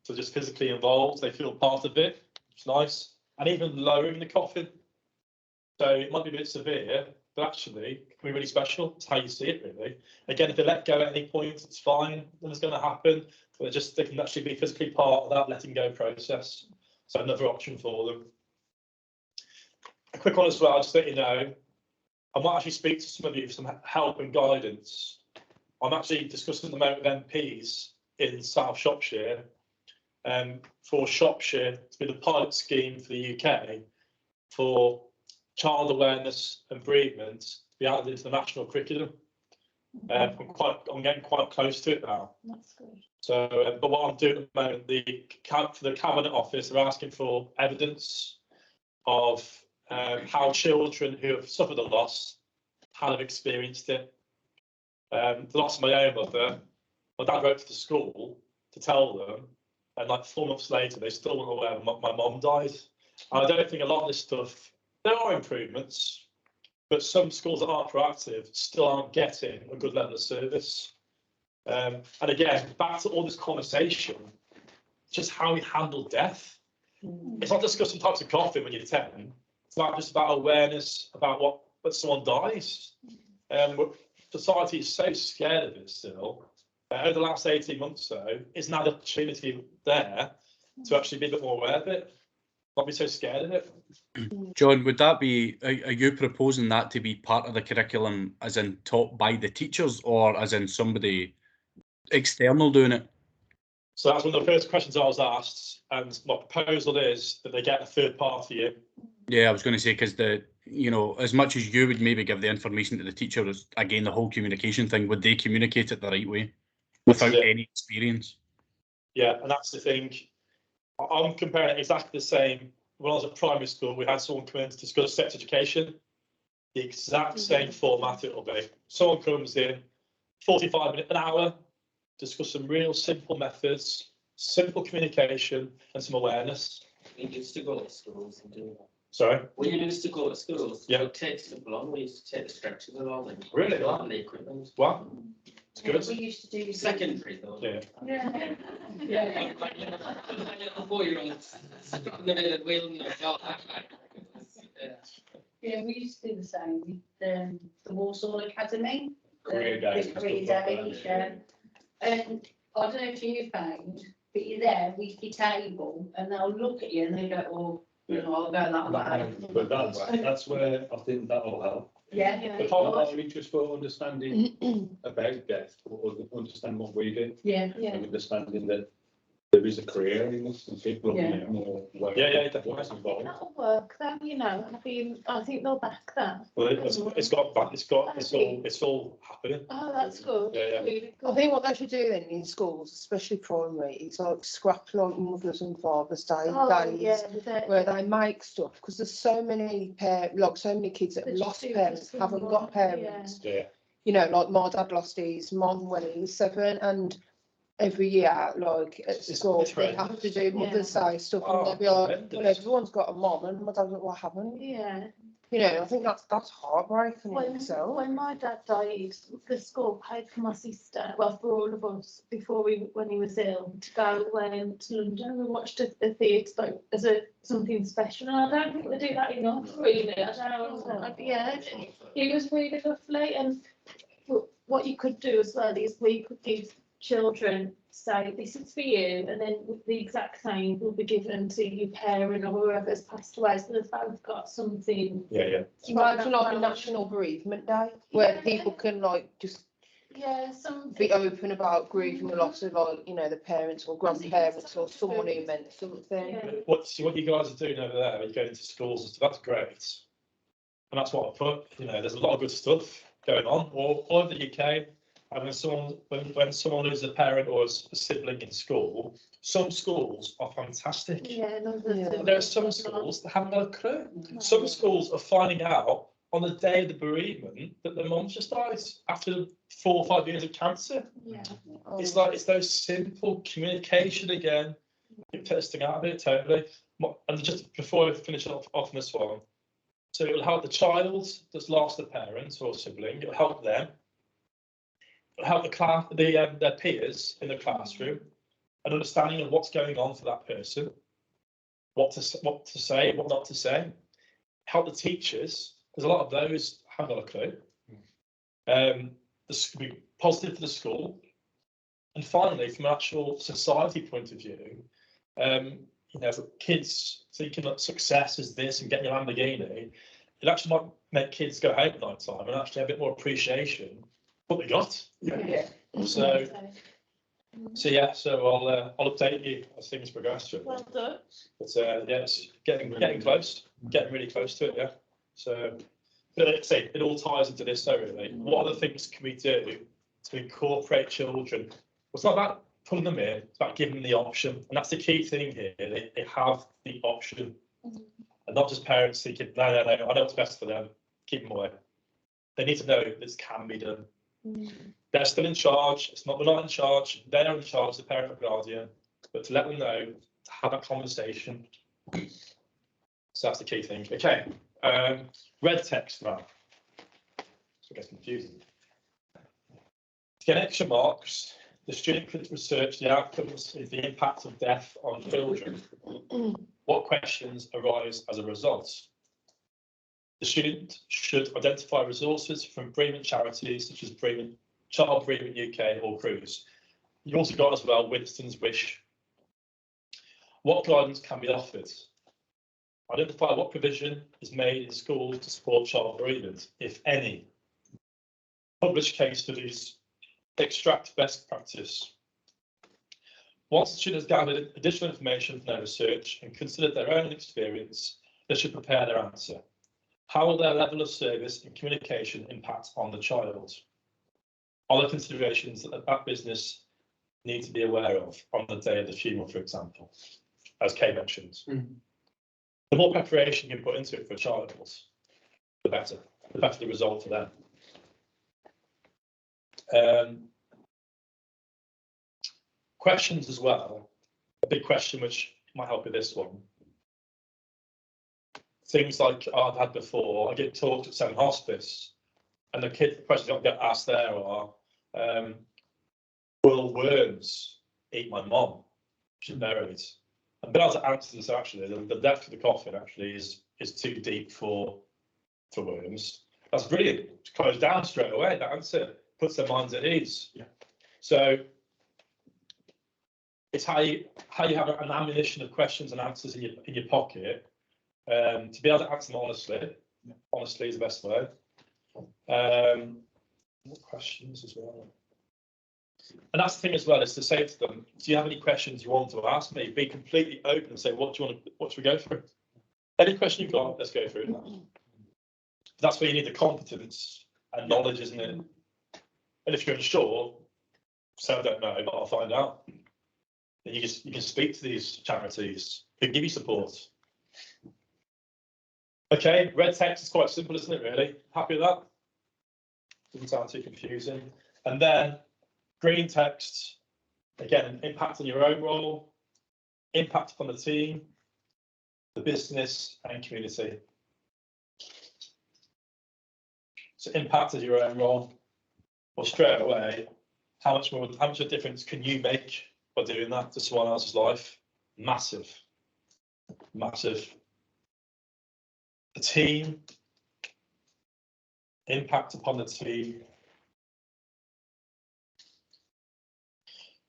So just physically involved, they feel part of it. It's nice. And even lowering the coffin. So it might be a bit severe, but actually it can be really special. It's how you see it, really. Again, if they let go at any point, it's fine. Nothing's going to happen. But they can actually be physically part of that letting go process. So another option for them. A quick one as well, just to let you know, I might actually speak to some of you for some help and guidance. I'm actually discussing at the moment with MPs in South Shropshire for Shropshire to be the pilot scheme for the UK for child awareness and bereavement to be added into the national curriculum. I'm getting quite close to it now. That's good. So, but what I'm doing at the moment, for the Cabinet Office, they're asking for evidence of how children who have suffered a loss have experienced it. The loss of my own mother, my dad wrote to the school to tell them, and like 4 months later, they still weren't aware my mum died. And I don't think a lot of this stuff, there are improvements, but some schools that are proactive still aren't getting a good level of service. And again, back to all this conversation, just how we handle death. It's not discussing types of coffee when you're 10. It's not just about awareness about what when someone dies. Society is so scared of it still. Over the last 18 months, though, is now the opportunity there to actually be a bit more aware of it, not be so scared of it. John, would that be, are you proposing that to be part of the curriculum as in taught by the teachers or as in somebody external doing it? So that's one of the first questions I was asked, and my proposal is that they get a third party in. Yeah, I was going to say, because you know, as much as you would maybe give the information to the teachers, again, the whole communication thing, would they communicate it the right way without any experience? Yeah, and that's the thing. I'm comparing it exactly the same. When I was at primary school, we had someone come in to discuss sex education. The exact same format it will be. Someone comes in, 45 minutes, an hour, discuss some real simple methods, simple communication, and some awareness. We used to go to schools and do that. Sorry? We used to go to schools. Yeah. We'd take stuff along. We used to take the stretchers along. And Really? along the equipment. What? It's good. We used to do Secondary though. Yeah. Yeah. Yeah. 4-year-olds. In the middle of the wheel and Yeah, we used to do the same with the Warsaw Academy. Career days and Career stuff like days, that, yeah. And I don't know if you found, but you're there with your table and they'll look at you and they go, oh, you know, I'll go that way. But that's where I think that'll help. Yeah. But partly just for understanding about death, or understand what we do, Yeah. and understanding that there is a career in this, and people will be more aware of what's involved. That'll work, then, you know, I think they'll back that. Well, it's all happening. Oh, that's good. Yeah. Really good. I think what they should do then in schools, especially primary, is like scrap like Mothers and Fathers Day days where they make stuff, because there's so many so many kids that have lost parents, haven't got parents. Yeah. You know, like my dad lost his mum when he was 7, and every year, like at school, they have to do Mother's Day stuff, and they'll be like, well, everyone's got a mum, and my dad's like, well, I haven't. Yeah. You know, I think that's heartbreaking in itself. When my dad died, the school paid for my sister, well, for all of us, when he was ill, to go to London and watched a theatre as something special. And I don't think they do that enough, really. I don't know. Yeah, it was really lovely. And what you could do as well is we could give children, say, this is for you, and then the exact same will be given to your parent or whoever's passed away, so they've both got something. Yeah. Imagine like a National Bereavement Day where people can like just Yeah, some. be open about grieving the loss of, you know, the parents or grandparents or someone who meant something. Yeah. What you guys are doing over there, you're going into schools and stuff, that's great. And that's what I put, you know, there's a lot of good stuff going on all over the UK. And when someone loses a parent or a sibling in school, some schools are fantastic. Yeah, Yeah. There are some schools that haven't got a clue. Some schools are finding out on the day of the bereavement that their mum just died after 4 or 5 years of cancer. Yeah. It's like, it's those simple communication again, testing out of it totally. And just before I finish off on this one, so it'll help the child that's lost a parent or sibling, it'll help them. It'll help the class, their peers in the classroom, an understanding of what's going on for that person, what to say, what not to say. Help the teachers, because a lot of those haven't got a clue. This could be positive for the school. And finally, from an actual society point of view, you know, for kids thinking that success is this and getting a Lamborghini, it actually might make kids go home at night time and actually have a bit more appreciation for what they got. Yeah. So yeah, so I'll update you as things progress. Well done. But yeah, it's getting close, getting really close to it. Yeah. So, but like I say, it all ties into this. So really, what other things can we do to incorporate children? Well, it's not about pulling them in; it's about giving them the option, and that's the key thing here. They have the option, and not just parents thinking, no, I know what's best for them. Keep them away. They need to know this can be done. They're still in charge. We're not in charge. They're in charge, the parent or guardian, but to let them know, to have that conversation. So that's the key thing. Okay, red text now. So it gets confusing. To get extra marks, the student could research the outcomes of the impact of death on children. What questions arise as a result? The student should identify resources from bereavement charities such as Child Bereavement UK or Cruise. You also got as well Winston's Wish. What guidance can be offered? Identify what provision is made in schools to support child bereavement, if any. Publish case studies. Extract best practice. Once the student has gathered additional information from their research and considered their own experience, they should prepare their answer. How will their level of service and communication impact on the child? Are there considerations that business need to be aware of on the day of the funeral, for example, as Kay mentioned? The more preparation you put into it for a child, the better the result for them. Questions as well. A big question which might help with this one. Things like I've had before, I get talked at Seven Hospice, and the questions I get asked there are, will worms eat my mom? She's buried. And being able to answer this actually, the depth of the coffin actually is too deep for worms. That's brilliant. It closes down straight away. That answer puts their minds at ease. Yeah. So it's how you have an ammunition of questions and answers in your pocket. To be able to answer them honestly. Yeah. Honestly is the best way. What questions as well? And that's the thing as well, is to say to them, do you have any questions you want to ask me? Be completely open and say, what should we go through? Any question you've got, let's go through that. That's where you need the competence and knowledge, isn't it? And if you're unsure, say I don't know, but I'll find out. Then you can speak to these charities who give you support. Okay, red text is quite simple, isn't it, really? Happy with that? Doesn't sound too confusing. And then green text, again, impact on your own role, impact upon the team, the business and community. So impact of your own role. Well, straight away, how much of a difference can you make by doing that to someone else's life? Massive, massive. The team, impact upon the team.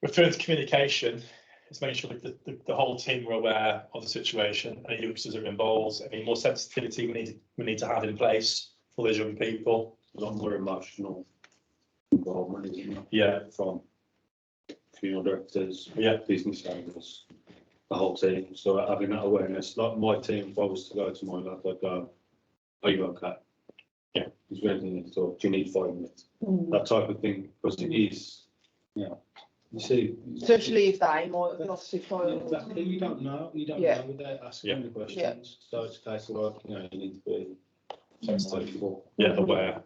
Referring to communication, is making sure that the whole team are aware of the situation, any youngsters are involved, any more sensitivity we need to have in place for those young people. A lot more emotional involvement, isn't it? Yeah. From funeral directors, Yeah. business owners, the whole team. So having that awareness, like my team, if I was to go to my lab, I'd go, are you okay? Yeah. Is there anything to talk? Do you need 5 minutes? Mm. That type of thing, because it is, you see. Especially if they might have lost their child. Exactly, you don't know Yeah. without asking the Yeah. questions. So it's a case of, like, you need to be sensitive. Yeah, aware.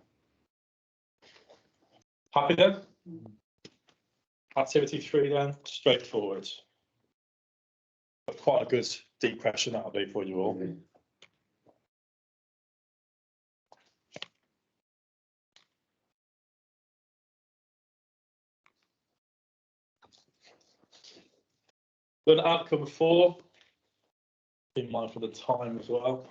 Happy then? Activity 3 then, straightforward. But quite a good deep question that'll be for you all. Then outcome 4, in mind for the time as well.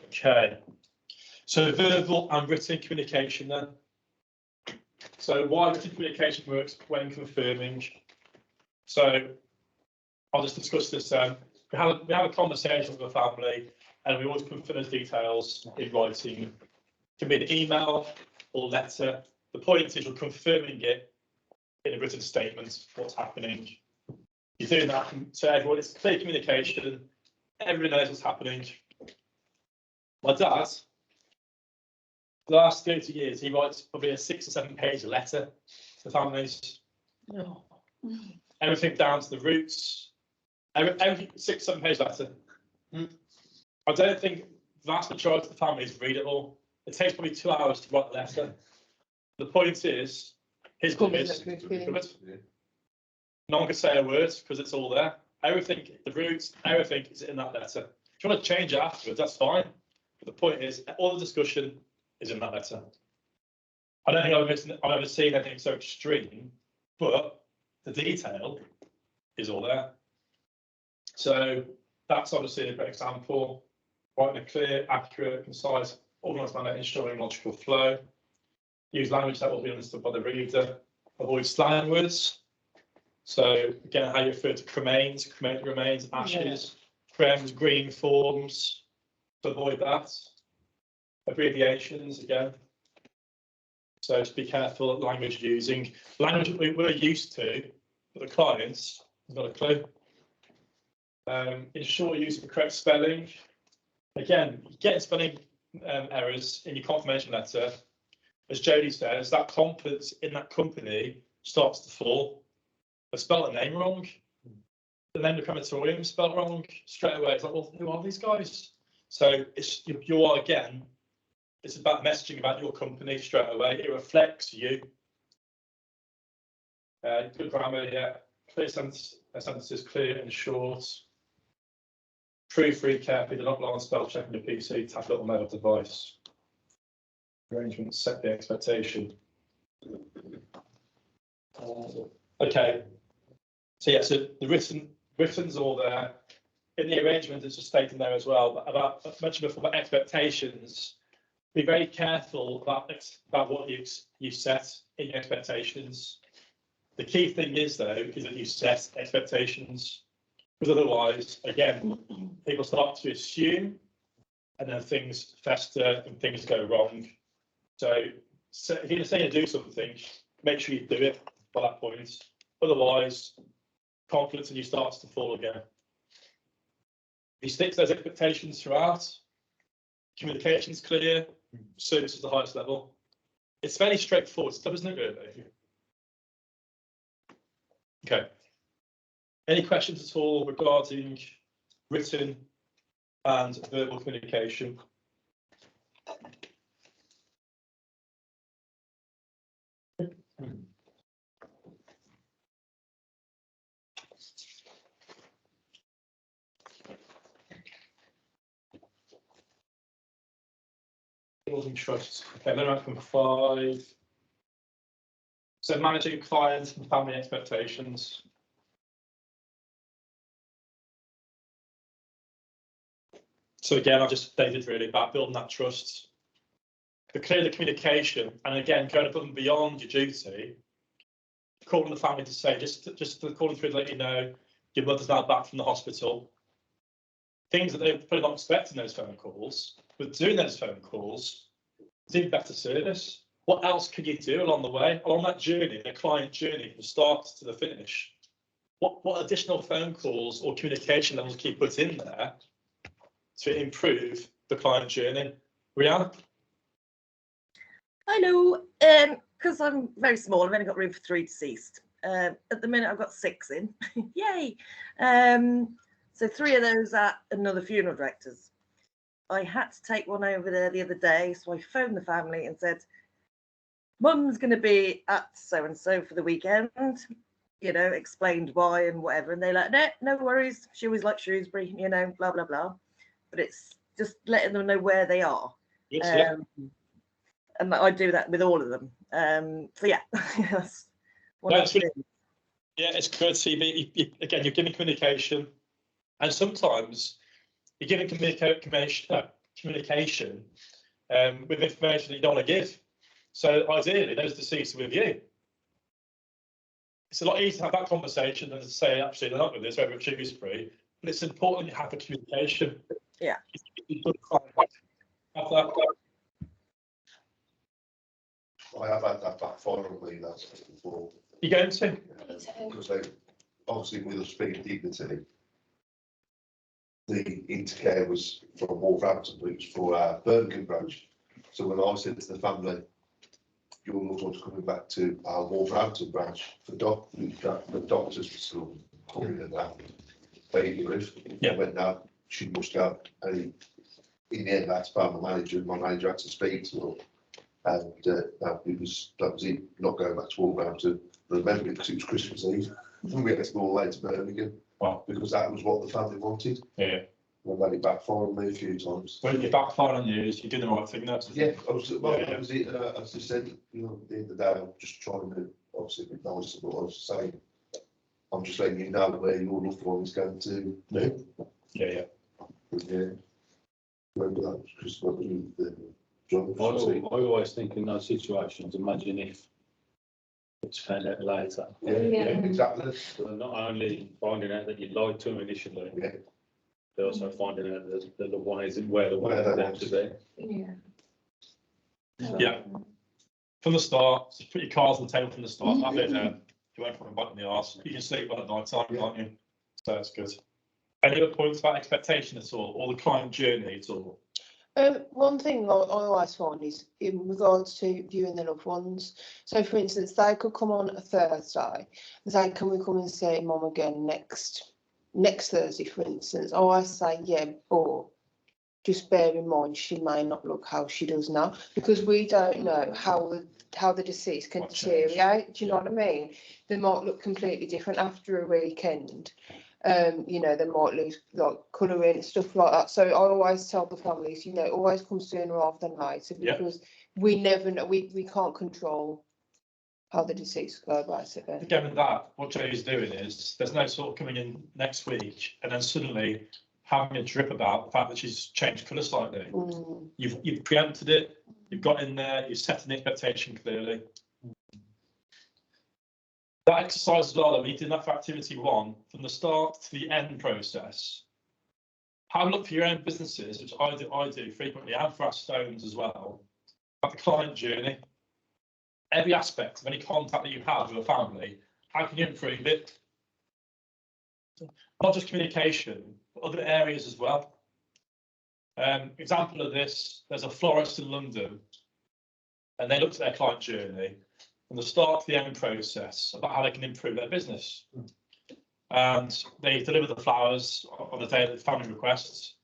Okay, so verbal and written communication then. So why written communication works when confirming. So I'll just discuss this then. We have a conversation with the family and we always confirm those details in writing. It can be an email or letter. The point is you're confirming it in a written statement, what's happening. You're doing that to everyone, it's clear communication, everyone knows what's happening. My dad, the last 30 years, he writes probably a 6 or 7 page letter to families. No. Everything down to the roots. Every 6 or 7 page letter. I don't think the vast majority of the families read it all. It takes probably 2 hours to write the letter. The point is, his is covered. No one can say a word because it's all there. Everything, the roots, everything is in that letter. If you want to change it afterwards, that's fine. But the point is, all the discussion is in that letter. I don't think I've ever seen anything so extreme, but the detail is all there. So that's obviously a great example. Writing a clear, accurate, concise, organised manner, ensuring logical flow. Use language that will be understood by the reader. Avoid slang words. So again, how you refer to cremains, cremated remains, ashes, crems, green forms. To avoid that. Abbreviations again. So just be careful at language using. Language we're used to, but the clients have got a clue. Ensure use of the correct spelling. Again, getting spelling errors in your confirmation letter, as Jodie says, that confidence in that company starts to fall. They spelled the name wrong. The name of the crematorium spelled wrong straight away. It's like, well, who are these guys? So you are again. It's about messaging about your company straight away. It reflects you. Good grammar, yeah. Clear sentences, clear and short. Proofread carefully. Do not rely on spell check on your PC. Tap it on mobile device. Arrangements set the expectation. Okay. So yeah, so the written's all there. In the arrangement, it's just stated there as well. But about mentioned before about expectations. Be very careful about what you set in your expectations. The key thing is though, is that you set expectations, because otherwise, again, people start to assume, and then things fester and things go wrong. So if you're saying to do something, make sure you do it by that point. Otherwise, confidence in you starts to fall again. If you stick to those expectations throughout, communication is clear, service is the highest level. It's fairly straightforward stuff, isn't it, really? Okay. Any questions at all regarding written and verbal communication? Building trust. Okay, then outcome 5. So managing client and family expectations. So again, I've just stated really about building that trust. Clear the communication, and again, going above and beyond your duty, calling the family to say, just calling through to let you know your mother's now back from the hospital. things that they're probably not expecting those phone calls, but doing those phone calls is even better service. What else can you do along the way, along that journey, the client journey from start to the finish? What additional phone calls or communication levels can you put in there to improve the client journey? Rihanna? I know, because I'm very small, I've only got room for 3 deceased. At the minute, I've got 6 in. Yay! So 3 of those are another funeral directors. I had to take one over there the other day, so I phoned the family and said, Mum's going to be at so-and-so for the weekend. You know, explained why and whatever. And they're like, no worries. She always likes Shrewsbury, you know, blah, blah, blah. But it's just letting them know where they are. Yes, and I do that with all of them. So yeah, that's what I do. Yeah, it's good. So again, you're giving communication, and sometimes you're giving communication with information that you don't want to give. So ideally, those deceased are with you. It's a lot easier to have that conversation than to say, actually, they're not with this, over at Shrewsbury. But it's important you have the communication. Yeah. I have had that backfire on me, that's before. You're going to? Because they, obviously with us being Dignity, the intercare was from Wolverhampton, but it was for our Birmingham branch. So when I said to the family, your loved one's coming back to our Wolverhampton branch for the doctors were still calling it that, baby roof. Yeah. Went now, she must go. And in the end, that's about my manager, and my manager had to speak to her. And that was it, not going back to Wolverhampton. I remember it because it was Christmas Eve, and we had to go all the way to Birmingham. Wow. Because that was what the family wanted. Yeah. I've had it backfire on me a few times. When you backfire on you, you're doing the right thing. That's Yeah, I was. Well, yeah. As I just said, you know, at the end of the day, I'm just trying to obviously be nice about what I was saying. I'm just letting you know where your loved one is going to live. Yeah. Remember that was Chris. What was the John? I always think in those situations, imagine if it's found out later. Yeah, exactly. So not only finding out that you lied to them initially, they're also finding out that the one isn't where the one is meant to be. Yeah. From the start, just put your cards on the table from the start. Have it there. You won't put a bite in the arse. You can sleep well at night time, can't you? So that's good. Any other points about expectation at all, or the client journey at all? One thing I always find is in regards to viewing the loved ones. So, for instance, they could come on a Thursday and say, "Can we come and see Mum again next Thursday?" For instance, I always say, "Yeah, but just bear in mind she may not look how she does now, because we don't know how the deceased can deteriorate. Do you know what I mean? They might look completely different after a weekend." You know, they might lose like colouring, stuff like that. So I always tell the families, you know, always come sooner rather than later, because we never know, we can't control how the deceased go about it. Again, with that, what Jay's doing is there's no sort of coming in next week and then suddenly having a drip about the fact that she's changed colour slightly. You've preempted it, you've got in there, you've set an expectation clearly. That exercise as well, that we did that for activity 1, from the start to the end process. Have a look for your own businesses, which I do frequently, and for our stones as well, about the client journey. Every aspect of any contact that you have with a family, how can you improve it? Not just communication, but other areas as well. Example of this, there's a florist in London, and they looked at their client journey from the start to the end process about how they can improve their business. And they deliver the flowers on the day that the family requests.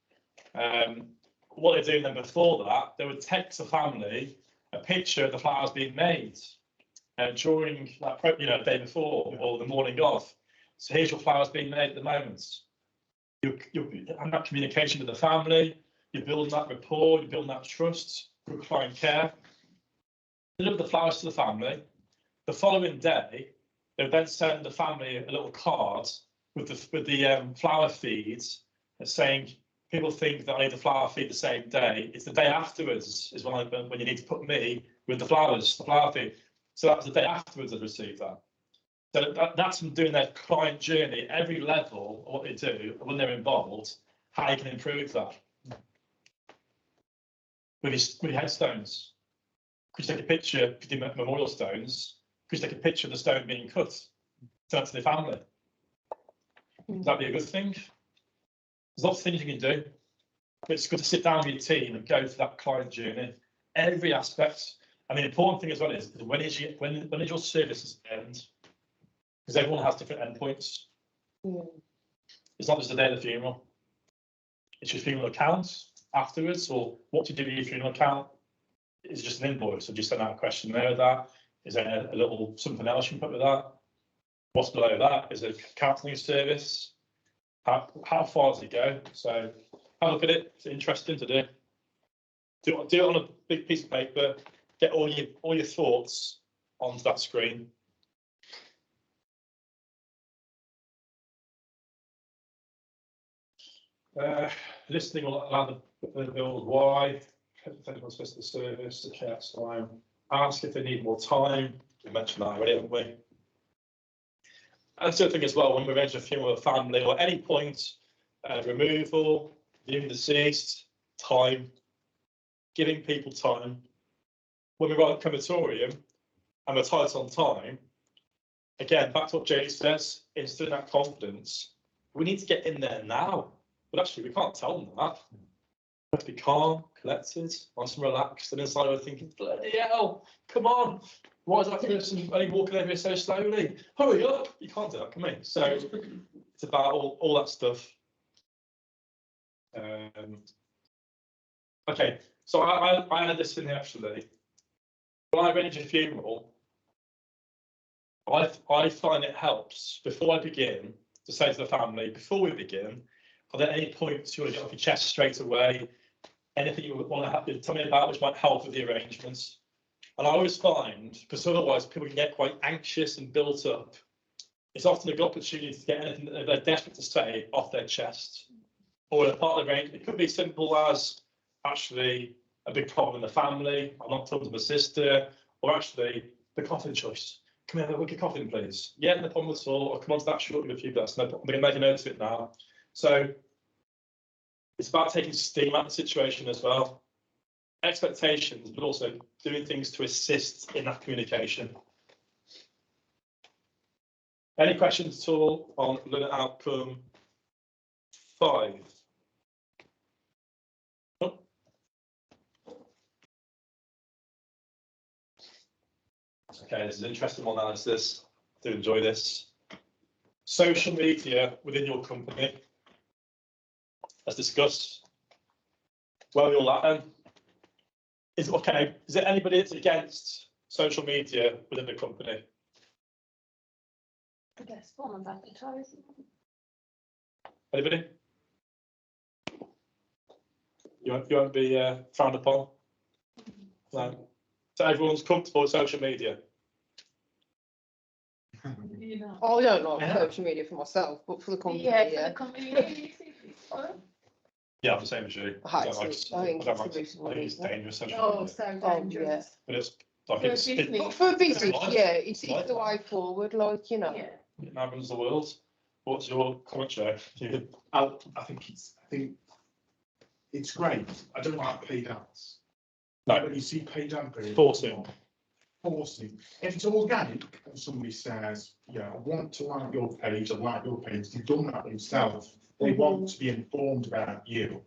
What they're doing then before that, they would text the family a picture of the flowers being made during that, the day before or the morning of. So here's your flowers being made at the moment. You're having that communication with the family, you're building that rapport, you're building that trust, good client care. Deliver the flowers to the family. The following day, they would then send the family a little card with the flower feeds, saying, people think that I need the flower feed the same day. It's the day afterwards is when you need to put me with the flower feed. So that was the day afterwards I received that. So that's them doing their client journey, every level of what they do when they're involved. how you can improve that. With your headstones, could you take a picture, if you do memorial stones, could you take a picture of the stone being cut, send it to the family? Would that be a good thing? There's lots of things you can do. But it's good to sit down with your team and go through that client journey, every aspect. And the important thing as well is when is your services end? Because everyone has different endpoints. It's not just the day of the funeral. It's your funeral account afterwards, or what do you do with your funeral account? Is it just an invoice, or do you send out a questionnaire with that? Is there a little something else you can put with that? What's below that? Is it a counselling service? How far does it go? So have a look at it. It's interesting to do. Do it on a big piece of paper. Get all your thoughts onto that screen. Listening around the build, why, technical specific service, the care time, ask if they need more time. We mentioned that already, haven't we? And the other thing as well, when we arrange a funeral with a family or any point, removal, viewing deceased, time, giving people time. When we write a crematorium and we're tight on time, again, back to what Jay says, instilling that confidence, we need to get in there now. But actually, we can't tell them that. We have to be calm, collected, nice and relaxed, and inside we're thinking, bloody hell, come on. Why is that person only walking over here so slowly? Hurry up. You can't do that, can we? So it's about all that stuff. Okay, so I had this in here actually. When I arrange a funeral, I find it helps before I begin to say to the family, before we begin, are there any points you want to get off your chest straight away? Anything you want to have to tell me about which might help with the arrangements? And I always find, because otherwise people can get quite anxious and built up, it's often a good opportunity to get anything that they're desperate to say off their chest. Or a part of the arrangement, it could be simple as actually a big problem in the family, I'm not talking to my sister, or actually the coffin choice. Come here, look at coffin, please. Yeah, no problem at all. I'll come on to that shortly with you, but that's no problem. I'm going to make a note of it now. So it's about taking steam out of the situation as well. Expectations, but also doing things to assist in that communication. Any questions at all on learning outcome 5? Oh. Okay, this is an interesting one, analysis. I do enjoy this. Social media within your company. Let's discuss. Where are we all at then? Is there anybody that's against social media within the company? I guess form of advertising. Anybody? You won't be frowned upon? No. So everyone's comfortable with social media? I don't like social media for myself, but for the company, Yeah, for the company. Yeah, I'm the same as you. I think it's dangerous. Social Oh, media. so dangerous. But it's like For a it's business. For a business, life. yeah, it's Life. the way forward, like, you know. Yeah. it happens the world. What's your comment, Joe? I think it's great. I don't like paid ads. No. When you see paid ad periods, Forcing. If it's organic and somebody says, yeah, I want to like your page, I like your page, they've done that themselves. They want to be informed about you.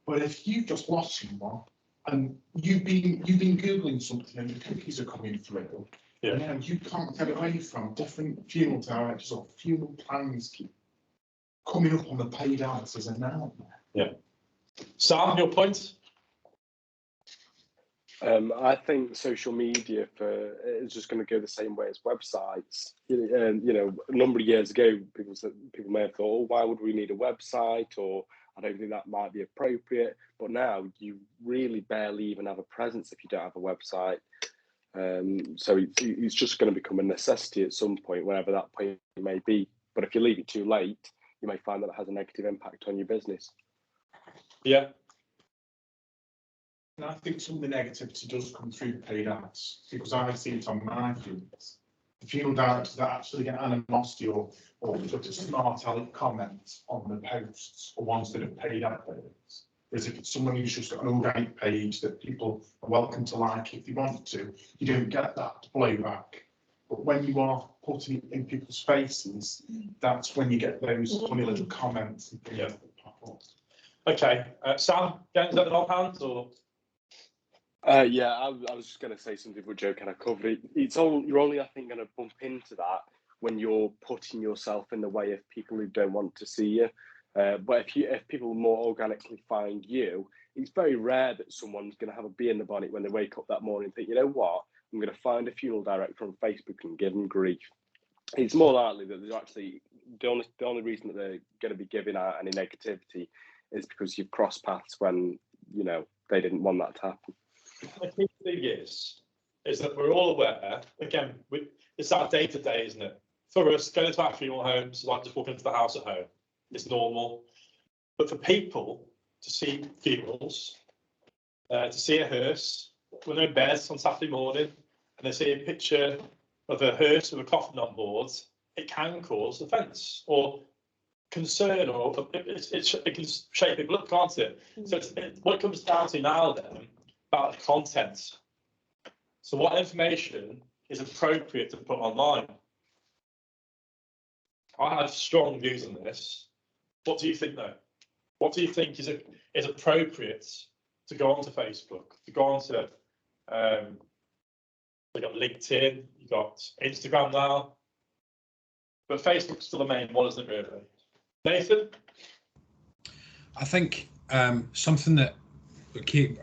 But if you've just lost someone and you've been Googling something and the cookies are coming through, and now you can't get away from different funeral directors or funeral plans keep coming up on the paid ads as a nightmare. Yeah. Sam, your point? I think social media is just going to go the same way as websites. You know, a number of years ago, people may have thought, oh, why would we need a website? Or I don't think that might be appropriate. But now you really barely even have a presence if you don't have a website. So it's just going to become a necessity at some point, whenever that point may be. But if you leave it too late, you may find that it has a negative impact on your business. Yeah. And I think some of the negativity does come through the paid ads, because I see it on my funerals. the funeral directors that actually get animosity or sort of smart aleck comments on the posts or ones that have paid adverts. Whereas if it's someone who's just got an organic page that people are welcome to like if they want to, you don't get that blowback. But when you are putting it in people's faces, that's when you get those funny little comments and things that pop up. Okay, Sam, is that an offhand or? Yeah, I was just going to say something with Joe kind of covered it. You're only, I think, going to bump into that when you're putting yourself in the way of people who don't want to see you. But if people more organically find you, it's very rare that someone's going to have a bee in the bonnet when they wake up that morning and think, you know what, I'm going to find a funeral director on Facebook and give them grief. It's more likely that there's actually the only reason that they're going to be giving out any negativity is because you've crossed paths when, you know, they didn't want that to happen. The key thing is that we're all aware, again, it's our day-to-day, isn't it? For us, going to our funeral homes, like just walking into the house at home, it's normal. But for people to see funerals, to see a hearse, when they're in bed on Saturday morning, and they see a picture of a hearse with a coffin on board, it can cause offence or concern, or it can shake people up, can't it? So what it comes down to now then, about the content. So what information is appropriate to put online? I have strong views on this. What do you think though? What do you think is appropriate to go onto Facebook, to go onto, you've got LinkedIn, you've got Instagram now, but Facebook's still the main one, isn't it really? Nathan? I think something that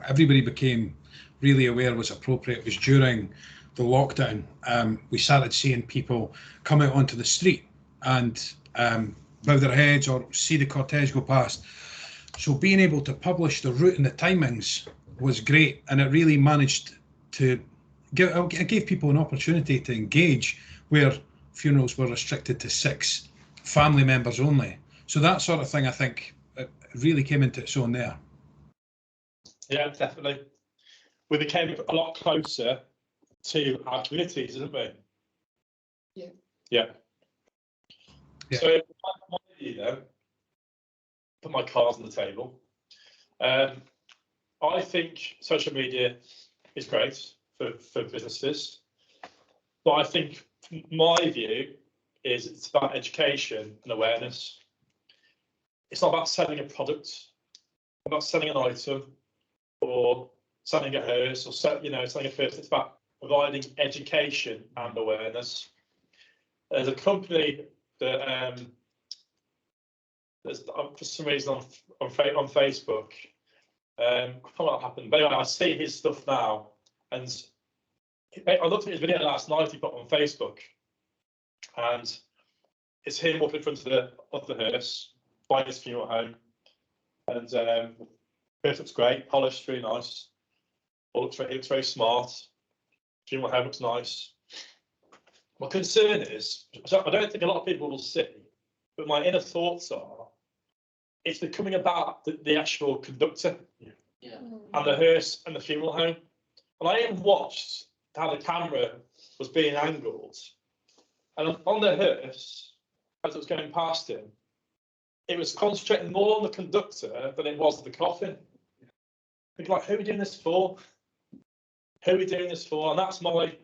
everybody became really aware was appropriate was during the lockdown. We started seeing people come out onto the street and bow their heads or see the cortege go past. So being able to publish the route and the timings was great, and it really managed to give people an opportunity to engage where funerals were restricted to 6 family members only. So that sort of thing, I think, it really came into its own there. Yeah, definitely. We became a lot closer to our communities, didn't we? Yeah. Yeah. So, my view though, put my cards on the table. I think social media is great for businesses, but I think my view is it's about education and awareness. It's not about selling a product, about selling an item, or selling a hearse, or selling a person. It's about providing education and awareness. There's a company that for some reason on Facebook, I don't know what happened, but anyway, I see his stuff now, and I looked at his video last night he put on Facebook, and it's him walking in front of the hearse by his funeral home, and hearse looks great, polished, really nice. It looks very smart. Funeral home looks nice. My concern is, I don't think a lot of people will see, but my inner thoughts are, it's becoming about the actual conductor and the hearse and the funeral home. And I even watched how the camera was being angled, and on the hearse, as it was going past him, it was concentrating more on the conductor than it was the coffin. Like, who are we doing this for? Who are we doing this for? And that's my.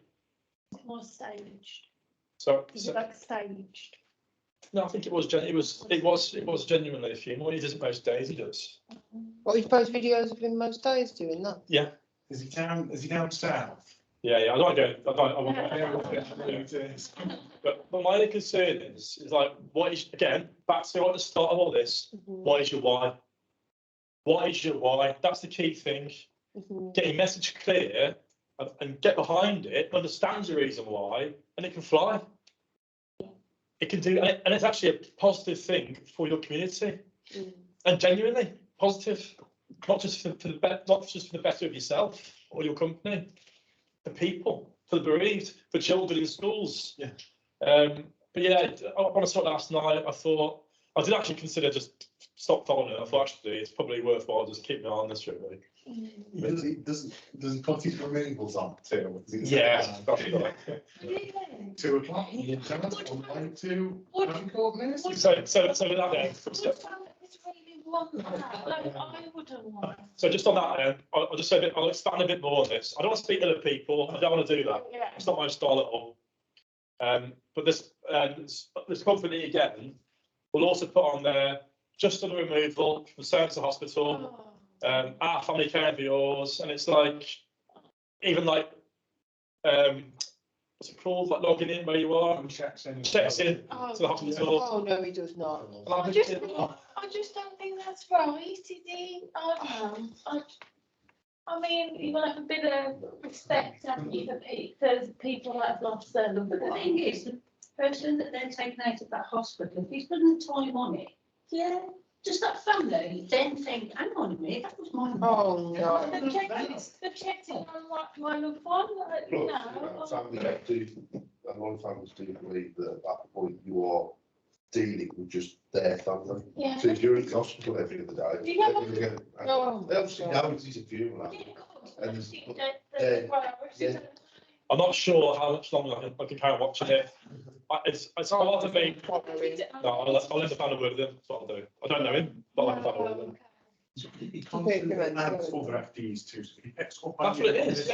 More staged. So is it like staged? No, I think it was genuinely a funeral. He does it most days. He does. What, you post videos of him most days doing that? Yeah. Is he down south? Yeah. I don't go. I won't go. But my only concern is like, what is, again, back to at the start of all this, what is your why? What is your why? That's the key thing. Get your message clear and get behind it, understand the reason why, and it can fly. It can do, and it's actually a positive thing for your community, and genuinely positive, not just for the better of yourself or your company, for people, for the bereaved, for children in schools. Yeah. But yeah, when I saw it last night, I thought I did actually consider just stop following it. I thought actually it's probably worthwhile just keep an eye on this really. Does Cottage removals on too? Yeah. 2 o'clock, you can online to recording this. So with that then, I wouldn't want. so just on that then, I'll just say a bit, I'll expand a bit more on this. I don't want to speak to other people. I don't want to do that. Yeah. It's not my style at all. But this company again will also put on there just on the removal from service to hospital. Our family care for yours, and it's like even like what's it called, like logging in where you are, checks in to the hospital. Oh no, he does not. I just don't think that's right, is it? I don't know. I mean, you want to have a bit of respect, haven't you, for people that have lost their loved But the ones. thing is, the person that they're taking out of that hospital, if he's putting time on it, Yeah. does that family then think, hang on a minute, that was my mum? Oh no. They've checked it on my loved one, you know. Families do, a lot of families do believe that at that point you are dealing with just their family. Yeah. So if you're in the hospital every other day, Do you know they're gonna go, Oh, they obviously know it is a funeral. Yeah. I'm not sure how much longer I can carry on watching it. It's hard to me. No, I'll end up having a word with him. That's what I'll do. I don't know him, but I'll end up having a word with him. He constantly adds other FDs too, so he picks up. That's what it is.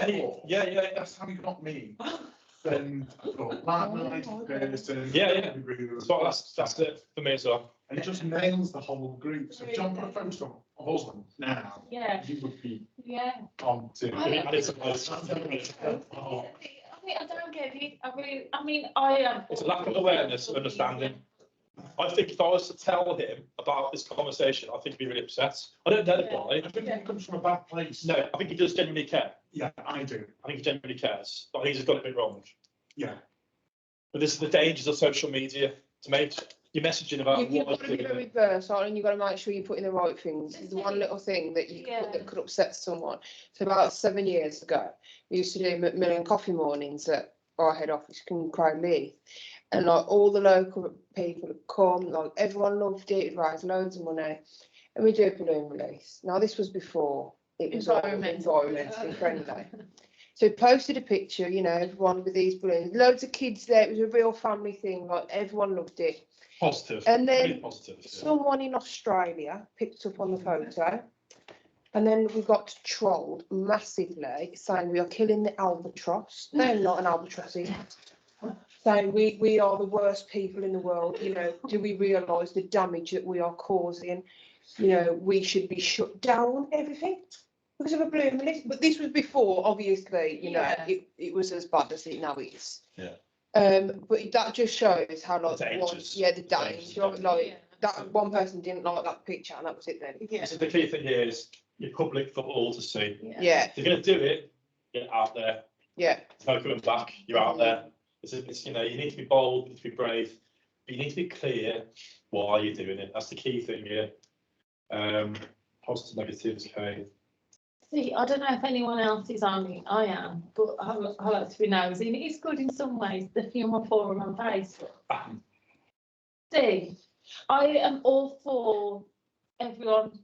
Yeah. That's how you got me. Then I've got that person. Yeah. So that's it for me as well. And it just nails the whole group. So if John put a photo of husband now, Yeah. you would be Yeah. on to. I mean, I don't get it. I am. It's a lack of awareness and understanding. I think if I was to tell him about this conversation, I think he'd be really upset. I don't know the guy. I think it comes from a bad place. No, I think he does genuinely care. Yeah, I do. I think he genuinely cares, but I think he's got it a bit wrong. Yeah. But this is the dangers of social media, to make your messaging about You've what got to be very versatile and you've got to make sure you're putting the right things. There's one little thing that you can put that could upset someone. So about 7 years ago, we used to do Macmillan coffee mornings at our head office in Crownleith. And like all the local people would come, like everyone loved it, it raised loads of money. And we do a balloon release. Now this was before it was environmentally friendly. So we posted a picture, you know, everyone with these balloons, loads of kids there, it was a real family thing, like everyone loved it. Positive. And then really positive, yeah. Someone in Australia picked up on the photo. And then we got trolled massively, saying we are killing the albatross. They're not an albatross either. Saying we are the worst people in the world, you know, do we realise the damage that we are causing? You know, we should be shut down, everything, because of a balloon release. But this was before, obviously, you know, it was as bad as it now is. Yeah. But that just shows how, like, the dangers. the danger, like, that one person didn't like that picture and that was it then. Yeah. So the key thing here is you're public for all to see. Yeah. If you're going to do it, get out there. Yeah. There's no coming back. You're out there. It's you know, you need to be bold, you need to be brave, but you need to be clear why you're doing it. That's the key thing here. Positive, negatives, okay. See, I don't know if anyone else is on it. I am, but I like to be nosy. And it's good in some ways, the human forum on Facebook. See, I am all for everyone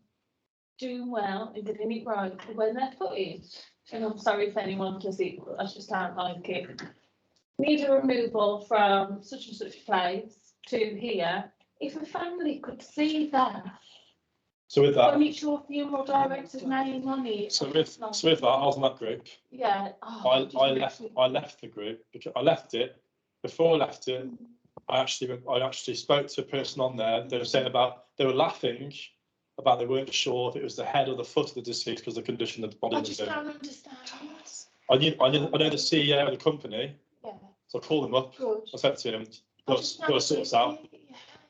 doing well and getting it right when they're put in. And I'm sorry if anyone does it, but I just don't like it. Need a removal from such and such place to here. If a family could see that. So with that, when it's your funeral director's name on it. So with that, I was in that group. Yeah. I left the group because I left it. Before I left it, I actually spoke to a person on there. They were laughing about they weren't sure if it was the head or the foot of the deceased because of the condition of the body I was just in. don't understand. I know the CEO of the company. Yeah. So I called him up. Good. I said to him, got to sort this out.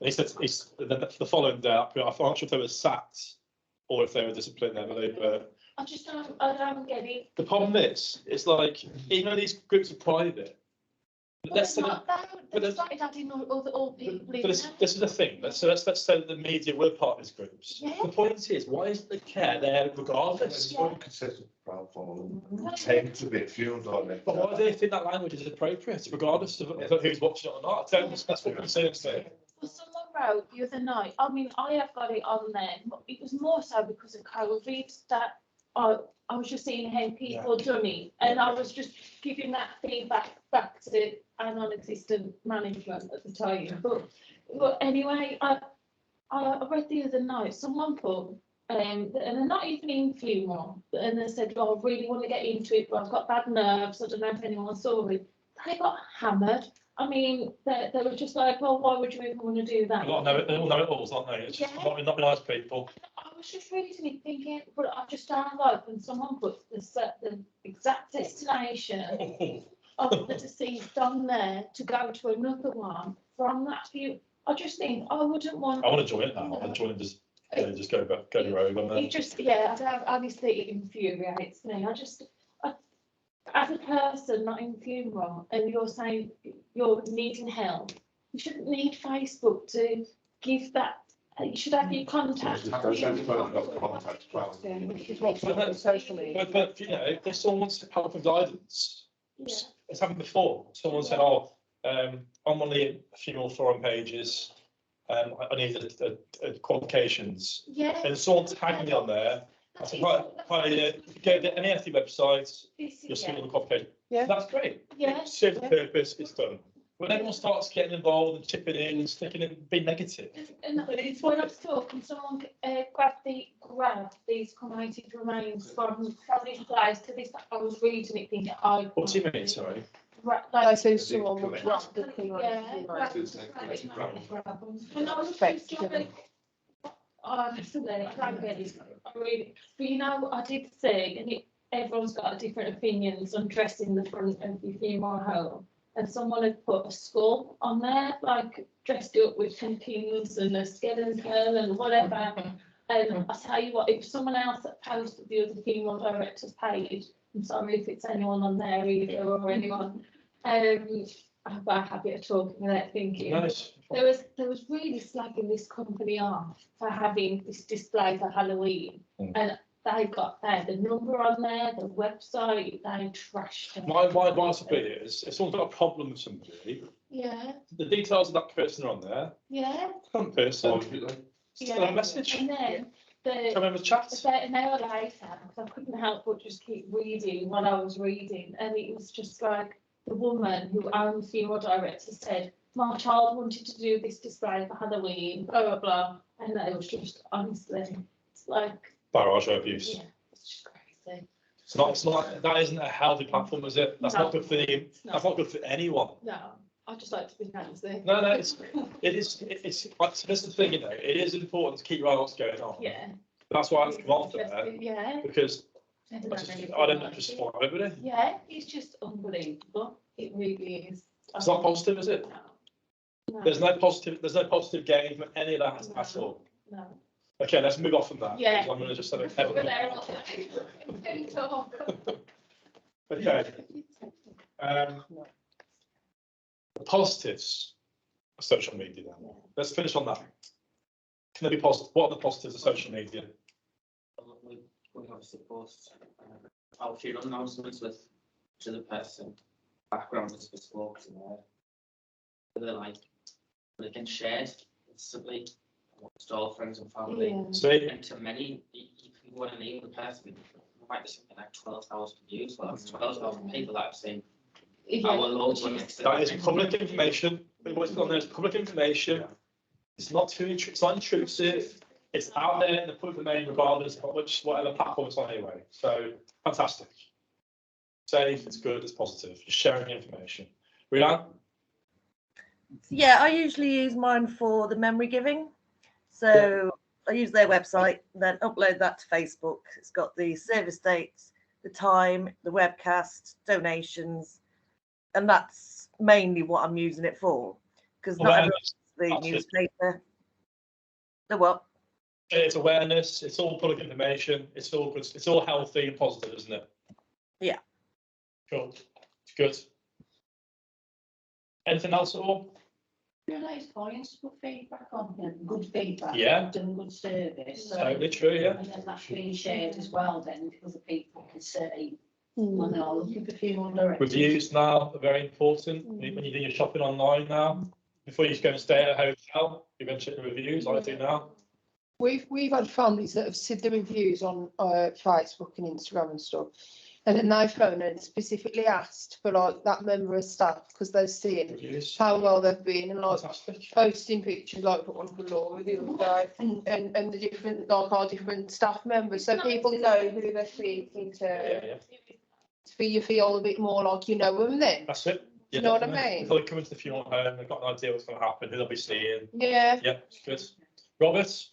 And he said, the following day, I'm not sure if they were sacked or if they were disciplined. I don't get it. The problem is, it's like, even though these groups are private, let's say started adding all people in. this is the thing. Let's say that the media were part of these groups. Yeah. The point is, why is the care there regardless? One consistent platform tend to be fueled on it. But why do they think that language is appropriate, regardless of who's watching it or not? I don't. That's what I'm saying. Well, someone wrote the other night, I mean, I have got it on there, but it was more so because of COVID that I was just seeing how people done it, and I was just giving that feedback back to our non-existent management at the time. But anyway, I read the other night, someone put, and they're not even in funeral, and they said, oh, I really want to get into it, but I've got bad nerves, I don't know if anyone saw it. They got hammered. I mean, they were just like, well, why would you even want to do that? They all know it all, aren't they? It's just not nice people. I was just reading it thinking, but I just don't like when someone puts the exact destination of the deceased on there to go to another one from that view. I just think I wouldn't want. I want to join it now. I want to join and just go the road on there. It just, honestly, it infuriates me. As a person not in funeral, and you're saying you're needing help, you shouldn't need Facebook to give that. You should have your contact. But you know, if someone wants help and guidance, it's happened before. Someone said, "Oh, I'm on the funeral forum pages. I need qualifications." Yeah. And someone tagged me on there. I said, "Right, go to any FD website. You'll see all the qualifications." Yeah. That's great. Yeah. Serves the purpose. It's done. When everyone starts getting involved and chipping in and sticking in, being negative. And when I was talking, someone grabbed these cremated remains from this place to this. I was reading it thinking, What do you mean, sorry? I say someone would grab the thing. And I was just like, honestly, I can't get it. I really, but you know, I did say, and everyone's got a different opinions on dressing the front of your funeral home. And someone had put a skull on there, like dressed it up with pumpkins and a skeleton and whatever. And I tell you what, if someone else that posted the other funeral director's page, I'm sorry if it's anyone on there either or anyone. I've got a habit of talking without thinking. Nice. There was really slagging this company off for having this display for Halloween, and they got the number on there, the website, they trashed it. My advice would be is, if someone's got a problem with somebody, the details of that person are on there. Yeah. One person. Send a message. And then Come over to chat. about an hour later, because I couldn't help but just keep reading what I was reading, and it was just like the woman who owned the funeral director said, my child wanted to do this display for Halloween, blah, blah, blah. And it was just, honestly, it's like... Barrage of abuse. Yeah, it's just crazy. It's not, that isn't a healthy platform, is it? That's not good for you. That's not good for anyone. No, I just like to be fancy. No, it's like, so this is the thing, you know, it is important to keep right what's going on. Yeah. That's why I've come on there. Yeah. Because I don't know, just follow everybody. Yeah, it's just unbelievable. It really is. It's not positive, is it? No. There's no positive gain from any of that at all. No. Okay, let's move on from that. Yeah. I'm going to just say Okay. Okay. The positives of social media then. Let's finish on that. Can they be positive? What are the positives of social media? We obviously post our funeral announcements with to the person, background is bespoke in there. They're like, they can share instantly amongst all friends and family. Yeah. And to many, you can go and name the person, it might be something like 12,000 views, well, that's 12,000 people that have seen our logo. That is public information. What's on there is public information. It's not it's not intrusive. It's out there in the public domain, regardless of whatever platform it's on anyway. So fantastic. Safe, it's good, it's positive. Just sharing the information. Rianne? Yeah, I usually use mine for the memory giving. So I use their website, then upload that to Facebook. It's got the service dates, the time, the webcast, donations, and that's mainly what I'm using it for. Because not everyone's the newspaper. The what? It's awareness, it's all public information, it's all good, it's all healthy and positive, isn't it? Yeah. Cool. It's good. Anything else at all? Realise points, put feedback on them, good feedback. Yeah. Done good service. Totally true, yeah. And then that's being shared as well then, because the people can say, when they're looking for funeral directors. Reviews now are very important when you do your shopping online now. Before you go and stay at a hotel, You're going to check the reviews, I do now. We've had families that have seen the reviews on Facebook and Instagram and stuff, and then they've phoned and specifically asked for like that member of staff because they've seen Reviews. how well they've been and like Fantastic. posting pictures like put one for Laura the other day and the different like our different staff members so people know who they're speaking to. Yeah. So you feel a bit more like you know them then. That's it. Do you know what I mean? Before they come into the funeral home, they've got an idea what's going to happen, who they'll be seeing. Yeah. Yeah, it's good. Robert?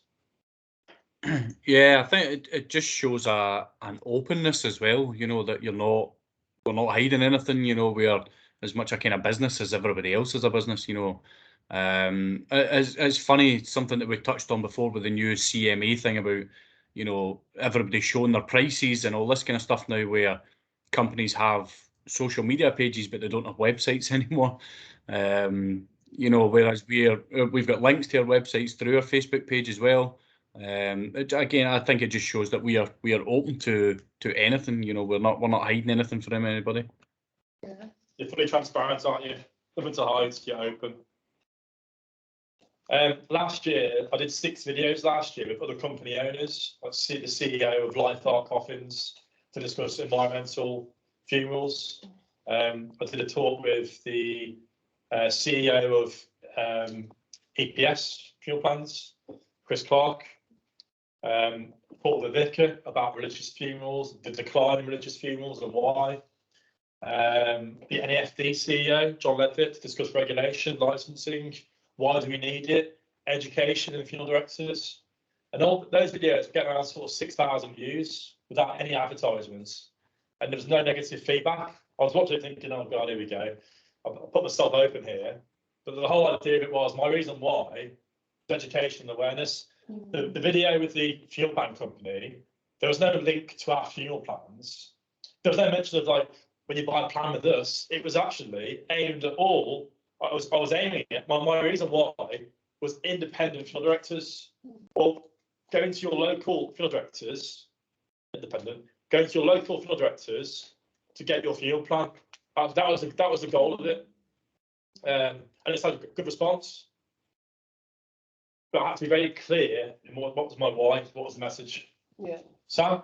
Yeah, I think it just shows an openness as well, you know, that we're not hiding anything, you know, we're as much a kind of business as everybody else is a business, you know. It's funny, something that we touched on before with the new CMA thing about, you know, everybody showing their prices and all this kind of stuff now, where companies have social media pages but they don't have websites anymore. You know, whereas we've got links to our websites through our Facebook page as well. Again, I think it just shows that we are open to anything. You know, we're not hiding anything from anybody. Yeah. You're fully transparent, aren't you? Nothing to hide. You're open. Last year, I did 6 videos last year with other company owners. I see the CEO of Life Art Coffins to discuss environmental funerals. I did a talk with the CEO of EPS Fuel Plans, Chris Clark. Paul the Vicar about religious funerals, the decline in religious funerals and why. The NAFD CEO, John Ledford, to discuss regulation, licensing, why do we need it, education and funeral directors. And all those videos get around sort of 6,000 views without any advertisements. And there was no negative feedback. I was watching it thinking, oh God, here we go. I'll put myself open here. But the whole idea of it was my reason why, education and awareness. The video with the fuel plan company, there was no link to our funeral plans. There was no mention of like, when you buy a plan with us, it was actually aimed at all. I was aiming at my reason why was independent funeral directors. Well, going to your local funeral directors, independent, going to your local funeral directors to get your funeral plan. That was the goal of it. And it's had a good response. But I have to be very clear in what was my why, what was the message. Yeah. Sam?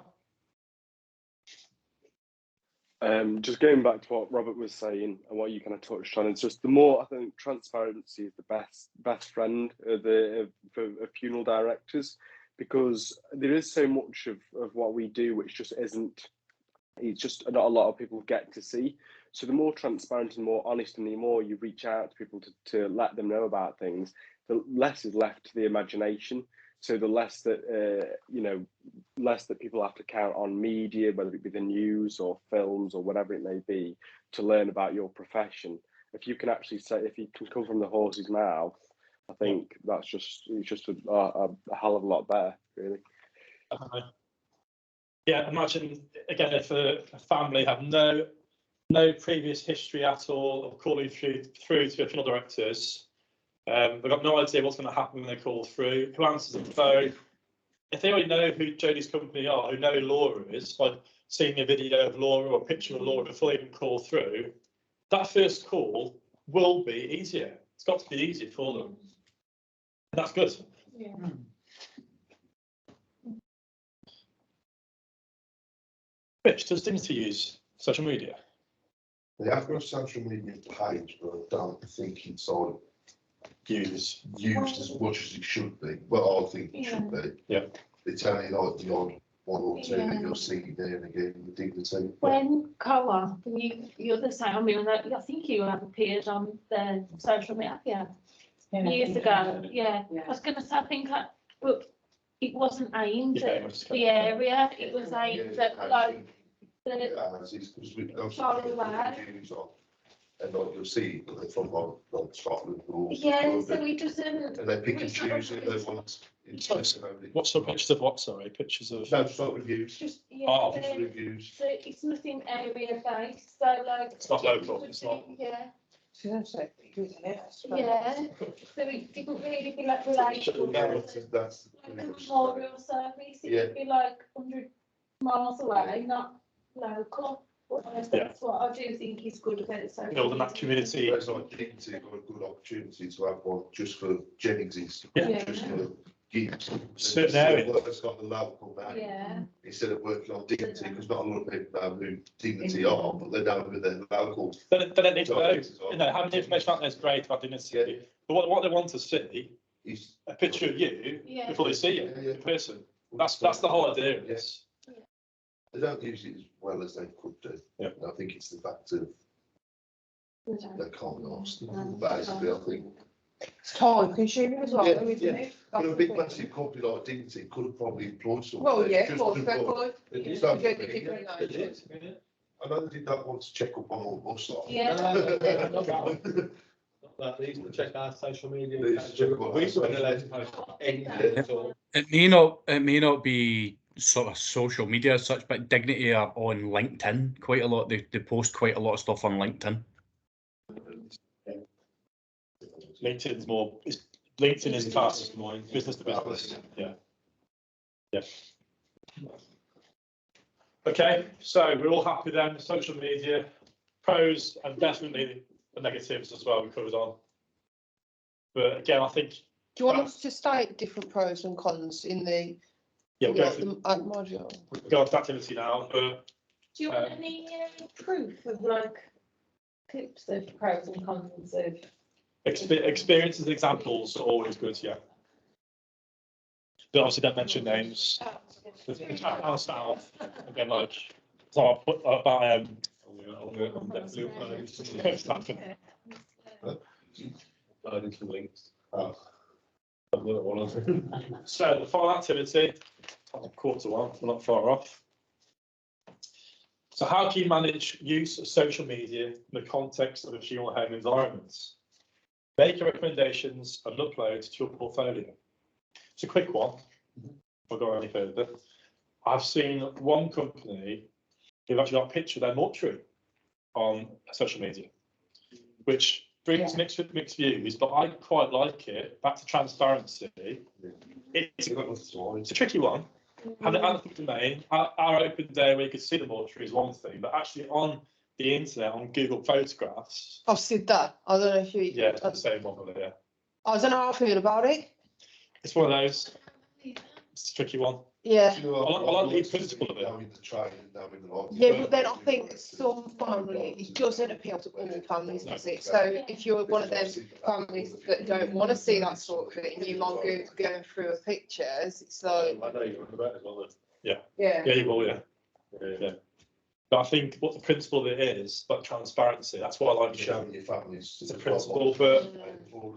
Just going back to what Robert was saying and what you kind of touched on, it's just the more, I think transparency is the best friend of funeral directors, because there is so much of what we do which just isn't, it's just not a lot of people get to see. So the more transparent and more honest and the more you reach out to people to let them know about things, the less is left to the imagination. So the less that, less that people have to count on media, whether it be the news or films or whatever it may be, to learn about your profession. If you can actually say, if you can come from the horse's mouth, I think that's just a hell of a lot better, really. Yeah, imagine again if a family have no previous history at all of calling through to the funeral directors. They've got no idea what's going to happen when they call through. Who answers the phone? If they already know who Jodie's company are, who know who Laura is, by seeing a video of Laura or a picture of Laura before they even call through, that first call will be easier. It's got to be easier for them. And that's good. Yeah. Rich, does Dignity use social media? They have got a social media page, but I don't think it's on used as much as it should be. Well, I think it should be. Yeah. It's only like the odd one or two that you'll see there and again with Dignity. When co-op, you're the same. I mean, I think you have appeared on the social media years ago. Yeah. I was going to say, I think, but it wasn't aimed at the area. It was aimed at like the Charlie Way. And like you'll see they're from like Scotland. Yeah, so we just and they pick and choose who they want. What's the pictures of what? Sorry, pictures of. No, it's not reviews. Just just reviews. So it's nothing area based. So like. It's not local. It's not. Yeah. Yeah. So it didn't really be like relatable. That's like a memorial service. It would be like 100 miles away, not local. That's what I do think is good about social. Building that community. Whereas like Dignity got a good opportunity to have one just for Jennings's, Yeah. just for Gibbs. Certain area. It's got the local name. Yeah. Instead of working on Dignity, because not a lot of people know who Dignity are, but they know who their local. They don't need to know. You know, having the information out there is great about Dignity. Yeah. But what they want to see Is a picture of you Yeah. before they see you in person. That's the whole idea of this. They don't use it as well as they could do. Yeah. And I think it's the fact of they can't ask. Basically, I think. It's time consuming as well, Yeah, though, isn't it? But a That's big the thing. massive company like Dignity could have probably employed someone. Well, there, yeah, of just course, to they employ- could. It's Yeah, something, they did bring that it in. is. I know they did not want to check up on all bus stops. Yeah. They used to check our social media. They used to check what We our weren't allowed to social post media. anything at all. It may not be sort of social media as such, but Dignity are on LinkedIn quite a lot. They post quite a lot of stuff on LinkedIn. LinkedIn is classed as more business to business. Yeah. Yeah. Okay, so we're all happy then. Social media pros and definitely the negatives as well. We covered on. But again, I think. Do you want us to state different pros and cons in the? Yeah, we'll go like through, the module? we'll go on to activity now. But Do you want any proof of like clips of pros and cons of? experiences, examples are always good. Yeah. But obviously, don't mention names. The chat down south again, like so I put about Some links. Oh. So the final activity, 1:15, we're not far off. So how can you manage use of social media in the context of a funeral home environment? Make your recommendations and upload to your portfolio. It's a quick one. I'll go any further. I've seen one company who've actually got a picture of their mortuary on social media, which brings mixed views, but I quite like it. Back to transparency. It's a tricky one. Having it out of the domain, our open day where you could see the mortuary is one thing, but actually on the internet, on Google Photographs. I've seen that. I don't know if you. Yeah, it's the same one, yeah. I don't know how I feel about it. It's one of those. It's a tricky one. Yeah. You know, I like the principle of it. Knowing the trade, knowing the lot. Yeah, but then I think some family, it doesn't appeal to all families, does it? So if you're one of them families that don't want to see that sort of thing, you might go going through a pictures, it's like. I know you're on about as well. Yeah. Yeah, you will, yeah. Yeah. But I think what the principle of it is, but transparency, that's what I like. Showing your families. It's a principle, but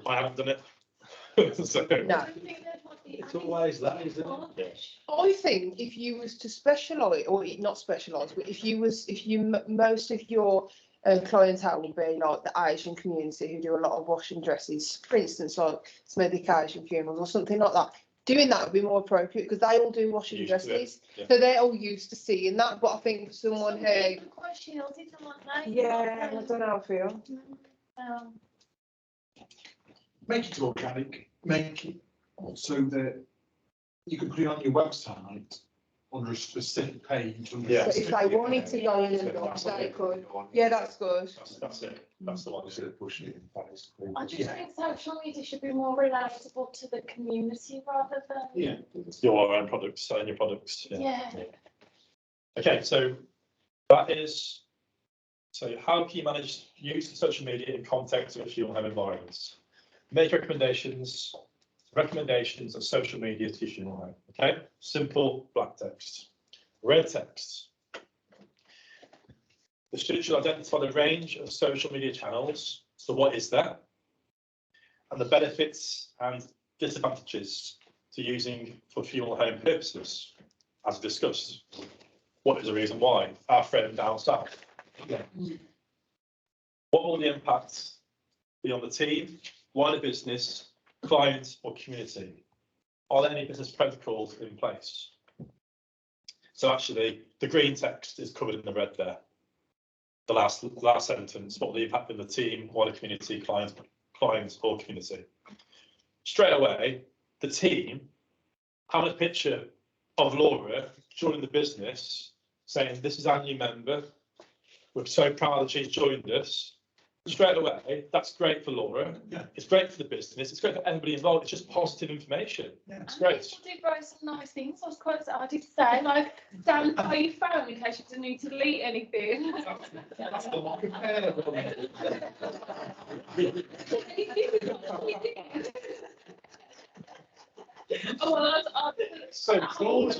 I haven't done it. So, No. It's always that, isn't it? I think if you was to specialise, or not specialise, but if most of your clientele would be like the Asian community who do a lot of washing dresses, for instance, like Smedic Asian funerals or something like that. Doing that would be more appropriate because they all do washing Used to it, dresses, yeah. so they're all used to seeing that. But I think for someone who, Quite shielded and like that. yeah, I don't know how I feel. Make it organic, make it so that you can put it on your website under a specific page. under a Yeah. But if specific they wanted to area. go in and look, they could. Yeah, that's good. that's it. That's the one. Instead of pushing it in place. I just think social media should be more relatable to the community rather than. Yeah. Your own products, selling your products. Yeah. Okay, so that is. So how can you manage use of social media in context of funeral home environments? Make recommendations of social media to your funeral home. Okay, simple black text. Red text. The student should identify the range of social media channels. So what is that? And the benefits and disadvantages to using for funeral home purposes, as discussed. What is the reason why? Our friend down south. Yeah. What will the impact be on the team, wider business, client or community? Are there any business protocols in place? So actually, the green text is covered in the red there. The last sentence, what will the impact on the team, wider community, client or community? Straight away, the team having a picture of Laura joining the business, saying this is our new member, we're so proud that she's joined us. Straight away, that's great for Laura. Yeah. It's great for the business. It's great for everybody involved. It's just positive information. Yeah. It's great. I did write some nice things. I was quite excited to say, like, stand by your phone in case you didn't need to delete anything. That's the one. Oh, well, that's So cool.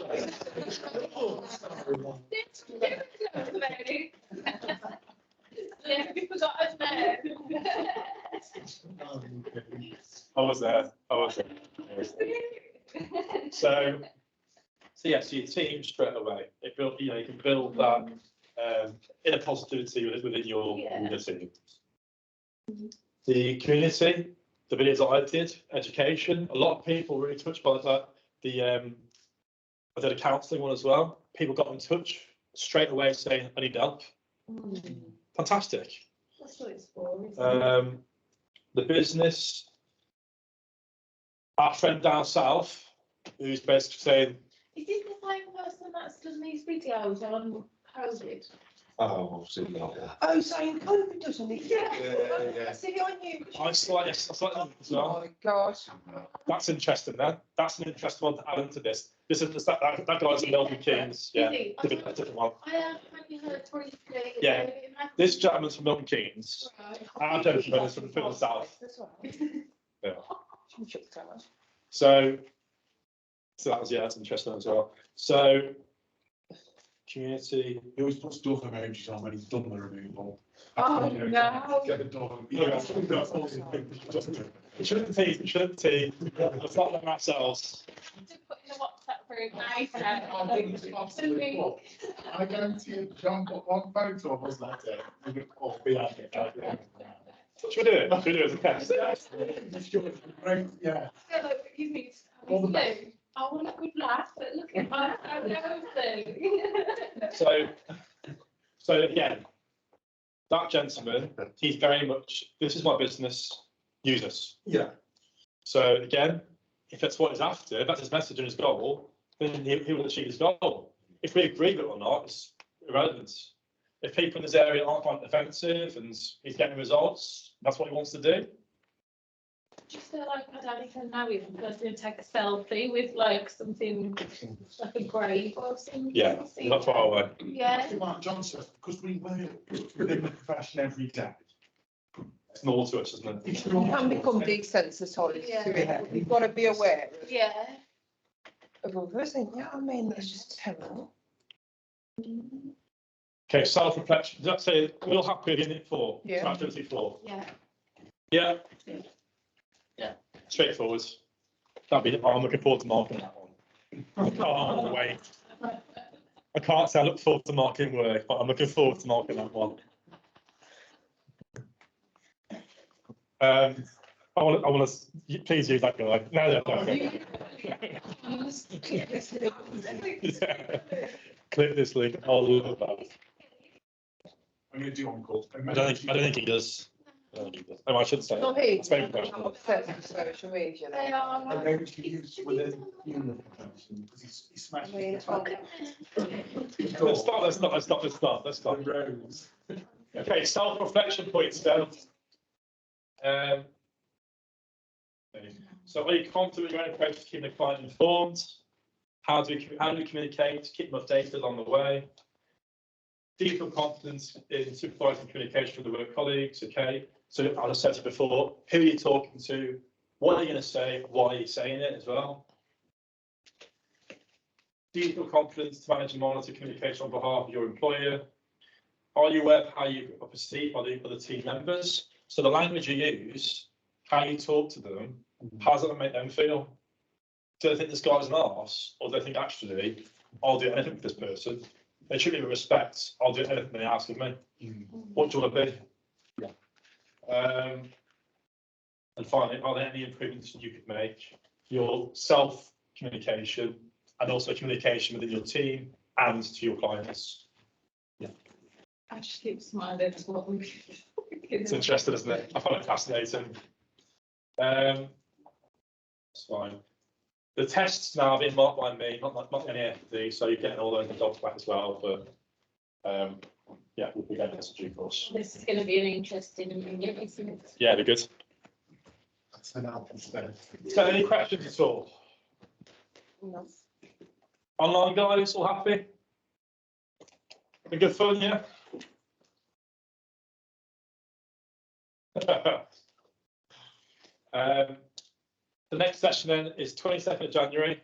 Yeah, we forgot his name. I was there. So yeah, so your team straight away. It built, you can build that inner positivity within your team. The community, the videos that I did, education. A lot of people were really touched by that. I did a counselling one as well. People got in touch straight away saying, "I need help." Fantastic. That's what it's for, isn't it? The business, our friend down south, who's basically saying, Is this the same person that's done these videos on COVID? Oh, I've seen that. Oh, saying COVID doesn't it? Yeah. See, I knew. I slightly as Oh well. my God. That's interesting then. That's an interesting one to add into this. This is that guy's in Milton Keynes. Yeah, Is he? different one. I have only heard briefly. Yeah. This gentleman's from Milton Keynes. Our gentleman is from the south. Yeah. So that was, that's interesting as well. So community. He always puts dog emojis on when he's done the removal. Oh, no. Get the dog. It shouldn't be. Let's not let ourselves. Just put in the WhatsApp group. Nice. I think it's possibly what. I guarantee you, John put one photo of us that day. We would all be at it. Should we do it? Should we do it as a test? Yeah. So, you need to All the have a I want a good laugh, but look at my So again, that gentleman, he's very much, this is my business, use us. Yeah. So again, if that's what he's after, if that's his message and his goal, then he will achieve his goal. If we agree with it or not, it's irrelevant. If people in this area aren't finding it offensive and he's getting results, that's what he wants to do. Just feel like I don't even know him because they take a selfie with like something like a grave or something. Yeah, not far away. Yeah. Mark Johnson, because we work within the profession every day. It's normal to us, isn't it? You can become desensitised Yeah. to it. You've got to be aware Yeah. of others. And yeah, I mean, that's just terrible. Okay, self-reflection. Does that say we're all happy with Unit 4? Yeah. Activity 4? Yeah. Yeah. Yeah. Straightforward. I'm looking forward to marking that one. I can't wait. I can't say I look forward to marking work, but I'm looking forward to marking that one. I want to please use that guy. No. Click this link. I'll love that. I'm going to do one called. I don't think he does. I should say. Not It. he. It's very good. I'm obsessed with social media. They are. I know which he uses within human profession because he smashed I mean, the top. Let's start. The rose. Okay, self-reflection points then. So are you confident you're going to approach to keep the client informed? How do we communicate to keep them updated along the way? Do you feel confident in supervising communication with the work colleagues? Okay. So as I said before, who are you talking to? What are you going to say? Why are you saying it as well? Do you feel confident to manage and monitor communication on behalf of your employer? Are you aware of how you are perceived by the other team members? So the language you use, how you talk to them, how does that make them feel? Do they think this guy's an arse, or do they think actually I'll do anything with this person? They treat me with respect. I'll do anything they ask of me. What do you want to be? Yeah. And finally, are there any improvements you could make? Your self-communication and also communication within your team and to your clients. Yeah. I just keep smiling. It's interesting, isn't it? I find it fascinating. That's fine. The tests now are being marked by me, not any FD, so you're getting all those results back as well. But yeah, we'll be getting this in due course. This is going to be an interesting meeting, isn't it? Yeah, it'd be good. So any questions at all? No. Online guys, all happy? Been good fun, yeah? The next session then is 22nd of January.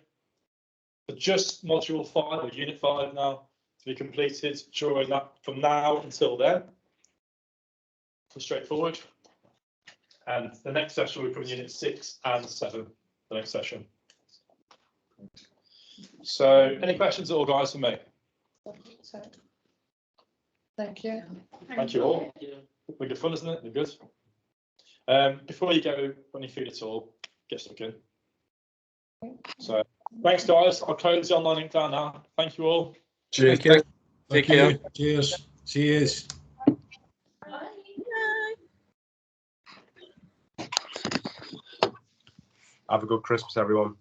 For just module 5 or unit 5 now to be completed during that from now until then. So straightforward. And the next session will be from unit 6 and 7, the next session. So any questions at all, guys, for me? Thank you. Thank you all. We're good fun, isn't it? We're good. Before you go, when you feel it all, get stuck in. So thanks, guys. I'll close the online link down now. Thank you all. Cheers. Take care. Cheers. Cheers. Have a good Christmas, everyone.